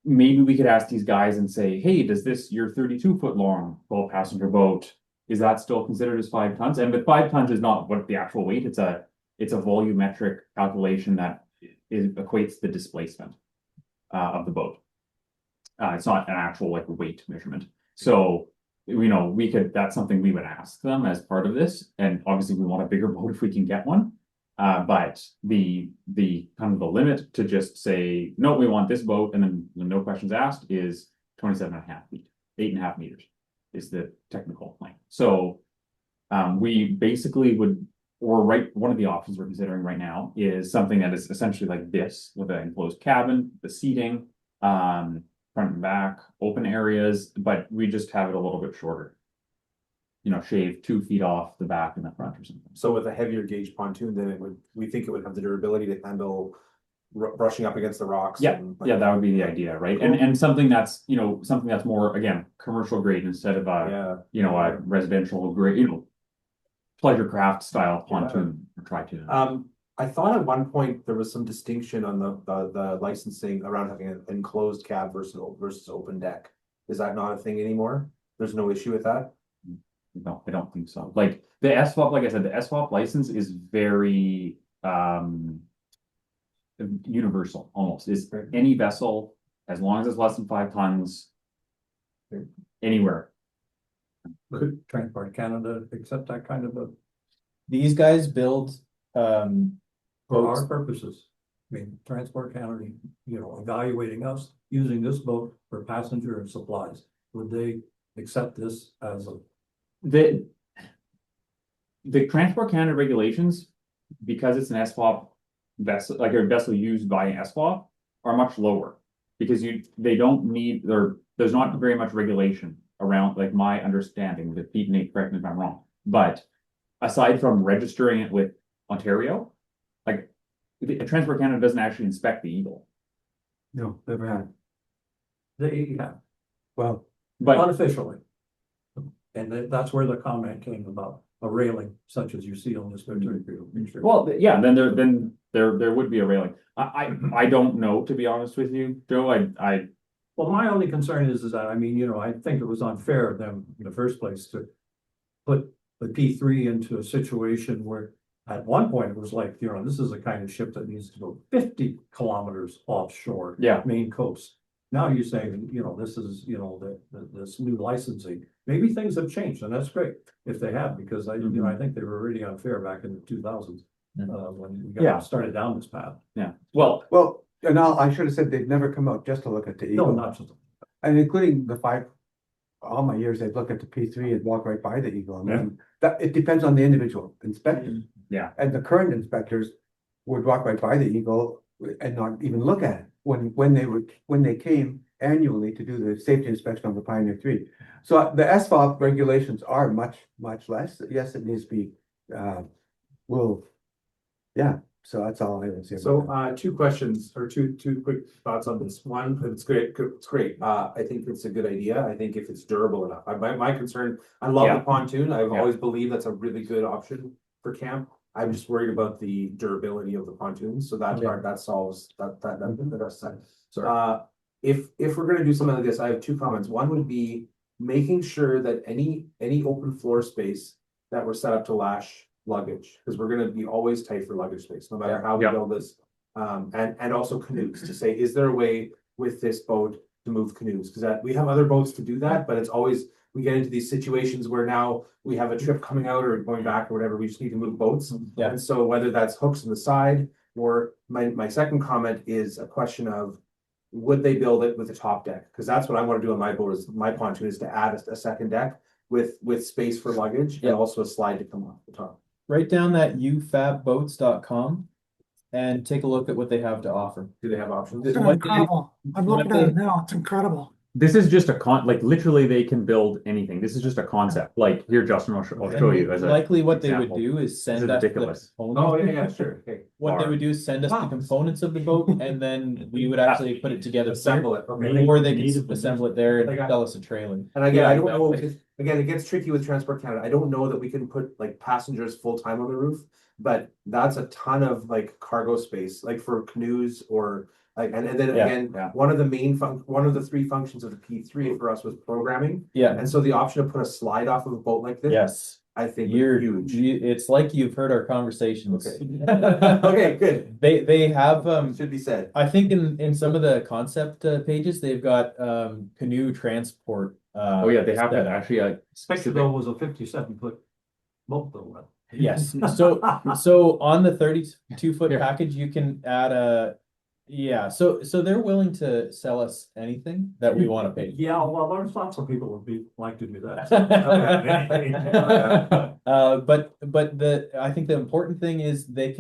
maybe we could ask these guys and say, hey, does your 32-foot long 12-passenger boat, is that still considered as 5 tons? And but 5 tons is not what the actual weight, it's a volumetric calculation that equates the displacement of the boat. It's not an actual like weight measurement. So, you know, that's something we would ask them as part of this. And obviously we want a bigger boat if we can get one. But the kind of the limit to just say, no, we want this boat, and then no questions asked, is 27.5 feet, 8.5 meters is the technical length. So we basically one of the options we're considering right now is something that is essentially like this, with an enclosed cabin, the seating, front and back, open areas, but we just have it a little bit shorter. You know, shave 2 feet off the back and the front or something. So with a heavier gauge pontoon, then we think it would have the durability to handle brushing up against the rocks. Yeah, that would be the idea, right? Cool. And something that's more, again, commercial grade instead of a residential grade, pleasure craft style pontoon or tri-tune. I thought at one point there was some distinction on the licensing around having an enclosed cab versus open deck. Is that not a thing anymore? There's no issue with that? No, I don't think so. Like the SWAP, like I said, the SWAP license is very universal almost. Is any vessel, as long as it's less than 5 tons, anywhere Could Transport Canada accept that kind of a, These guys build, for our boats. purposes? I mean, Transport Canada, you know, evaluating us using this boat for passenger and supplies, would they accept this as a? The Transport Canada regulations, because it's an SFOP vessel, like a vessel used by an SFOP, are much lower. Because they don't need, there's not very much regulation around, like my understanding, that Pete, Nate, correct me if I'm wrong. But aside from registering it with Ontario, like Transport Canada doesn't actually inspect the Eagle. No, never had. They have, Well, But unofficially. And that's where the comment came about, a railing such as you see on this picture. well, yeah, then there would be a railing. I don't know, to be honest with you, Joe. I Well, my only concern is that, I mean, you know, I think it was unfair of them in the first place to put the P3 into a situation where at one point it was like, you know, this is the kind of ship that needs to go 50 kilometers offshore. Yeah. Main coast. Now you're saying, you know, this is, you know, this new licensing, maybe things have changed, and that's great if they have, because you know, I think they were really unfair back in the 2000s. When we Yeah. got started down this path. yeah. Well, and I should have said they've never come out just to look at the No, Eagle. not just. And including all my years, they'd look at the P3 and walk right by the Eagle. I mean, that, it depends on the individual inspector. Yeah. And the current inspectors would walk right by the Eagle and not even look at it when they came annually to do the safety inspection on the Pioneer 3. So the SFOP regulations are much, much less. Yes, it needs to be, yeah, so that's all I would say. So, two questions or two quick thoughts on this. One, it's great, it's great. I think it's a good idea. I think if it's durable enough. My concern, I love the pontoon. I've always believed that's a really good option for camp. I'm just worried about the durability of the pontoons. So that part, that solves that. If we're gonna do something like this, I have two comments. One would be making sure that any open floor space that we're set up to lash luggage, because we're gonna be always tight for luggage space, no matter how we build this. And also canoes, to say, is there a way with this boat to move canoes? Because we have other boats to do that, but it's always, we get into these situations where now we have a trip coming out or going back or whatever, we just need to move boats. Yeah. And so whether that's hooks on the side, or my second comment is a question of, would they build it with a top deck? Because that's what I want to do on my boat, is my pontoon is to add a second deck with space for luggage and also a slide to come off the top. Write down that ufabboats.com and take a look at what they have to offer. Do they have options? It's incredible. I'm looking at it now. It's incredible. this is just like literally they can build anything. This is just a concept. Like here, Justin, I'll show you as a Likely what they would example. do is This is send us the ridiculous. Oh, components. sure. Okay. What they would do is send us the components of the boat, and then we would actually put it together. Assemble it. Okay. Or they can assemble it there and sell us a trailer. And again, I don't know, again, it gets tricky with Transport Canada. I don't know that we can put like passengers full-time on the roof, but that's a ton of like cargo space, like for canoes or like, and then again, one of the three functions of the P3 for us was programming. Yeah. And so the option to put a slide off of a boat like this. Yes. I think You're huge. It's like you've heard our conversations. Okay. Okay, good. They have Should be said. I think in some of the concept pages they've got canoe transport. Oh yeah, they have that actually. Especially though was a 57-foot boat though. Yes. So on the 32-foot package, you can add so they're willing to sell us anything that we want to pay. Yeah, well, there's lots of people would be like to do that. But I think the important thing is they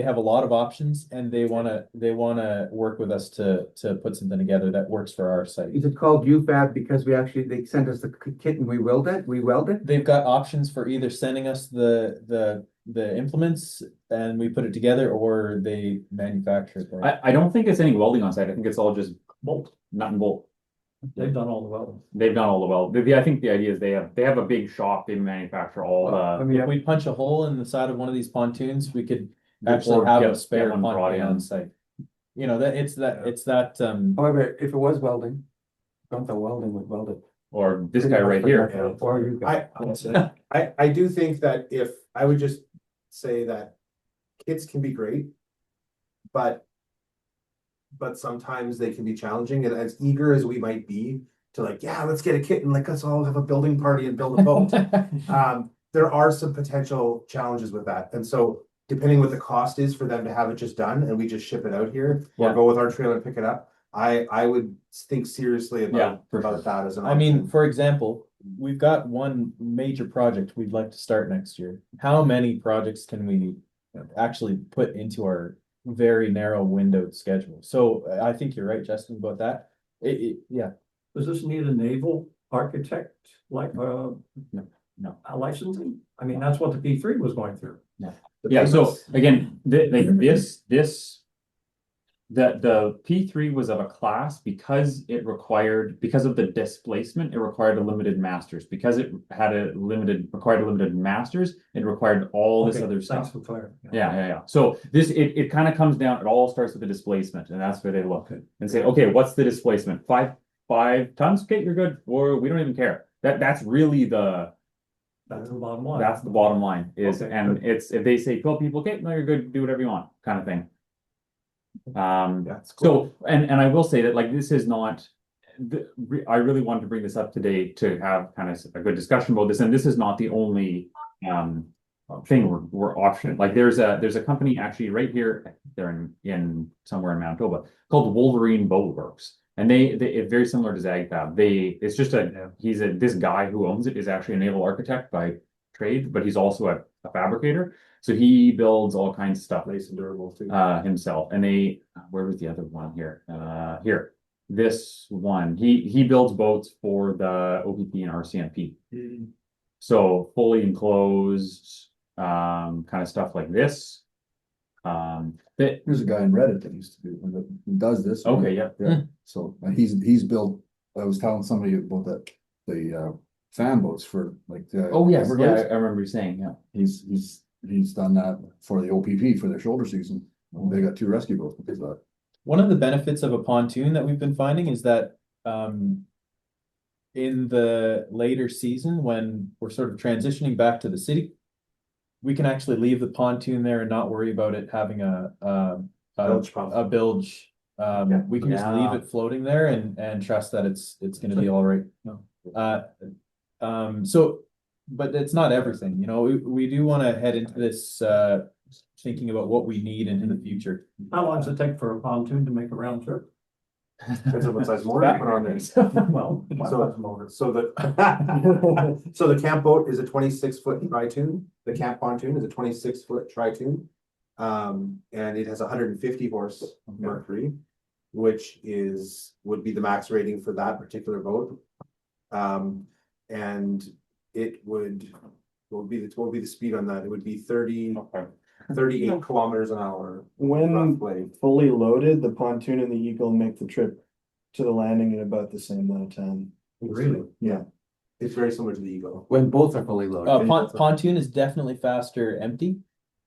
have a lot of options, and they wanna work with us to put something together that works for our site. Is it called UFAB because they sent us the kit and we weld it? They've got options for either sending us the implements and we put it together, or they manufacture it. I don't think it's any welding on site. I think it's all just bolt, nut and bolt. They've done all the welding. They've done all the weld. I think the idea is they have a big shop. They manufacture all the. If we punch a hole in the side of one of these pontoons, we could actually have a spare pontoon on site. You know, it's that. However, if it was welding, Gunther Welding would weld it. Or this guy right here. Or you guys. I do think that if I would just say that kits can be great, but sometimes they can be challenging, and as eager as we might be to like, yeah, let's get a kit and like, let's all have a building party and build a boat. There are some potential challenges with that. And so depending what the cost is for them to have it just done and we just ship it out here or Yeah. go with our trailer and pick it up, I would think seriously Yeah, about that as an I mean, option. for example, we've got one major project we'd like to start next year. How many projects can we actually put into our very narrow windowed schedule? So I think you're right, Justin, about that. Yeah, Does this need a naval architect, like, no. a licensing? I mean, that's what the P3 was going through. Yeah, so again, the P3 was of a class because because of the displacement, it required a limited masters. Because it required a limited masters, it required all this Okay, other thanks stuff. for clarifying. Yeah. So it kind of comes down, it all starts with the displacement, and that's where they look and say, okay, what's the displacement? Five tons? Okay, you're good, or we don't even care. That's really That's the bottom line. that's the bottom line is, Okay, and it's, if they say 12 people, okay, no, you're good, do whatever you want, kind of thing. That's cool. So, and I will say that like, this is not, I really wanted to bring this up today to have kind of a good discussion about this, and this is not the only, thing we're option. Like there's a company actually right here, they're in somewhere in Manitoba called Wolverine Boat Works. And it's very similar to ZagFab. It's just this guy who owns it is actually a naval architect by trade, but he's also a fabricator. So he builds all kinds of stuff. Nice and durable too. Himself. And where was the other one here? Here. This one. He builds boats for the OPP and RCMP. So fully enclosed, kind of stuff like this. There's a guy in Reddit that used to do, that does this. Okay, yeah. Yeah, so he's built, I was telling somebody about that, the fan boats for like. Oh, yes, yeah, Everglades. I remember you saying, yeah. He's done that for the OPP for their shoulder season. They got 2 rescue boats because of that. One of the benefits of a pontoon that we've been finding is that in the later season, when we're sort of transitioning back to the city, we can actually leave the pontoon there and not worry about it having a Bilge pump. bilge. We can just leave Yeah. it floating there and trust that it's gonna be all right. So, but it's not everything, you know, we do wanna head into this thinking about what we need into the future. How long does it take for a pontoon to make a round trip? Depends on what size motor you put on there. Well, So the so the camp boat is a 26-foot tri-tune. The camp pontoon is a 26-foot tri-tune. And it has 150 horse Mercury, which would be the max rating for that particular boat. And it what would be the speed on that? It would be 38 kilometers an hour. When roughly. fully loaded, the pontoon and the Eagle make the trip to the landing in about the same amount of time. Really? Yeah. It's very similar to the Eagle. When both are fully loaded. Pontoon is definitely faster empty.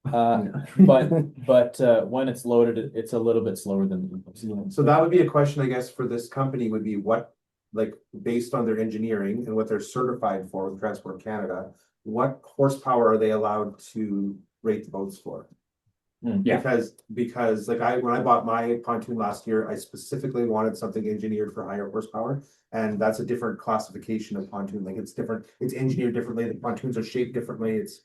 But when it's loaded, it's a little bit slower than. So that would be a question, I guess, for this company would be what, like, based on their engineering and what they're certified for with Transport Canada, what horsepower are they allowed to rate the boats for? Yeah. Because like when I bought my pontoon last year, I specifically wanted something engineered for higher horsepower. And that's a different classification of pontoon. Like it's different, it's engineered differently. The pontoons are shaped differently. It's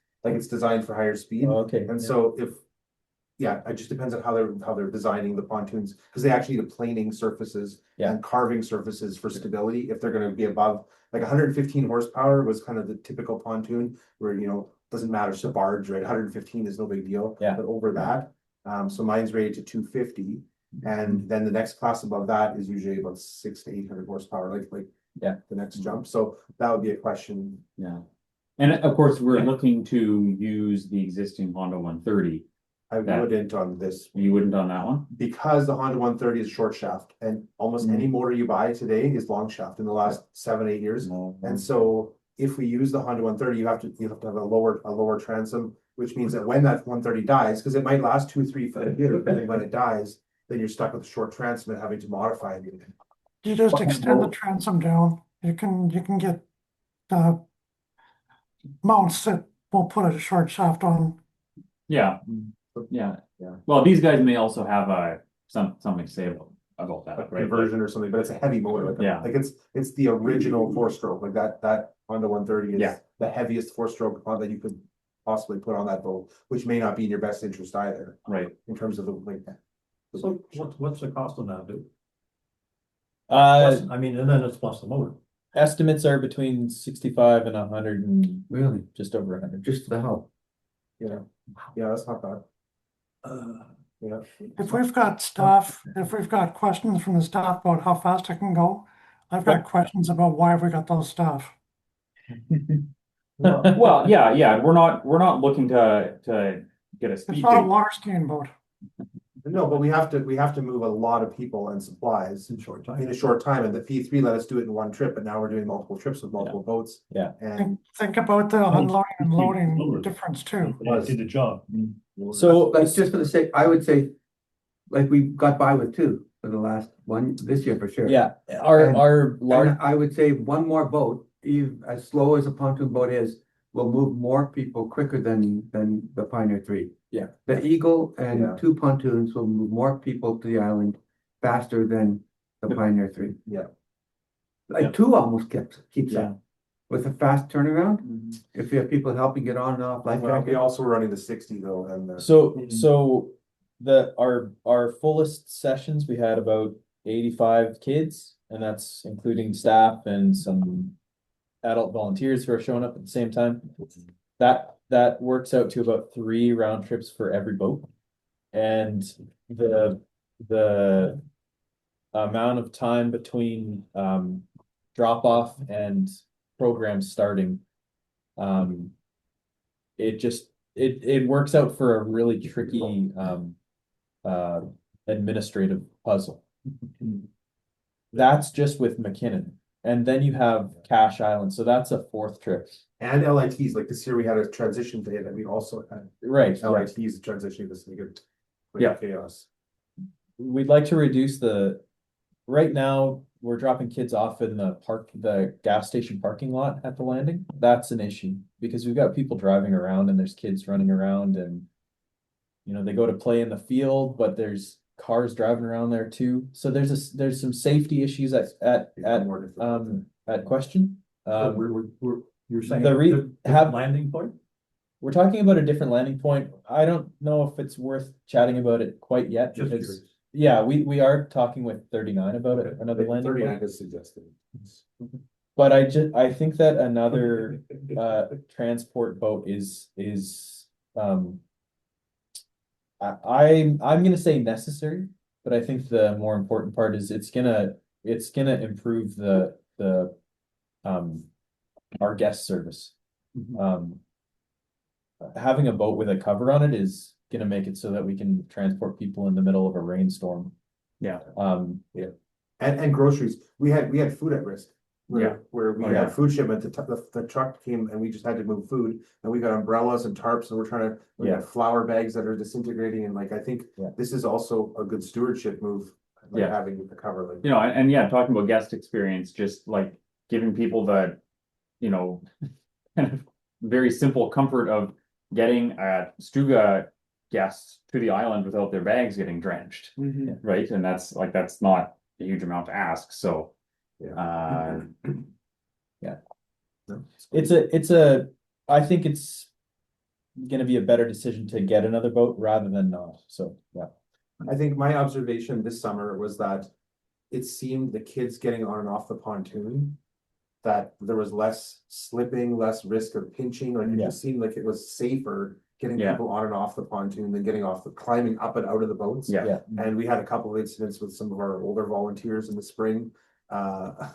designed for higher speed. Okay. And so it just depends on how they're designing the pontoons, because they actually need planing surfaces and carving surfaces for stability if they're going to be above like 115 horsepower was kind of the typical pontoon where, you know, doesn't matter, it's a barge, right? 115 is no big deal. Yeah. But over that, so mine's rated to 250. And then the next class above that is usually about 600 to 800 horsepower, like the next jump. So that would be a question. Yeah. And of course, we're looking to use the existing Honda 130. I wouldn't on this. You wouldn't on that one? Because the Honda 130 is short shaft and almost any motor you buy today is long shaft in the last 7-8 years. And so if we use the Honda 130, you have to have a lower transom, which means that when that 130 dies, because it might last 2-3 foot, depending when it dies, then you're stuck with a short transom and having to modify it. You just extend the transom down. You can get mounts that will put a short shaft on. Yeah. Yeah. Well, these guys may also have something to say about about a that, right? conversion or something, but it's a heavy motor. Yeah. Like it's the original four-stroke, like that Honda 130 is Yeah. the heaviest four-stroke that you could possibly put on that boat, which may not be in your best interest either. Right. In terms of the like. So what's the cost on that, dude? Uh, I mean, and then it's plus the motor. estimates are between 65 and 100 and Really? just over 100. Just the help. Yeah, that's not bad. Yeah. If we've got questions from the staff about how fast it can go, I've got questions about why have we got those staff. Well, yeah, we're not looking to get a It's speed not a date. water skiing boat. No, but we have to move a lot of people and supplies In short time. in a short time, and the P3 let us do it in one trip, but now we're doing multiple trips with multiple boats. Yeah. And Think about the unloading and loading Lower. difference too. It did the job. So But just for the sake, I would say, like we got by with two for the last one, this year for sure. yeah, And- our large, And I would say one more boat, even as slow as a pontoon boat is, will move more people quicker than the Pioneer 3. Yeah. The Eagle and Yeah. two pontoons will move more people to the island faster than the Pioneer 3. Yeah. Like two almost keeps Yeah. up. With a fast turnaround, Mhm. if you have people helping get on and off life well, we jacket. also were running the 60 though, and so our fullest sessions, we had about 85 kids, and that's including staff and some adult volunteers who are showing up at the same time. That works out to about 3 round trips for every boat. And the amount of time between drop off and program starting, it works out for a really tricky administrative puzzle. That's just with McKinnon. And then you have Cash Island, so that's a 4th trip. and LITs, like this year we had a transition day that we also had Right. LITs transitioning this to get Yeah. chaos. We'd like to reduce right now, we're dropping kids off in the gas station parking lot at the landing. That's an issue because we've got people driving around and there's kids running around and, they go to play in the field, but there's cars driving around there too. So there's some safety issues at question. You're saying have landing point? We're talking about a different landing point. I don't know if it's worth chatting about it quite yet Just because curious. yeah, we are talking with 39 about it, another landing 39 point. is suggested. But I think that another transport boat is I'm gonna say necessary, but I think the more important part is it's gonna improve our guest service. Having a boat with a cover on it is gonna make it so that we can transport people in the middle of a rainstorm. Yeah. And groceries, we had food at risk. Yeah. Where we Oh, had yeah. food shipment, the truck came and we just had to move food, and we got umbrellas and tarps, and we Yeah. have flour bags that are disintegrating, and like, I think Yeah. this is also a good stewardship move. Like Yeah. having the cover, like. And yeah, talking about guest experience, just like giving people the, kind of very simple comfort of getting a Stuga guests to the island without their bags getting drenched, right? And that's not a huge amount to ask, so. Yeah. I think it's gonna be a better decision to get another boat rather than not, so, yeah. I think my observation this summer was that it seemed the kids getting on and off the pontoon, that there was less slipping, less risk of pinching, like it Yeah. just seemed like it was safer getting Yeah. people on and off the pontoon than getting off climbing up and out of the boats. Yeah. And we had a couple of incidents with some of our older volunteers in the spring,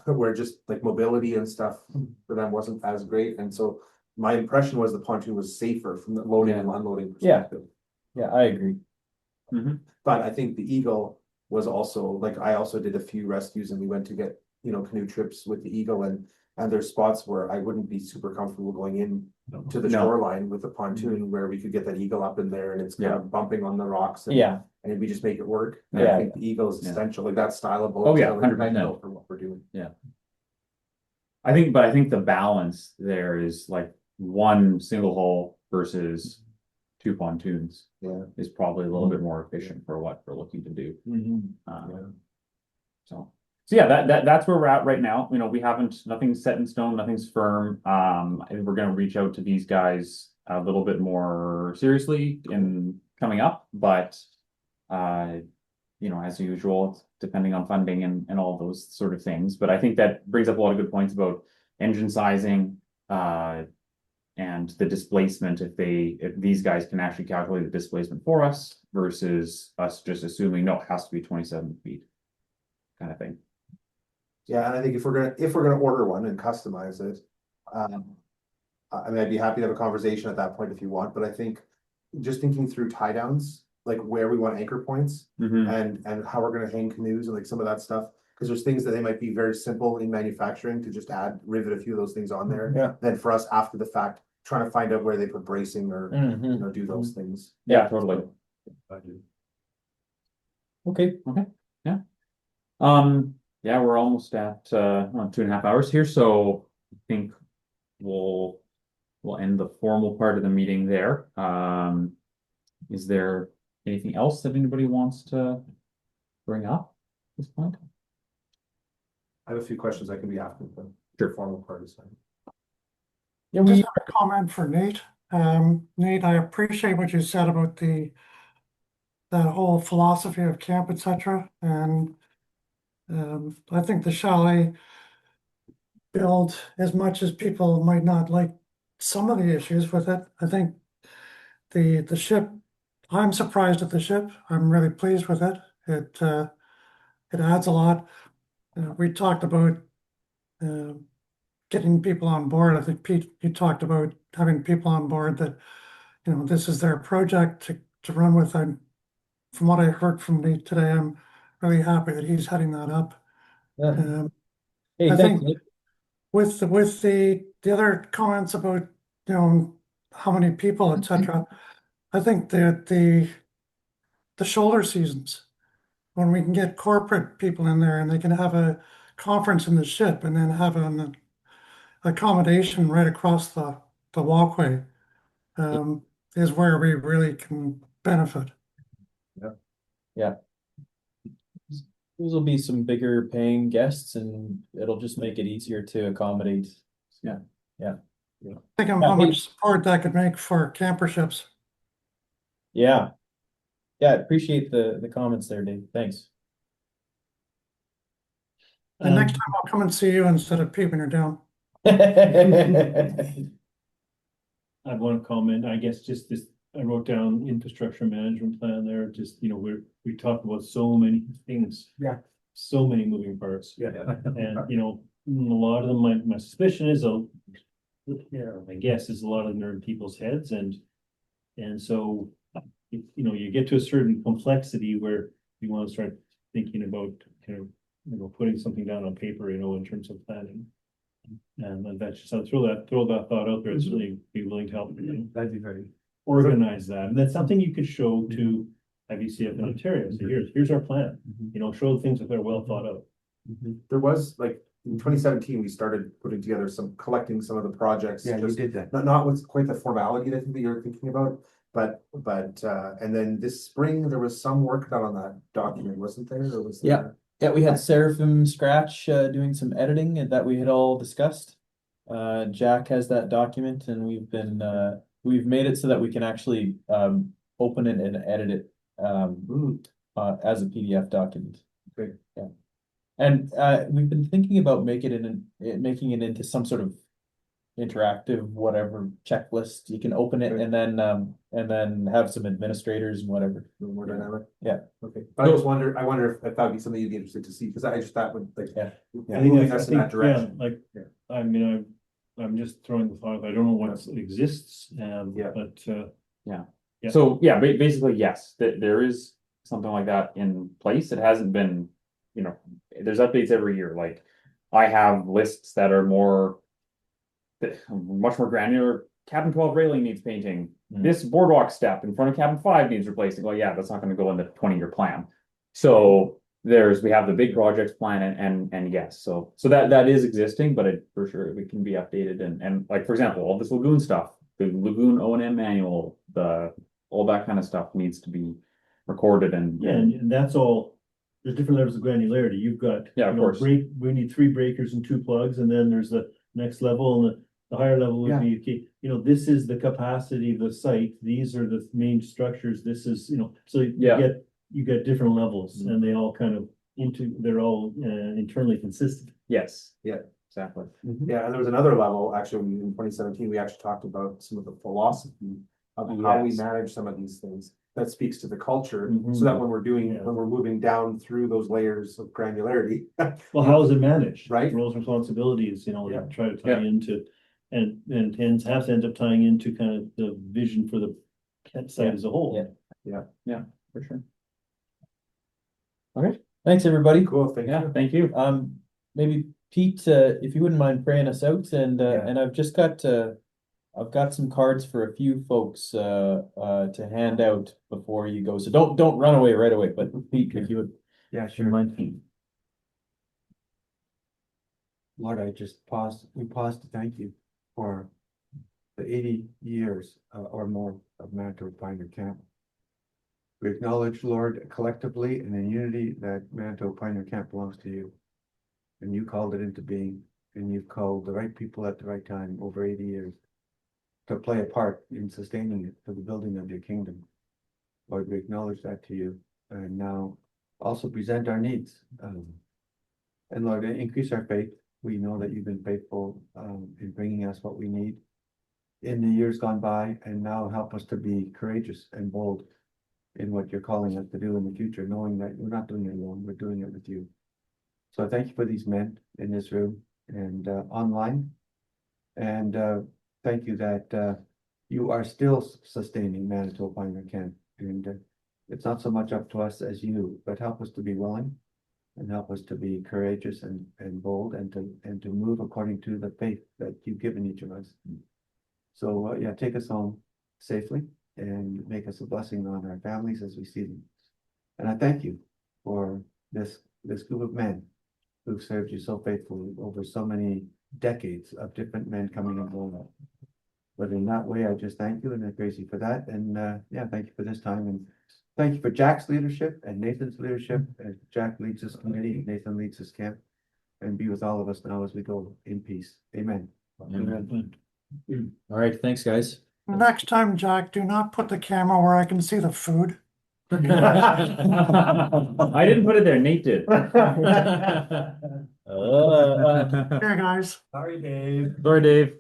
where just like mobility and stuff for them wasn't as great. And so my impression was the pontoon was safer from the loading and unloading perspective. Yeah, I agree. But I think the Eagle was also, like, I also did a few rescues and we went to get, canoe trips with the Eagle, and there's spots where I wouldn't be super comfortable going in to the No. shoreline with the pontoon where we could get that Eagle up in there and it's kind of bumping on the rocks. And we just make it work. And Yeah. I think the Eagle is Yeah. essential, like that style of boat. Oh, is yeah, really 100%. ideal for what we're doing. I think the balance there is like one single hull versus 2 pontoons. Yeah. Is probably a little bit more efficient for what we're looking to do. So yeah, that's where we're at right now. You know, we haven't, nothing's set in stone, nothing's firm. I think we're gonna reach out to these guys a little bit more seriously in coming up, but you know, as usual, depending on funding and all those sort of things. But I think that brings up a lot of good points about engine sizing, and the displacement, if these guys can actually calculate the displacement for us versus us just assuming, no, it has to be 27 feet kind of thing. Yeah, and I think if we're gonna order one and customize it, I mean, I'd be happy to have a conversation at that point if you want, but I think just thinking through tie downs, like where we want anchor points and how we're gonna hang canoes and like some of that stuff. Because there's things that they might be very simple in manufacturing to just rivet a few of those things on there. Yeah. Then for us after the fact, trying to find out where they put bracing or you know, do those things. Yeah, totally. Okay. Yeah. Yeah, we're almost at 2.5 hours here, so I think we'll end the formal part of the meeting there. Is there anything else that anybody wants to bring up at this point? I have a few questions I can be asking them. Sure. Formal part is fine. Yeah, we have a comment for Nate. Nate, I appreciate what you said about that whole philosophy of camp, etc. And I think the chalet build, as much as people might not like some of the issues with it, I think the ship, I'm surprised at the ship. I'm really pleased with it. It adds a lot. We talked about getting people on board. I think Pete, you talked about having people on board that, you know, this is their project to run with. And from what I heard from Nate today, I'm really happy that he's heading that up. Hey, I thanks, think Nick. with the other comments about, you know, how many people, etc. I think that the shoulder seasons, when we can get corporate people in there and they can have a conference in the ship and then have an accommodation right across the walkway, is where we really can benefit. Yeah. Those will be some bigger paying guests and it'll just make it easier to accommodate. Yeah. Think of how much support that could make for camper ships. Yeah. Yeah, I appreciate the comments there, Dave. Thanks. And next time I'll come and see you instead of peeping her down. I have one comment, I guess, just this, I wrote down infrastructure management plan there, just, you know, we talked about so many things. Yeah. So many moving parts. Yeah. And, you know, a lot of them, my suspicion is, my guess is a lot of them are in people's heads and so, you know, you get to a certain complexity where you want to start thinking about kind of, you know, putting something down on paper, you know, in terms of planning. And that's just, I'll throw that thought out there. It's really be willing to help, you know, That'd be very. organize that. And that's something you could show to IBCF in Ontario. So here's our plan, you know, show things that are well thought out. There was like in 2017, we started putting together collecting some of the projects. Yeah, you just did that. not with quite the formality that I think that you're thinking about, but and then this spring there was some work done on that document, wasn't there? Or was there? Yeah, we had Seraphim Scratch doing some editing that we had all discussed. Jack has that document and we've made it so that we can actually open it and edit it as a PDF document. Great. Yeah. And we've been thinking about making it into some sort of interactive whatever checklist. You can open it and then have some administrators and whatever. More dynamic. Yeah. Okay. But I wonder if that would be something you'd be interested to see, because I just thought would like I moving think us in that direction. Yeah, like, I mean, I'm just throwing the thought, I don't know what exists, but Yeah. Yeah. So yeah, basically, yes, there is something like that in place. It hasn't been, you know, there's updates every year. Like I have lists that are much more granular. Cabin 12 railing needs painting. This boardwalk step in front of cabin 5 needs replacing. Well, yeah, that's not going to go in the 20-year plan. So we have the big projects plan and yes, so that is existing, but it for sure it can be updated and like for example, all this Lagoon stuff, the Lagoon O&M manual, all that kind of stuff needs to be recorded and that's all there's different levels of granularity. You've got. Yeah, of course. We need 3 breakers and 2 plugs, and then there's the next level, and the higher level would be, okay, this is the capacity of the site. These are the main structures. This is, so you get different levels, and they all kind of they're all internally consistent. Yes. Yeah. Exactly. Yeah, and there was another level, actually, in 2017, we actually talked about some of the philosophy of how we manage some of these things. That speaks to the culture, so that when we're moving down through those layers of granularity. Well, how is it managed? Right. Roles and responsibilities, Yeah. try to tie into, and have to end up tying into kind of the vision for the site as a whole. Yeah. For sure. Okay, thanks, everybody. Cool, thank you. Thank you. Maybe Pete, if you wouldn't mind praying us out, and I've just got I've got some cards for a few folks to hand out before you go. So don't run away right away, but Pete, if you would. Yeah, sure. Mind. Lord, we pause to thank you for the 80 years or more of Manitoba Pioneer Camp. We acknowledge, Lord, collectively and in unity that Manitoba Pioneer Camp belongs to you. And you called it into being, and you've called the right people at the right time over 80 years to play a part in sustaining it for the building of your kingdom. Lord, we acknowledge that to you, and now also present our needs. And Lord, increase our faith. We know that you've been faithful in bringing us what we need in the years gone by, and now help us to be courageous and bold in what you're calling us to do in the future, knowing that we're not doing it alone, we're doing it with you. So I thank you for these men in this room and online. And thank you that you are still sustaining Manitoba Pioneer Camp. And it's not so much up to us as you, but help us to be willing and help us to be courageous and bold and to move according to the faith that you've given each of us. So take us home safely and make us a blessing on our families as we see them. And I thank you for this group of men who've served you so faithfully over so many decades of different men coming and going. But in that way, I just thank you and I praise you for that. And thank you for this time. And thank you for Jack's leadership and Nathan's leadership. As Jack leads this committee, Nathan leads this camp, and be with all of us now as we go in peace. Amen. Amen. All right, thanks, guys. Next time, Jack, do not put the camera where I can see the food. I didn't put it there, Nate did. Here, guys. Sorry, Dave. Sorry, Dave.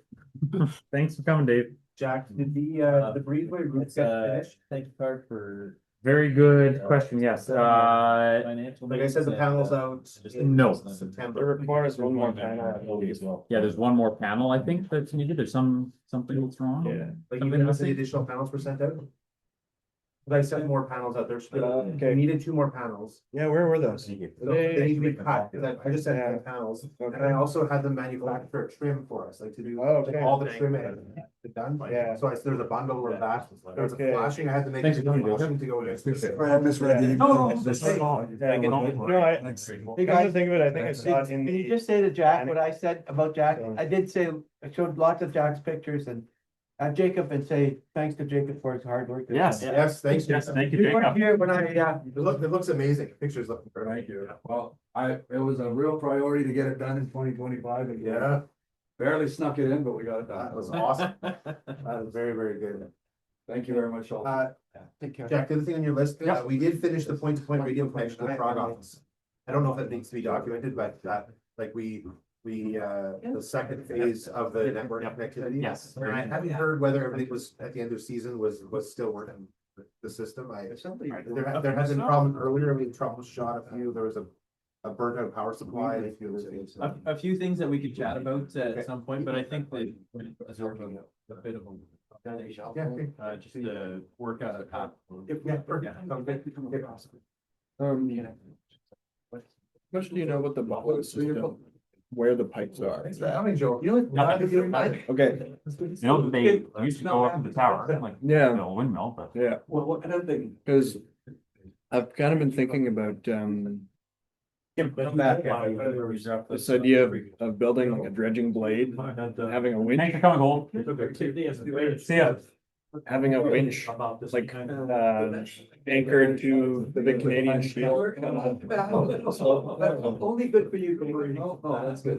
Thanks for coming, Dave. Jack, did the breezeway roof get finished? Thank you, card for Very good question, yes. financial. Like I said, the panel's out. No. September. It requires one more panel as well. Yeah, there's one more panel, I think, that's needed. There's something that's wrong. Yeah. Like Something even if the missing? additional panels were sent out? But I sent more panels out there. Okay. We needed 2 more panels. Yeah, where were those? So they need to be cut, because I just sent out panels, and I also had them manufacture a trim for us, like to do Okay. all the trim ahead done. Yeah. So there's a bundle of that, there was a Okay. flashing, I had to make Thanks a for coming, Dave. flashing to go against this. I misread the No, email. Hey guys, think of it, I think I saw it in Can you the. just say to Jack what I said about Jack? I did say, I showed lots of Jack's pictures and Jacob, and say thanks to Jacob for his hard work. Yes. Yes, thank you. Yes, thank you, You weren't Jacob. here when I, It looks amazing, pictures look great. Thank you. Well, it was a real priority to get it done in 2025 and Yeah, barely snuck it in, but we got it that done. was awesome. That was very, very good. Thank you very much, all. take care. Jack, the other thing on your list, Yeah. we did finish the point-to-point radio connection to the Frog office. I don't know if that needs to be documented, but like the second phase of the network connectivity. Yes. And I haven't heard whether everything was at the end of season was still working, the system. There has been problems earlier, we troubleshot a few, there was a burnt out power supply and a few other things. A few things that we could chat about at some point, but I think that we're absorbing a bit of them. Just to work out a path. Much do you know what the bubble system, where the pipes are? Joe. Okay, You know, they used to go up to the tower, like, yeah, windmill, but. yeah, What kind of thing? because I've kind of been thinking about, this idea of building like a dredging blade, having a winch. Thanks for coming, Gold. See ya. having a winch like anchored to the big Canadian ship. Only good for you. Oh, that's good.